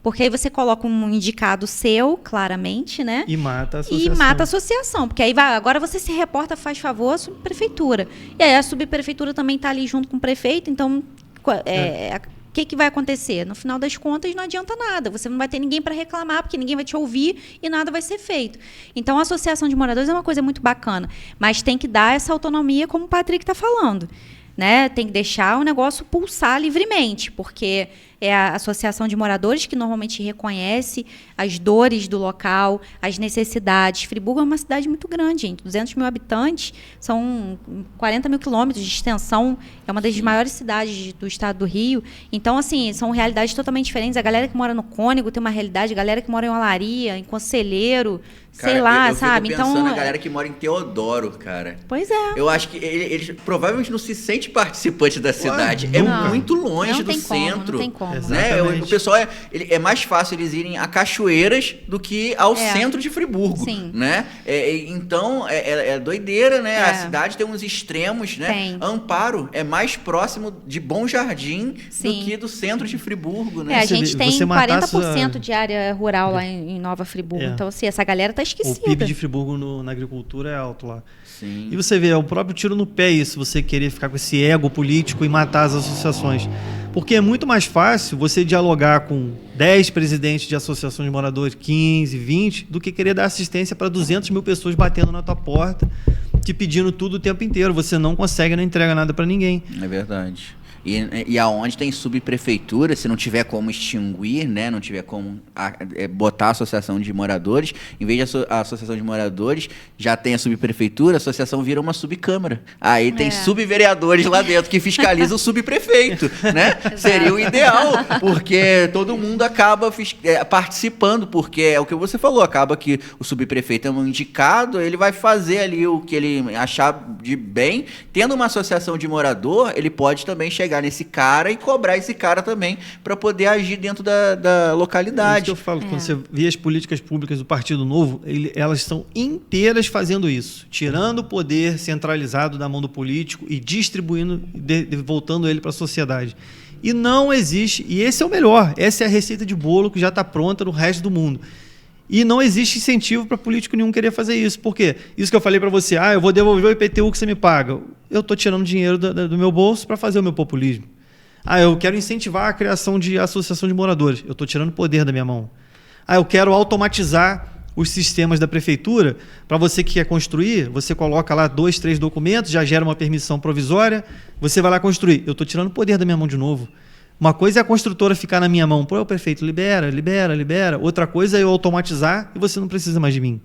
porque aí você coloca um indicado seu, claramente, né?
E mata a associação.
Porque aí agora você se reporta, faz favor, à subprefeitura. E aí a subprefeitura também está ali junto com o prefeito, então o que vai acontecer? No final das contas, não adianta nada. Você não vai ter ninguém para reclamar, porque ninguém vai te ouvir e nada vai ser feito. Então, a associação de moradores é uma coisa muito bacana, mas tem que dar essa autonomia, como o Patrick está falando. Né? Tem que deixar o negócio pulsar livremente, porque é a associação de moradores que normalmente reconhece as dores do local, as necessidades. Friburgo é uma cidade muito grande, gente. 200 mil habitantes, são 40 mil quilômetros de extensão, é uma das maiores cidades do estado do Rio. Então, assim, são realidades totalmente diferentes. A galera que mora no Cônego tem uma realidade, a galera que mora em Olaria, em Conselheiro,
cara,
sei lá,
eu
sabe?
Fico pensando na galera que mora em Teodoro, cara.
Pois é.
Eu acho que eles provavelmente não se sente participante da cidade. É muito longe do centro.
Não tem como.
Né? O pessoal é mais fácil eles irem a Cachoeiras do que ao centro de Friburgo.
Sim.
Né? Então, é doideira, né? A cidade tem uns extremos, né?
Tem.
Amparo é mais próximo de Bom Jardim do que do centro de Friburgo, né?
A gente tem 40% de área rural lá em Nova Friburgo. Então, assim, essa galera tá esquecida.
O PIB de Friburgo na agricultura é alto lá.
Sim.
E você vê, é o próprio tiro no pé isso, você querer ficar com esse ego político e matar as associações. Porque é muito mais fácil você dialogar com 10 presidentes de associação de moradores, 15, 20, do que querer dar assistência para 200 mil pessoas batendo na tua porta, te pedindo tudo o tempo inteiro. Você não consegue, não entrega nada para ninguém.
É verdade. E aonde tem subprefeitura, se não tiver como extinguir, né, não tiver como botar a associação de moradores, em vez de a associação de moradores já tem a subprefeitura, a associação vira uma subcâmara. Aí tem subvereadores lá dentro que fiscalizam o subprefeito, né? Seria o ideal, porque todo mundo acaba participando, porque é o que você falou, acaba que o subprefeito é um indicado, ele vai fazer ali o que ele achar de bem. Tendo uma associação de morador, ele pode também chegar nesse cara e cobrar esse cara também para poder agir dentro da localidade.
É isso que eu falo, quando você vê as políticas públicas do Partido Novo, elas estão inteiras fazendo isso, tirando o poder centralizado da mão do político e distribuindo, voltando ele para a sociedade. E não existe, e esse é o melhor, essa é a receita de bolo que já está pronta no resto do mundo. E não existe incentivo para político nenhum querer fazer isso. Por quê? Isso que eu falei para você, eu vou devolver o IPTU que você me paga. Eu estou tirando dinheiro do meu bolso para fazer o meu populismo. Eu quero incentivar a criação de associação de moradores. Eu estou tirando poder da minha mão. Eu quero automatizar os sistemas da prefeitura. Para você que quer construir, você coloca lá 2, 3 documentos, já gera uma permissão provisória, você vai lá construir. Eu estou tirando poder da minha mão de novo. Uma coisa é a construtora ficar na minha mão. O prefeito, libera. Outra coisa é eu automatizar e você não precisa mais de mim.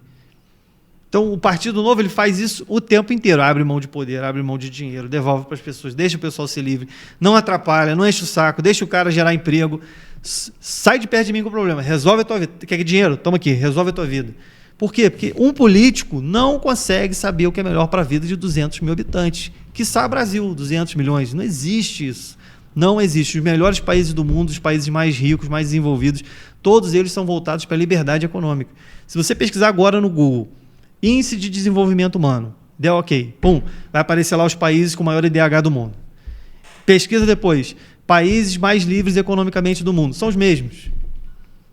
Então, o Partido Novo ele faz isso o tempo inteiro. Abre mão de poder, abre mão de dinheiro, devolve para as pessoas, deixa o pessoal ser livre, não atrapalha, não enche o saco, deixa o cara gerar emprego. Sai de perto de mim com o problema. Resolve a tua vida. Quer dinheiro? Toma aqui, resolve a tua vida. Por quê? Porque um político não consegue saber o que é melhor para a vida de 200 mil habitantes. Quiçá Brasil, 200 milhões. Não existe isso. Não existe. Os melhores países do mundo, os países mais ricos, mais desenvolvidos, todos eles são voltados para a liberdade econômica. Se você pesquisar agora no Google, Índice de Desenvolvimento Humano, deu ok. Pum, vai aparecer lá os países com o maior IDH do mundo. Pesquisa depois. Países mais livres economicamente do mundo. São os mesmos.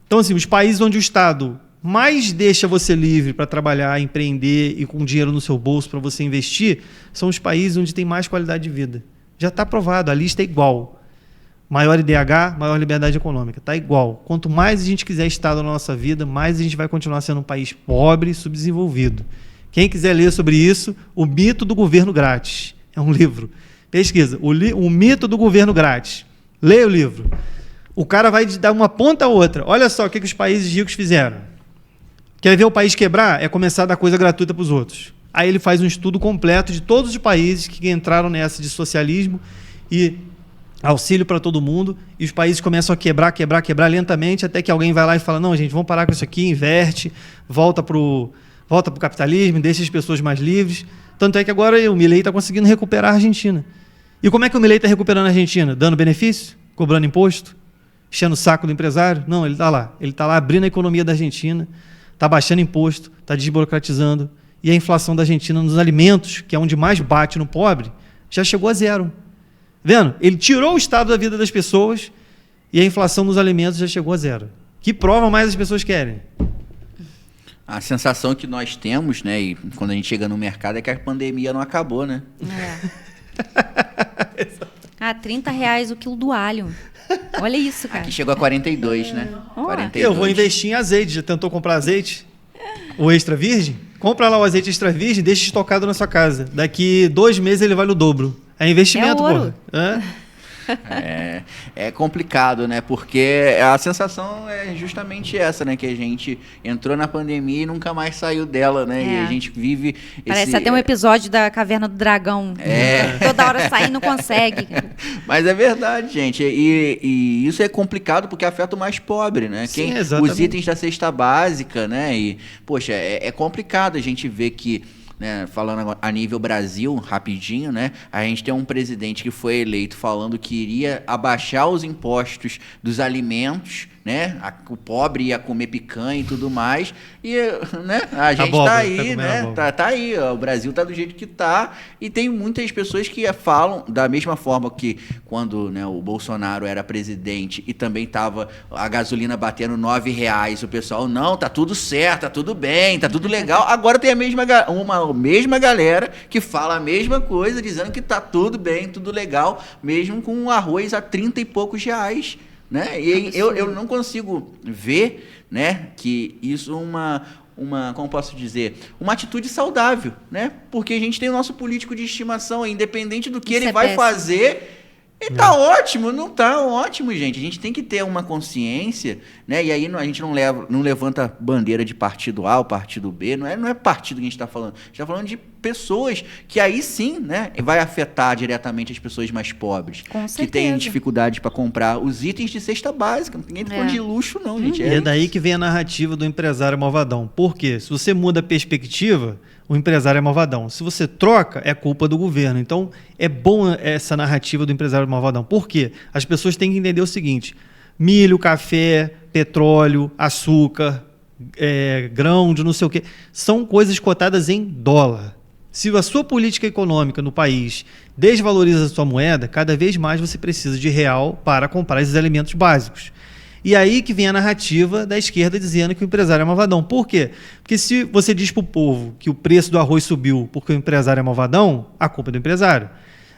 Então, assim, os países onde o Estado mais deixa você livre para trabalhar, empreender e com dinheiro no seu bolso para você investir, são os países onde tem mais qualidade de vida. Já está provado, a lista é igual. Maior IDH, maior liberdade econômica. Está igual. Quanto mais a gente quiser Estado na nossa vida, mais a gente vai continuar sendo um país pobre e subdesenvolvido. Quem quiser ler sobre isso, O Mito do Governo Grátis. É um livro. Pesquisa. O Mito do Governo Grátis. Leia o livro. O cara vai dar uma ponta a outra. Olha só o que os países ricos fizeram. Quer ver o país quebrar? É começar a dar coisa gratuita para os outros. Aí ele faz um estudo completo de todos os países que entraram nessa de socialismo e auxílio para todo mundo, e os países começam a quebrar lentamente, até que alguém vai lá e fala, não, gente, vamos parar com isso aqui, inverte, volta pro capitalismo, deixa as pessoas mais livres. Tanto é que agora o Milei está conseguindo recuperar a Argentina. E como é que o Milei está recuperando a Argentina? Dando benefício? Cobrando imposto? Enchendo o saco do empresário? Não, ele está lá. Ele está lá abrindo a economia da Argentina, está baixando imposto, está desburocratizando, e a inflação da Argentina nos alimentos, que é onde mais bate no pobre, já chegou a zero. Vendo? Ele tirou o estado da vida das pessoas e a inflação nos alimentos já chegou a zero. Que prova mais as pessoas querem?
A sensação que nós temos, né, e quando a gente chega no mercado, é que a pandemia não acabou, né?
R$30 o quilo do alho. Olha isso, cara.
Aqui chegou a 42, né? 42.
Eu vou investir em azeite. Já tentou comprar azeite? O extra virgem? Compra lá o azeite extra virgem, deixa estocado na sua casa. Daqui 2 meses ele vale o dobro. É investimento, pô.
É complicado, né? Porque a sensação é justamente essa, né? Que a gente entrou na pandemia e nunca mais saiu dela, né? E a gente vive...
Parece até um episódio da Caverna do Dragão. Toda hora sair não consegue.
Mas é verdade, gente. E isso é complicado porque afeta o mais pobre, né?
Sim,
os itens da cesta básica, né? E, poxa, é complicado a gente ver que... Né, falando a nível Brasil, rapidinho, né, a gente tem um presidente que foi eleito falando que iria abaixar os impostos dos alimentos, né, o pobre ia comer picanha e tudo mais, e, né, a gente tá aí, né, tá aí, ó, o Brasil tá do jeito que tá, e tem muitas pessoas que falam da mesma forma que quando, né, o Bolsonaro era presidente e também tava a gasolina batendo R$9, o pessoal, não, tá tudo certo, tá tudo bem, tá tudo legal. Agora tem a mesma galera que fala a mesma coisa, dizendo que tá tudo bem, tudo legal, mesmo com arroz a 30 e poucos reais. Né? E eu não consigo ver, né, que isso como posso dizer, uma atitude saudável, né? Porque a gente tem o nosso político de estimação, independente do que ele vai fazer, ele tá ótimo, não tá ótimo, gente. A gente tem que ter uma consciência, né? E aí a gente não levanta bandeira de partido A ou partido B, não é partido que a gente está falando. A gente está falando de pessoas que aí sim, né, vai afetar diretamente as pessoas mais pobres.
Com certeza.
Que têm dificuldade para comprar os itens de cesta básica. Ninguém tá falando de luxo, não, gente.
E é daí que vem a narrativa do empresário malvadão. Por quê? Se você muda a perspectiva, o empresário é malvadão. Se você troca, é culpa do governo. Então, é bom essa narrativa do empresário malvadão. Por quê? As pessoas têm que entender o seguinte: milho, café, petróleo, açúcar, grão de não sei o quê, são coisas cotadas em dólar. Se a sua política econômica no país desvaloriza a sua moeda, cada vez mais você precisa de real para comprar esses alimentos básicos. E aí que vem a narrativa da esquerda dizendo que o empresário é malvadão. Por quê? Porque se você diz para o povo que o preço do arroz subiu porque o empresário é malvadão, a culpa é do empresário.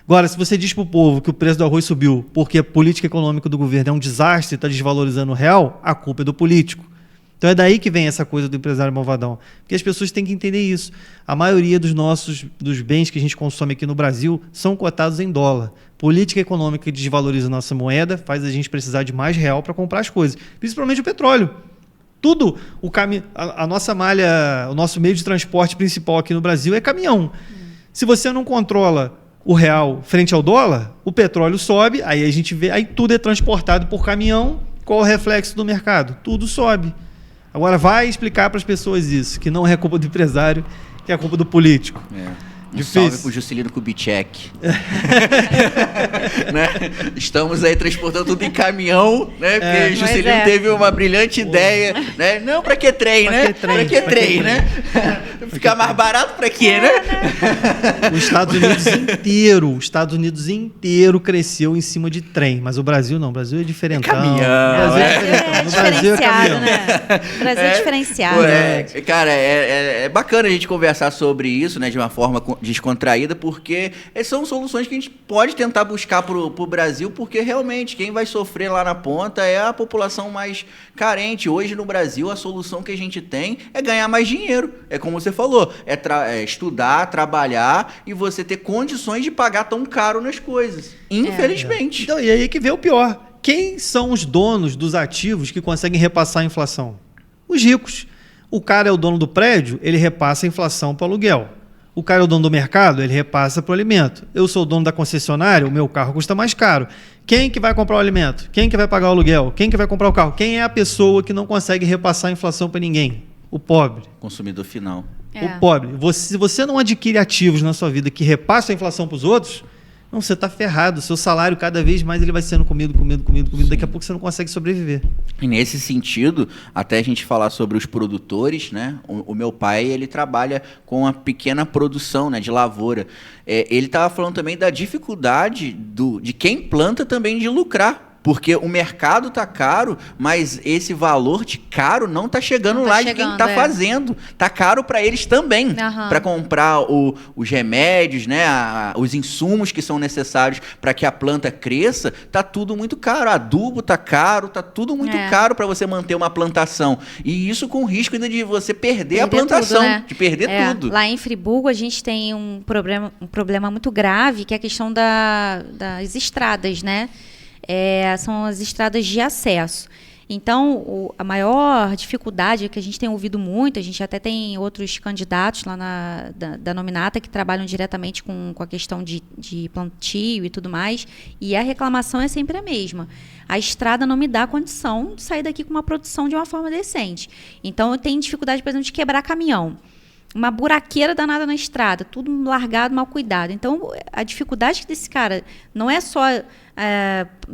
Agora, se você diz para o povo que o preço do arroz subiu porque a política econômica do governo é um desastre e está desvalorizando o real, a culpa é do político. Então é daí que vem essa coisa do empresário malvadão. Porque as pessoas têm que entender isso. A maioria dos bens que a gente consome aqui no Brasil são cotados em dólar. Política econômica que desvaloriza a nossa moeda faz a gente precisar de mais real para comprar as coisas. Principalmente o petróleo. Tudo, a nossa malha, o nosso meio de transporte principal aqui no Brasil é caminhão. Se você não controla o real frente ao dólar, o petróleo sobe, aí a gente vê, aí tudo é transportado por caminhão. Qual o reflexo do mercado? Tudo sobe. Agora vai explicar para as pessoas isso, que não é culpa do empresário, que é culpa do político.
Salve pro Juscelino Kubitschek. Né? Estamos aí transportando tudo em caminhão, né? Porque Juscelino teve uma brilhante ideia, né? Não, pra que trem, né? Pra que trem, né? Ficar mais barato pra quê, né?
Os Estados Unidos inteiro cresceu em cima de trem, mas o Brasil não. O Brasil é diferentão.
Caminhão.
É diferenciado, né? O Brasil é diferenciado.
Cara, é bacana a gente conversar sobre isso, né? De uma forma descontraída, porque são soluções que a gente pode tentar buscar pro Brasil, porque realmente quem vai sofrer lá na ponta é a população mais carente. Hoje no Brasil a solução que a gente tem é ganhar mais dinheiro. É como você falou, é estudar, trabalhar e você ter condições de pagar tão caro nas coisas. Infelizmente.
Então, e aí que vem o pior. Quem são os donos dos ativos que conseguem repassar a inflação? Os ricos. O cara é o dono do prédio, ele repassa a inflação para o aluguel. O cara é o dono do mercado, ele repassa para o alimento. Eu sou o dono da concessionária, o meu carro custa mais caro. Quem que vai comprar o alimento? Quem que vai pagar o aluguel? Quem que vai comprar o carro? Quem é a pessoa que não consegue repassar a inflação para ninguém? O pobre.
Consumidor final.
O pobre. Se você não adquire ativos na sua vida que repassam a inflação para os outros, não, você está ferrado. O seu salário, cada vez mais, ele vai sendo comido. Daqui a pouco você não consegue sobreviver.
E nesse sentido, até a gente falar sobre os produtores, né? O meu pai, ele trabalha com uma pequena produção, né, de lavoura. Ele estava falando também da dificuldade de quem planta também de lucrar. Porque o mercado tá caro, mas esse valor de caro não tá chegando lá de quem tá fazendo. Tá caro para eles também, para comprar os remédios, né, os insumos que são necessários para que a planta cresça. Tá tudo muito caro. Adubo tá caro, tá tudo muito caro para você manter uma plantação. E isso com risco ainda de você perder a plantação, tudo, né? De perder tudo.
Lá em Friburgo a gente tem um problema muito grave, que é a questão das estradas, né? São as estradas de acesso. Então, a maior dificuldade que a gente tem ouvido muito, a gente até tem outros candidatos lá da nominata que trabalham diretamente com a questão de plantio e tudo mais, e a reclamação é sempre a mesma. A estrada não me dá condição de sair daqui com uma produção de uma forma decente. Então, eu tenho dificuldade, por exemplo, de quebrar caminhão. Uma buraqueira danada na estrada, tudo largado, mal cuidado. Então, a dificuldade desse cara não é só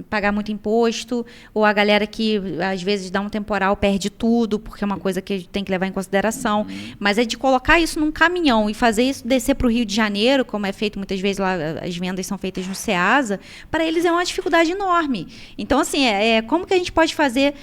pagar muito imposto, ou a galera que, às vezes, dá um temporal, perde tudo, porque é uma coisa que a gente tem que levar em consideração, mas é de colocar isso num caminhão e fazer isso descer para o Rio de Janeiro, como é feito muitas vezes lá, as vendas são feitas no Ceasa, para eles é uma dificuldade enorme. Então, assim, como que a gente pode fazer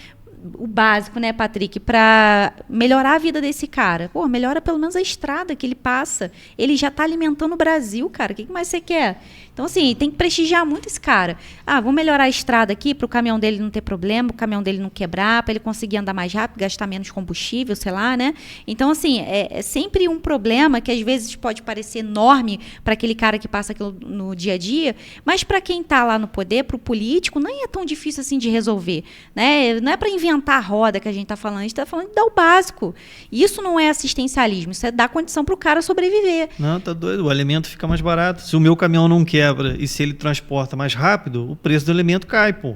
o básico, né, Patrick, para melhorar a vida desse cara? Pô, melhora pelo menos a estrada que ele passa. Ele já está alimentando o Brasil, cara. O que mais você quer? Então, assim, tem que prestigiar muito esse cara. Vamos melhorar a estrada aqui para o caminhão dele não ter problema, o caminhão dele não quebrar, para ele conseguir andar mais rápido, gastar menos combustível, sei lá, né? Então, assim, é sempre um problema que às vezes pode parecer enorme para aquele cara que passa aquilo no dia a dia, mas para quem está lá no poder, para o político, nem é tão difícil assim de resolver, né? Não é para inventar a roda que a gente está falando, a gente está falando de dar o básico. Isso não é assistencialismo, isso é dar condição para o cara sobreviver.
Não, tá doido, o alimento fica mais barato. Se o meu caminhão não quebra e se ele transporta mais rápido, o preço do alimento cai, pô.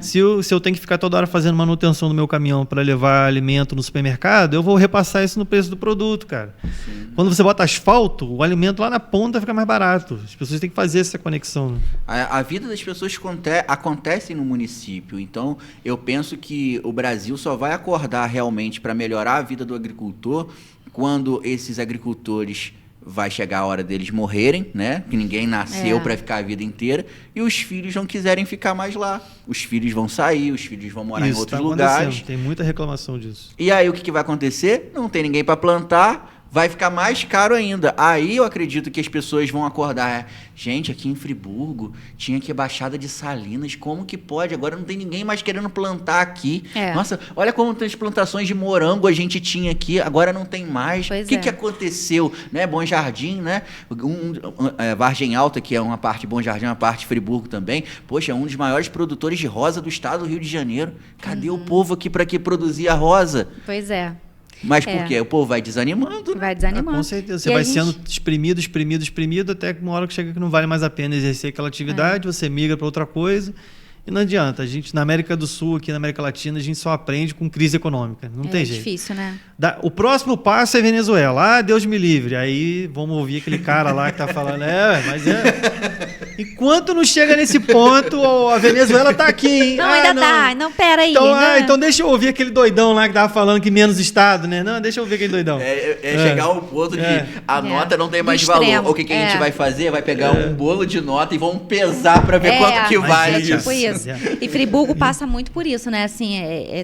Se eu tenho que ficar toda hora fazendo manutenção do meu caminhão para levar alimento no supermercado, eu vou repassar isso no preço do produto, cara. Sim. Quando você bota asfalto, o alimento lá na ponta fica mais barato. As pessoas têm que fazer essa conexão.
A vida das pessoas acontece no município. Então, eu penso que o Brasil só vai acordar realmente para melhorar a vida do agricultor quando esses agricultores vai chegar a hora deles morrerem, né? Que ninguém nasceu para ficar a vida inteira, e os filhos não quiserem ficar mais lá. Os filhos vão sair, os filhos vão morar em outros lugares.
Tem muita reclamação disso.
E aí o que vai acontecer? Não tem ninguém para plantar, vai ficar mais caro ainda. Aí eu acredito que as pessoas vão acordar. Gente, aqui em Friburgo tinha aqui a Baixada de Salinas, como que pode? Agora não tem ninguém mais querendo plantar aqui. Nossa, olha quantas plantações de morango a gente tinha aqui, agora não tem mais. O que aconteceu? Né? Bom Jardim, né? Vargem Alta, que é uma parte Bom Jardim, uma parte Friburgo também. Poxa, é um dos maiores produtores de rosa do estado do Rio de Janeiro. Cadê o povo aqui para que produzir a rosa?
Pois é.
Mas por quê? O povo vai desanimando.
Vai desanimando.
Com certeza. Você vai sendo exprimido, até que uma hora que chega que não vale mais a pena exercer aquela atividade, você migra para outra coisa. E não adianta, a gente na América do Sul, aqui na América Latina, a gente só aprende com crise econômica, não tem jeito.
É difícil, né?
O próximo passo é Venezuela. Ah, Deus me livre. Aí vamos ouvir aquele cara lá que tá falando, mas enquanto não chega nesse ponto, a Venezuela tá aqui, hein?
Não, ainda tá. Não, pera aí.
Então deixa eu ouvir aquele doidão lá que tava falando que menos Estado, né? Não, deixa eu ouvir aquele doidão.
Chegar ao ponto de a nota não tem mais valor.
Extremo.
O que a gente vai fazer? Vai pegar um bolo de nota e vamos pesar pra ver quanto que vale
tipo
isso.
isso. E Friburgo passa muito por isso, né? Assim,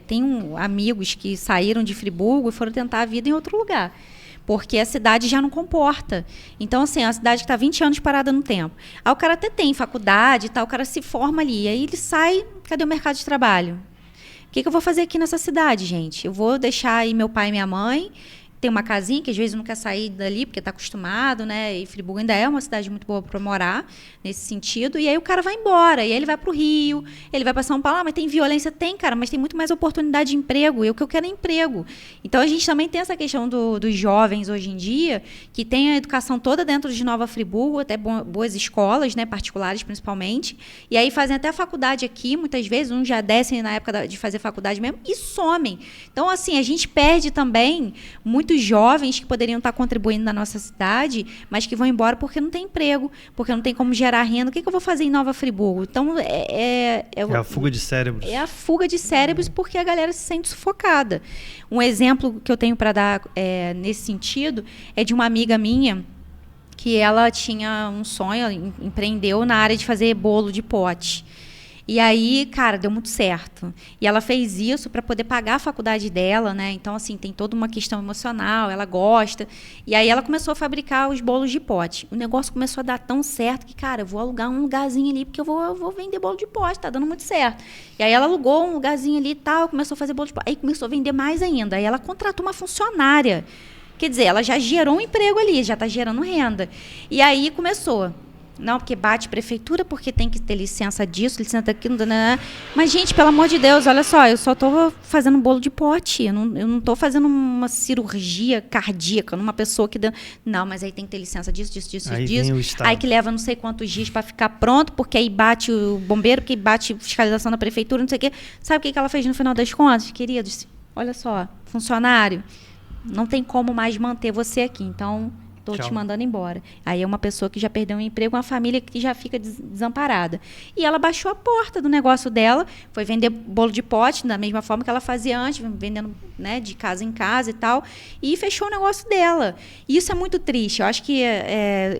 tem amigos que saíram de Friburgo e foram tentar a vida em outro lugar. Porque a cidade já não comporta. Então, assim, é uma cidade que está 20 anos parada no tempo. Aí o cara até tem faculdade e tal, o cara se forma ali. Aí ele sai, cadê o mercado de trabalho? O que eu vou fazer aqui nessa cidade, gente? Eu vou deixar aí meu pai e minha mãe... Tem uma casinha que às vezes não quer sair dali porque está acostumado, né? E Friburgo ainda é uma cidade muito boa para morar nesse sentido. E aí o cara vai embora, e aí ele vai para o Rio, ele vai para São Paulo. Mas tem violência? Tem, cara, mas tem muito mais oportunidade de emprego. E o que eu quero é emprego. Então a gente também tem essa questão dos jovens hoje em dia, que tem a educação toda dentro de Nova Friburgo, até boas escolas, né? Particulares principalmente. E aí fazem até a faculdade aqui, muitas vezes, uns já descem na época de fazer faculdade mesmo e somem. Então, assim, a gente perde também muitos jovens que poderiam estar contribuindo na nossa cidade, mas que vão embora porque não tem emprego, porque não tem como gerar renda. O que eu vou fazer em Nova Friburgo? Então, é
a fuga de cérebros.
É a fuga de cérebros porque a galera se sente sufocada. Um exemplo que eu tenho para dar nesse sentido é de uma amiga minha que ela tinha um sonho, empreendeu na área de fazer bolo de pote. E aí, cara, deu muito certo. E ela fez isso para poder pagar a faculdade dela, né? Então, assim, tem toda uma questão emocional, ela gosta. E aí ela começou a fabricar os bolos de pote. O negócio começou a dar tão certo que, cara, eu vou alugar um lugarzinho ali porque eu vou vender bolo de pote, tá dando muito certo. E aí ela alugou um lugarzinho ali e tal, começou a fazer bolo de pote. Aí começou a vender mais ainda. Aí ela contratou uma funcionária. Quer dizer, ela já gerou um emprego ali, já está gerando renda. E aí começou... Não, porque bate prefeitura, porque tem que ter licença disso, licença daquilo. Mas, gente, pelo amor de Deus, olha só, eu só estou fazendo bolo de pote. Eu não estou fazendo uma cirurgia cardíaca numa pessoa que... Não, mas aí tem que ter licença disso. Aí que leva não sei quantos dias para ficar pronto, porque aí bate o bombeiro, porque bate fiscalização da prefeitura, não sei o quê. Sabe o que ela fez no final das contas? Queridos, olha só, funcionário, não tem como mais manter você aqui, então... Estou te mandando embora. Aí é uma pessoa que já perdeu um emprego, uma família que já fica desamparada. E ela baixou a porta do negócio dela, foi vender bolo de pote, da mesma forma que ela fazia antes, vendendo, né, de casa em casa e tal, e fechou o negócio dela. E isso é muito triste. Eu acho que,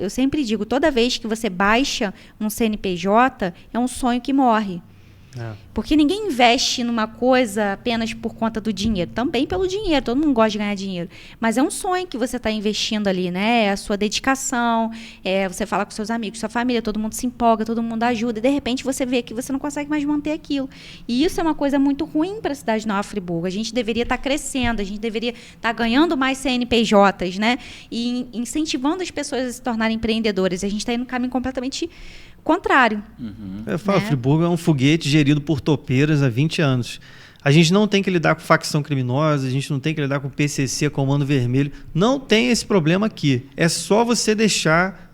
eu sempre digo, toda vez que você baixa um CNPJ, é um sonho que morre. Porque ninguém investe numa coisa apenas por conta do dinheiro. Também pelo dinheiro, todo mundo gosta de ganhar dinheiro. Mas é um sonho que você está investindo ali, né? É a sua dedicação, você fala com seus amigos, sua família, todo mundo se empolga, todo mundo ajuda. E, de repente, você vê que você não consegue mais manter aquilo. E isso é uma coisa muito ruim para a cidade de Nova Friburgo. A gente deveria estar crescendo, a gente deveria estar ganhando mais CNPJs, né? E incentivando as pessoas a se tornarem empreendedoras. A gente está indo no caminho completamente contrário.
Eu falo, Friburgo é um foguete gerido por topeiras há 20 anos. A gente não tem que lidar com facção criminosa, a gente não tem que lidar com PCC, Comando Vermelho. Não tem esse problema aqui. É só você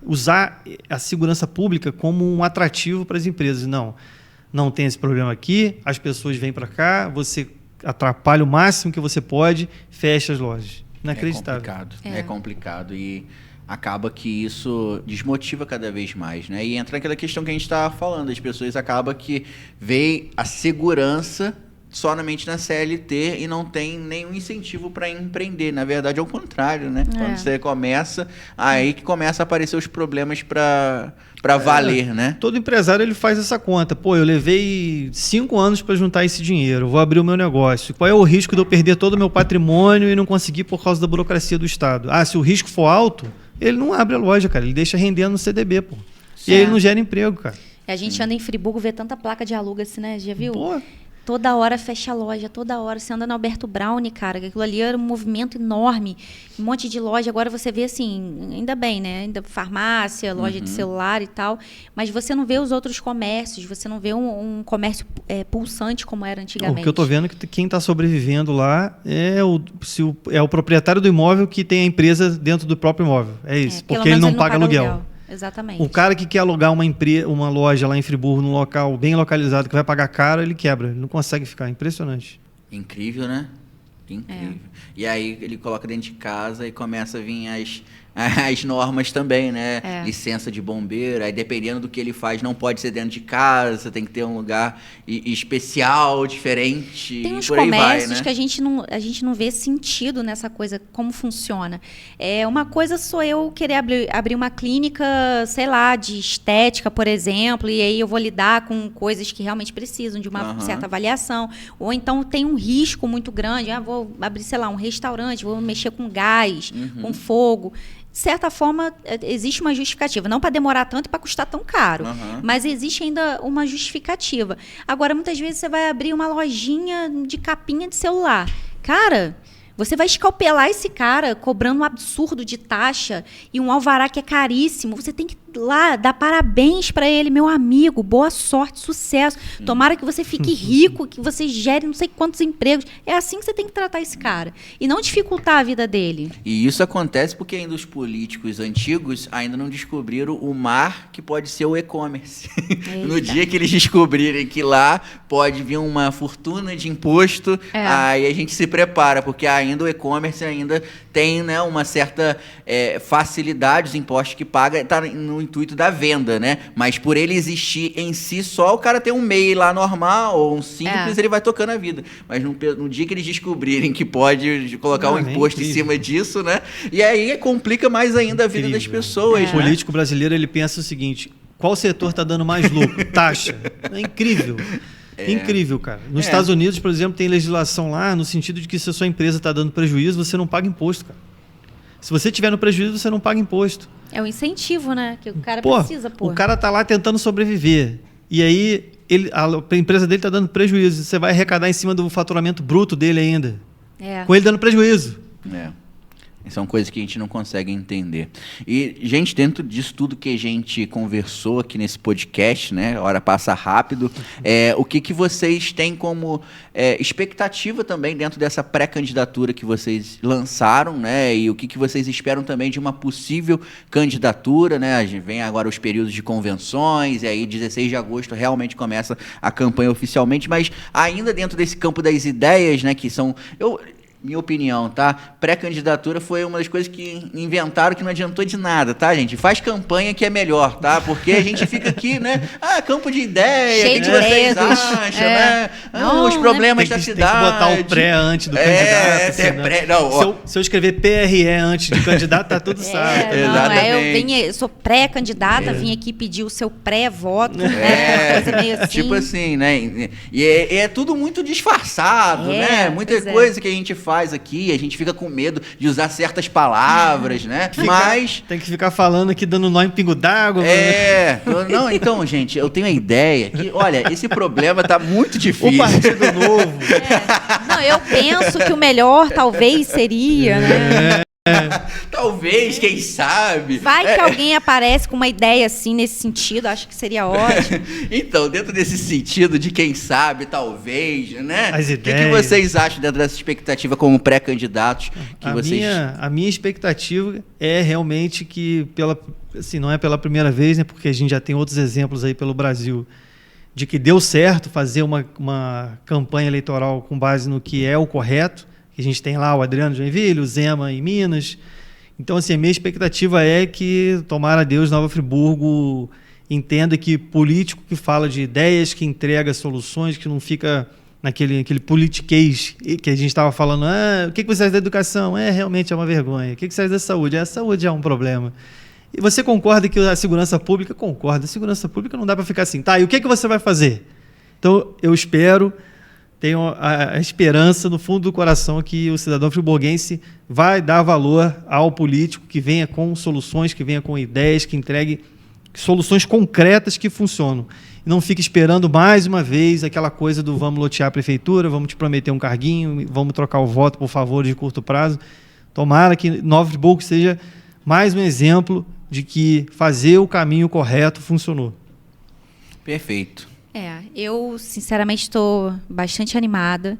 usar a segurança pública como um atrativo para as empresas. Não tem esse problema aqui, as pessoas vêm para cá, você atrapalha o máximo que você pode, fecha as lojas. Inacreditável.
É complicado e... acaba que isso desmotiva cada vez mais, né? E entra naquela questão que a gente estava falando, as pessoas acabam que veem a segurança somente na CLT e não tem nenhum incentivo para empreender. Na verdade, é o contrário, né? Quando você começa, aí que começa a aparecer os problemas para valer, né?
Todo empresário ele faz essa conta. Pô, eu levei 5 anos para juntar esse dinheiro, vou abrir o meu negócio. Qual é o risco de eu perder todo o meu patrimônio e não conseguir por causa da burocracia do Estado? Se o risco for alto, ele não abre a loja, cara. Ele deixa rendendo no CDB, pô. E aí ele não gera emprego, cara.
A gente anda em Friburgo, vê tanta placa de aluga-se, né? Já viu?
Pô.
Toda hora fecha a loja, toda hora. Você anda na Alberto Browne, cara, aquilo ali era um movimento enorme. Um monte de loja. Agora você vê assim, ainda bem, né? Ainda farmácia, loja de celular e tal. Mas você não vê os outros comércios, você não vê um comércio pulsante como era antigamente.
O que eu tô vendo é que quem está sobrevivendo lá é o proprietário do imóvel que tem a empresa dentro do próprio imóvel. É isso, porque ele não paga aluguel.
Exatamente.
O cara que quer alugar uma loja lá em Friburgo, num local bem localizado, que vai pagar caro, ele quebra. Ele não consegue ficar. Impressionante.
Incrível, né? Incrível. E aí ele coloca dentro de casa e começa a vir as normas também, né? Licença de bombeiro, aí dependendo do que ele faz, não pode ser dentro de casa, tem que ter um lugar especial, diferente.
Tem uns
por aí
comércios
vai, né?
que a gente não vê sentido nessa coisa, como funciona. Uma coisa sou eu querer abrir uma clínica, sei lá, de estética, por exemplo, e aí eu vou lidar com coisas que realmente precisam de uma certa avaliação. Ou então tem um risco muito grande, vou abrir, sei lá, um restaurante, vou mexer com gás, com fogo. De certa forma, existe uma justificativa. Não para demorar tanto e para custar tão caro. Mas existe ainda uma justificativa. Agora, muitas vezes você vai abrir uma lojinha de capinha de celular. Cara, você vai escalpelar esse cara cobrando um absurdo de taxa e um alvará que é caríssimo. Você tem que ir lá dar parabéns para ele, meu amigo. Boa sorte, sucesso. Tomara que você fique rico, que você gere não sei quantos empregos. É assim que você tem que tratar esse cara. E não dificultar a vida dele.
E isso acontece porque ainda os políticos antigos ainda não descobriram o mar que pode ser o e-commerce. No dia que eles descobrirem que lá pode vir uma fortuna de imposto, aí a gente se prepara, porque ainda o e-commerce ainda tem, né, uma certa facilidade, os impostos que paga está no intuito da venda, né? Mas por ele existir em si só, o cara tem um MEI lá normal ou um simples, ele vai tocando a vida. Mas no dia que eles descobrirem que pode colocar um imposto em cima disso, né? E aí complica mais ainda a vida das pessoas.
O político brasileiro, ele pensa o seguinte: qual setor está dando mais lucro? Taxa. É incrível. Incrível, cara. Nos Estados Unidos, por exemplo, tem legislação lá no sentido de que se a sua empresa está dando prejuízo, você não paga imposto, cara. Se você tiver no prejuízo, você não paga imposto.
É um incentivo, né? Que o cara precisa pôr.
O cara tá lá tentando sobreviver. E aí, a empresa dele tá dando prejuízo. Você vai arrecadar em cima do faturamento bruto dele ainda. Com ele dando prejuízo.
São coisas que a gente não consegue entender. E, gente, dentro disso tudo que a gente conversou aqui nesse podcast, né? A hora passa rápido. O que vocês têm como expectativa também dentro dessa pré-candidatura que vocês lançaram, né? E o que vocês esperam também de uma possível candidatura, né? A gente vem agora os períodos de convenções, e aí 16 de agosto realmente começa a campanha oficialmente, mas ainda dentro desse campo das ideias, né? Que são... Minha opinião, tá? Pré-candidatura foi uma das coisas que inventaram que não adiantou de nada, tá, gente? Faz campanha que é melhor, tá? Porque a gente fica aqui, né? Campo de ideia, o que vocês acham, né? Os problemas da cidade.
Tem que botar o pré antes do candidato. Se eu escrever PRE antes do candidato, tá tudo certo.
Exatamente. Eu sou pré-candidata, vim aqui pedir o seu pré-voto, né? Coisa meio assim.
Tipo assim, né? E é tudo muito disfarçado, né? Muita coisa que a gente faz aqui, a gente fica com medo de usar certas palavras, né? Mas...
Tem que ficar falando aqui, dando nó em pingo d'água.
Não, então, gente, eu tenho a ideia que, olha, esse problema tá muito difícil.
O Partido Novo.
Não, eu penso que o melhor talvez seria, né?
Talvez, quem sabe.
Vai que alguém aparece com uma ideia assim nesse sentido, acho que seria ótimo.
Então, dentro desse sentido de quem sabe, talvez, né?
As ideias.
O que vocês acham dentro dessa expectativa como pré-candidatos?
A minha expectativa é realmente que, não é pela primeira vez, né? Porque a gente já tem outros exemplos aí pelo Brasil, de que deu certo fazer uma campanha eleitoral com base no que é o correto. A gente tem lá o Adriano Joinville, o Zema em Minas. Então, assim, a minha expectativa é que, tomara a Deus, Nova Friburgo entenda que político que fala de ideias, que entrega soluções, que não fica naquele politiquês que a gente estava falando, o que você acha da educação? Realmente é uma vergonha. O que você acha da saúde? A saúde é um problema. E você concorda que a segurança pública? Concorda. A segurança pública não dá para ficar assim. Tá, e o que você vai fazer? Então, eu espero... Tenho a esperança no fundo do coração que o cidadão friburguense vai dar valor ao político que venha com soluções, que venha com ideias, que entregue soluções concretas que funcionam. E não fique esperando mais uma vez aquela coisa do vamos lotear a prefeitura, vamos te prometer um carguinho, vamos trocar o voto por favor de curto prazo. Tomara que Nova Friburgo seja mais um exemplo de que fazer o caminho correto funcionou.
Perfeito.
Eu, sinceramente, estou bastante animada.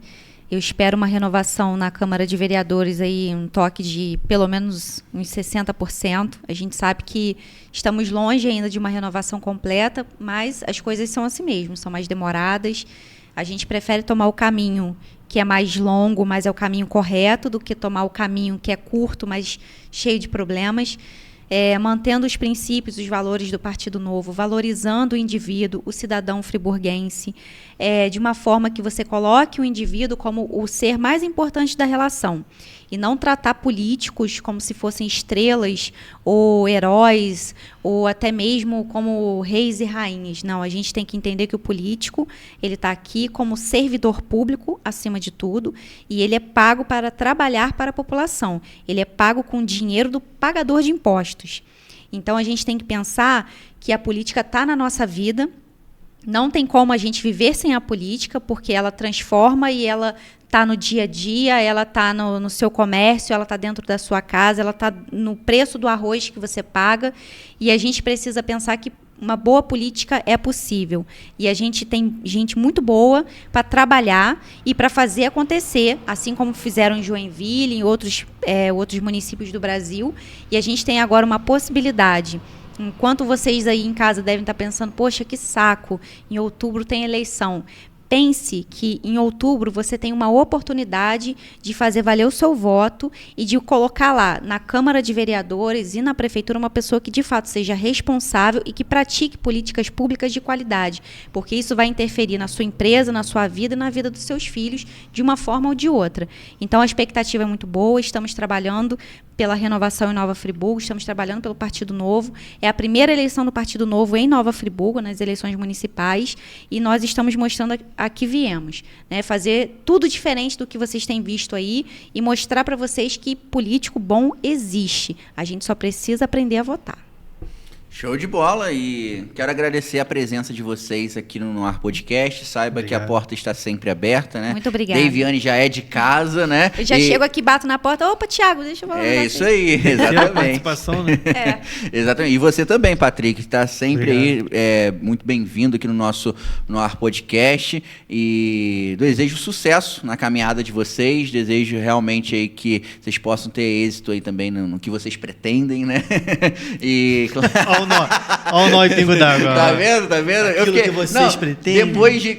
Eu espero uma renovação na Câmara de Vereadores, aí, um toque de pelo menos uns 60%. A gente sabe que estamos longe ainda de uma renovação completa, mas as coisas são assim mesmo, são mais demoradas. A gente prefere tomar o caminho que é mais longo, mas é o caminho correto, do que tomar o caminho que é curto, mas cheio de problemas. Mantendo os princípios, os valores do Partido Novo, valorizando o indivíduo, o cidadão friburguense, de uma forma que você coloque o indivíduo como o ser mais importante da relação, e não tratar políticos como se fossem estrelas ou heróis, ou até mesmo como reis e rainhas. Não, a gente tem que entender que o político, ele está aqui como servidor público, acima de tudo, e ele é pago para trabalhar para a população. Ele é pago com dinheiro do pagador de impostos. Então, a gente tem que pensar que a política está na nossa vida. Não tem como a gente viver sem a política, porque ela transforma e ela está no dia a dia, ela está no seu comércio, ela está dentro da sua casa, ela está no preço do arroz que você paga, e a gente precisa pensar que uma boa política é possível. E a gente tem gente muito boa para trabalhar e para fazer acontecer, assim como fizeram em Joinville, em outros municípios do Brasil, e a gente tem agora uma possibilidade. Enquanto vocês aí em casa devem estar pensando, poxa, que saco, em outubro tem eleição. Pense que em outubro você tem uma oportunidade de fazer valer o seu voto e de colocar lá na Câmara de Vereadores e na Prefeitura uma pessoa que de fato seja responsável e que pratique políticas públicas de qualidade, porque isso vai interferir na sua empresa, na sua vida e na vida dos seus filhos de uma forma ou de outra. Então a expectativa é muito boa, estamos trabalhando pela renovação em Nova Friburgo, estamos trabalhando pelo Partido Novo. É a primeira eleição do Partido Novo em Nova Friburgo, nas eleições municipais, e nós estamos mostrando a que viemos, né? Fazer tudo diferente do que vocês têm visto aí e mostrar para vocês que político bom existe. A gente só precisa aprender a votar.
Show de bola, e quero agradecer a presença de vocês aqui no Noar Podcast. Saiba que a porta está sempre aberta, né?
Muito obrigada.
Daviane já é de casa, né?
Eu já chego aqui, bato na porta. Opa, Thiago, deixa eu falar.
É isso aí, exatamente.
Participação, né?
Exatamente. E você também, Patrick, está sempre aí, muito bem-vindo aqui no nosso Noar Podcast. E desejo sucesso na caminhada de vocês. Desejo realmente aí que vocês possam ter êxito aí também no que vocês pretendem, né? E
Olha o nó e pingo d'água.
Tá vendo?
Aquilo que vocês pretendem.
Depois de...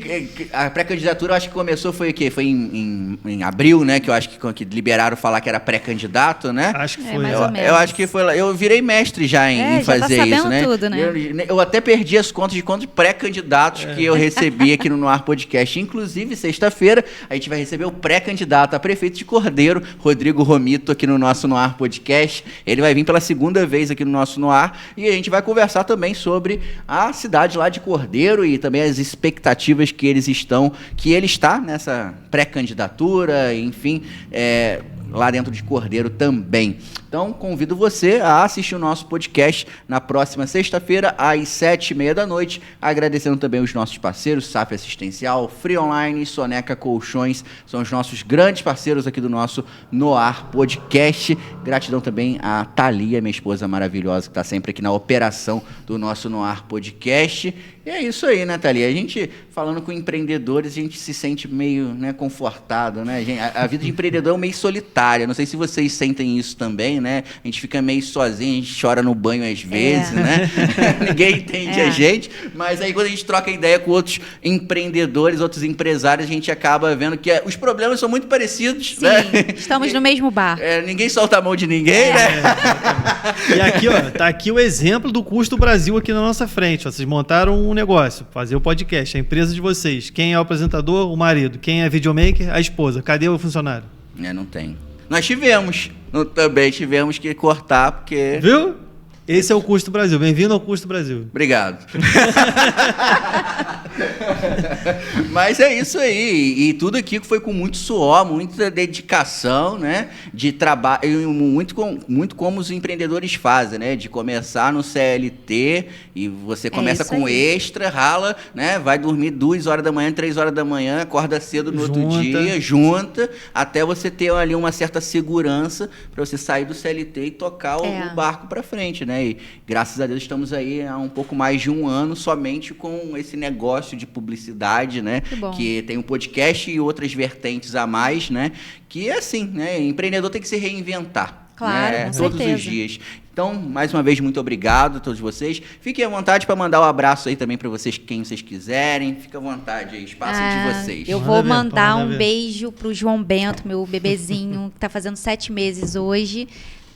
A pré-candidatura, eu acho que começou, foi o quê? Foi em abril, né? Que eu acho que liberaram falar que era pré-candidato, né?
Acho que foi.
Mais ou menos.
Eu acho que foi lá. Eu virei mestre já em fazer
tá
isso, né?
Tudo, né?
Eu até perdi as contas de quantos pré-candidatos que eu recebi aqui no Noar Podcast. Inclusive, sexta-feira, a gente vai receber o pré-candidato a prefeito de Cordeiro, Rodrigo Romito, aqui no nosso Noar Podcast. Ele vai vir pela segunda vez aqui no nosso Noar, e a gente vai conversar também sobre a cidade lá de Cordeiro e também as expectativas que ele está nessa pré-candidatura, enfim, lá dentro de Cordeiro também. Então, convido você a assistir o nosso podcast na próxima sexta-feira, às 7h30 da noite, agradecendo também os nossos parceiros, SAF Assistencial, Free Online, Soneca Colchões, são os nossos grandes parceiros aqui do nosso Noar Podcast. Gratidão também a Thalia, minha esposa maravilhosa, que está sempre aqui na operação do nosso Noar Podcast. E é isso aí, né, Thalia? A gente, falando com empreendedores, a gente se sente meio, né, confortado, né? A vida de empreendedor é meio solitária, não sei se vocês sentem isso também, né? A gente fica meio sozinho, a gente chora no banho às vezes, né? Ninguém entende a gente, mas aí quando a gente troca ideia com outros empreendedores, outros empresários, a gente acaba vendo que os problemas são muito parecidos.
Sim,
né?
estamos no mesmo bar.
Ninguém solta a mão de ninguém, né?
E aqui, ó, tá aqui o exemplo do Custo Brasil aqui na nossa frente. Ó, vocês montaram um negócio, fazer o podcast, a empresa de vocês. Quem é o apresentador? O marido. Quem é videomaker? A esposa. Cadê o funcionário?
Não tem. Nós também tivemos que cortar, porque...
Viu? Esse é o Custo Brasil. Bem-vindo ao Custo Brasil.
Obrigado. Mas é isso aí. E tudo aqui foi com muito suor, muita dedicação, né? De trabalho, muito como os empreendedores fazem, né? De começar no CLT e você começa com extra, rala, né? Vai dormir 2 horas da manhã, 3 horas da manhã, acorda cedo no outro dia, junta, até você ter ali uma certa segurança para você sair do CLT e tocar o barco para frente, né? E graças a Deus estamos aí há um pouco mais de 1 ano somente com esse negócio sócio de publicidade, né?
Que bom.
Que tem um podcast e outras vertentes a mais, né? Que é assim, né? Empreendedor tem que se reinventar.
Claro,
né?
com
Todos
certeza.
os dias. Então, mais uma vez, muito obrigado a todos vocês. Fiquem à vontade para mandar um abraço aí também para vocês, quem vocês quiserem. Fica à vontade aí, espaço de vocês.
Eu
Manda
vou
ver,
mandar
manda
um
ver.
beijo pro João Bento, meu bebezinho, que tá fazendo 7 meses hoje.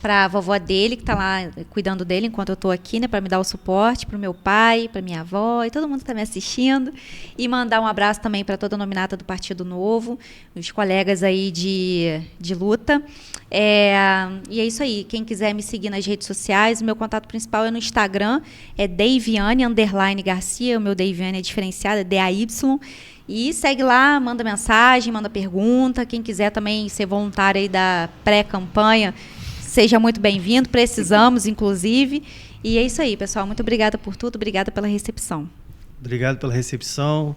Pra vovó dele, que tá lá cuidando dele enquanto eu tô aqui, né? Pra me dar o suporte, pro meu pai, pra minha avó e todo mundo que tá me assistindo. E mandar um abraço também para toda a nominata do Partido Novo, os colegas aí de luta. E é isso aí. Quem quiser me seguir nas redes sociais, o meu contato principal é no Instagram, é Deiviane_Garcia. O meu Deiviane é diferenciado, é DAY. E segue lá, manda mensagem, manda pergunta. Quem quiser também ser voluntário aí da pré-campanha, seja muito bem-vindo, precisamos, inclusive. E é isso aí, pessoal. Muito obrigada por tudo, obrigada pela recepção.
Obrigado pela recepção.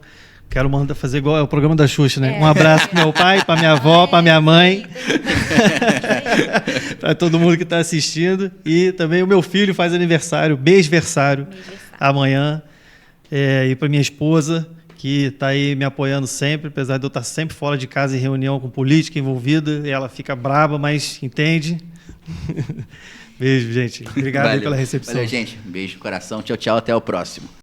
Quero fazer igual é o programa da Xuxa, né? Um abraço pro meu pai, pra minha avó, pra minha mãe, para todo mundo que está assistindo. E também o meu filho faz aniversário, mêsversário, amanhã. E para minha esposa, que está aí me apoiando sempre, apesar de eu estar sempre fora de casa em reunião com política envolvida. E ela fica braba, mas entende. Beijo, gente. Obrigado aí pela recepção.
Valeu, gente. Um beijo no coração. Tchau, tchau. Até o próximo.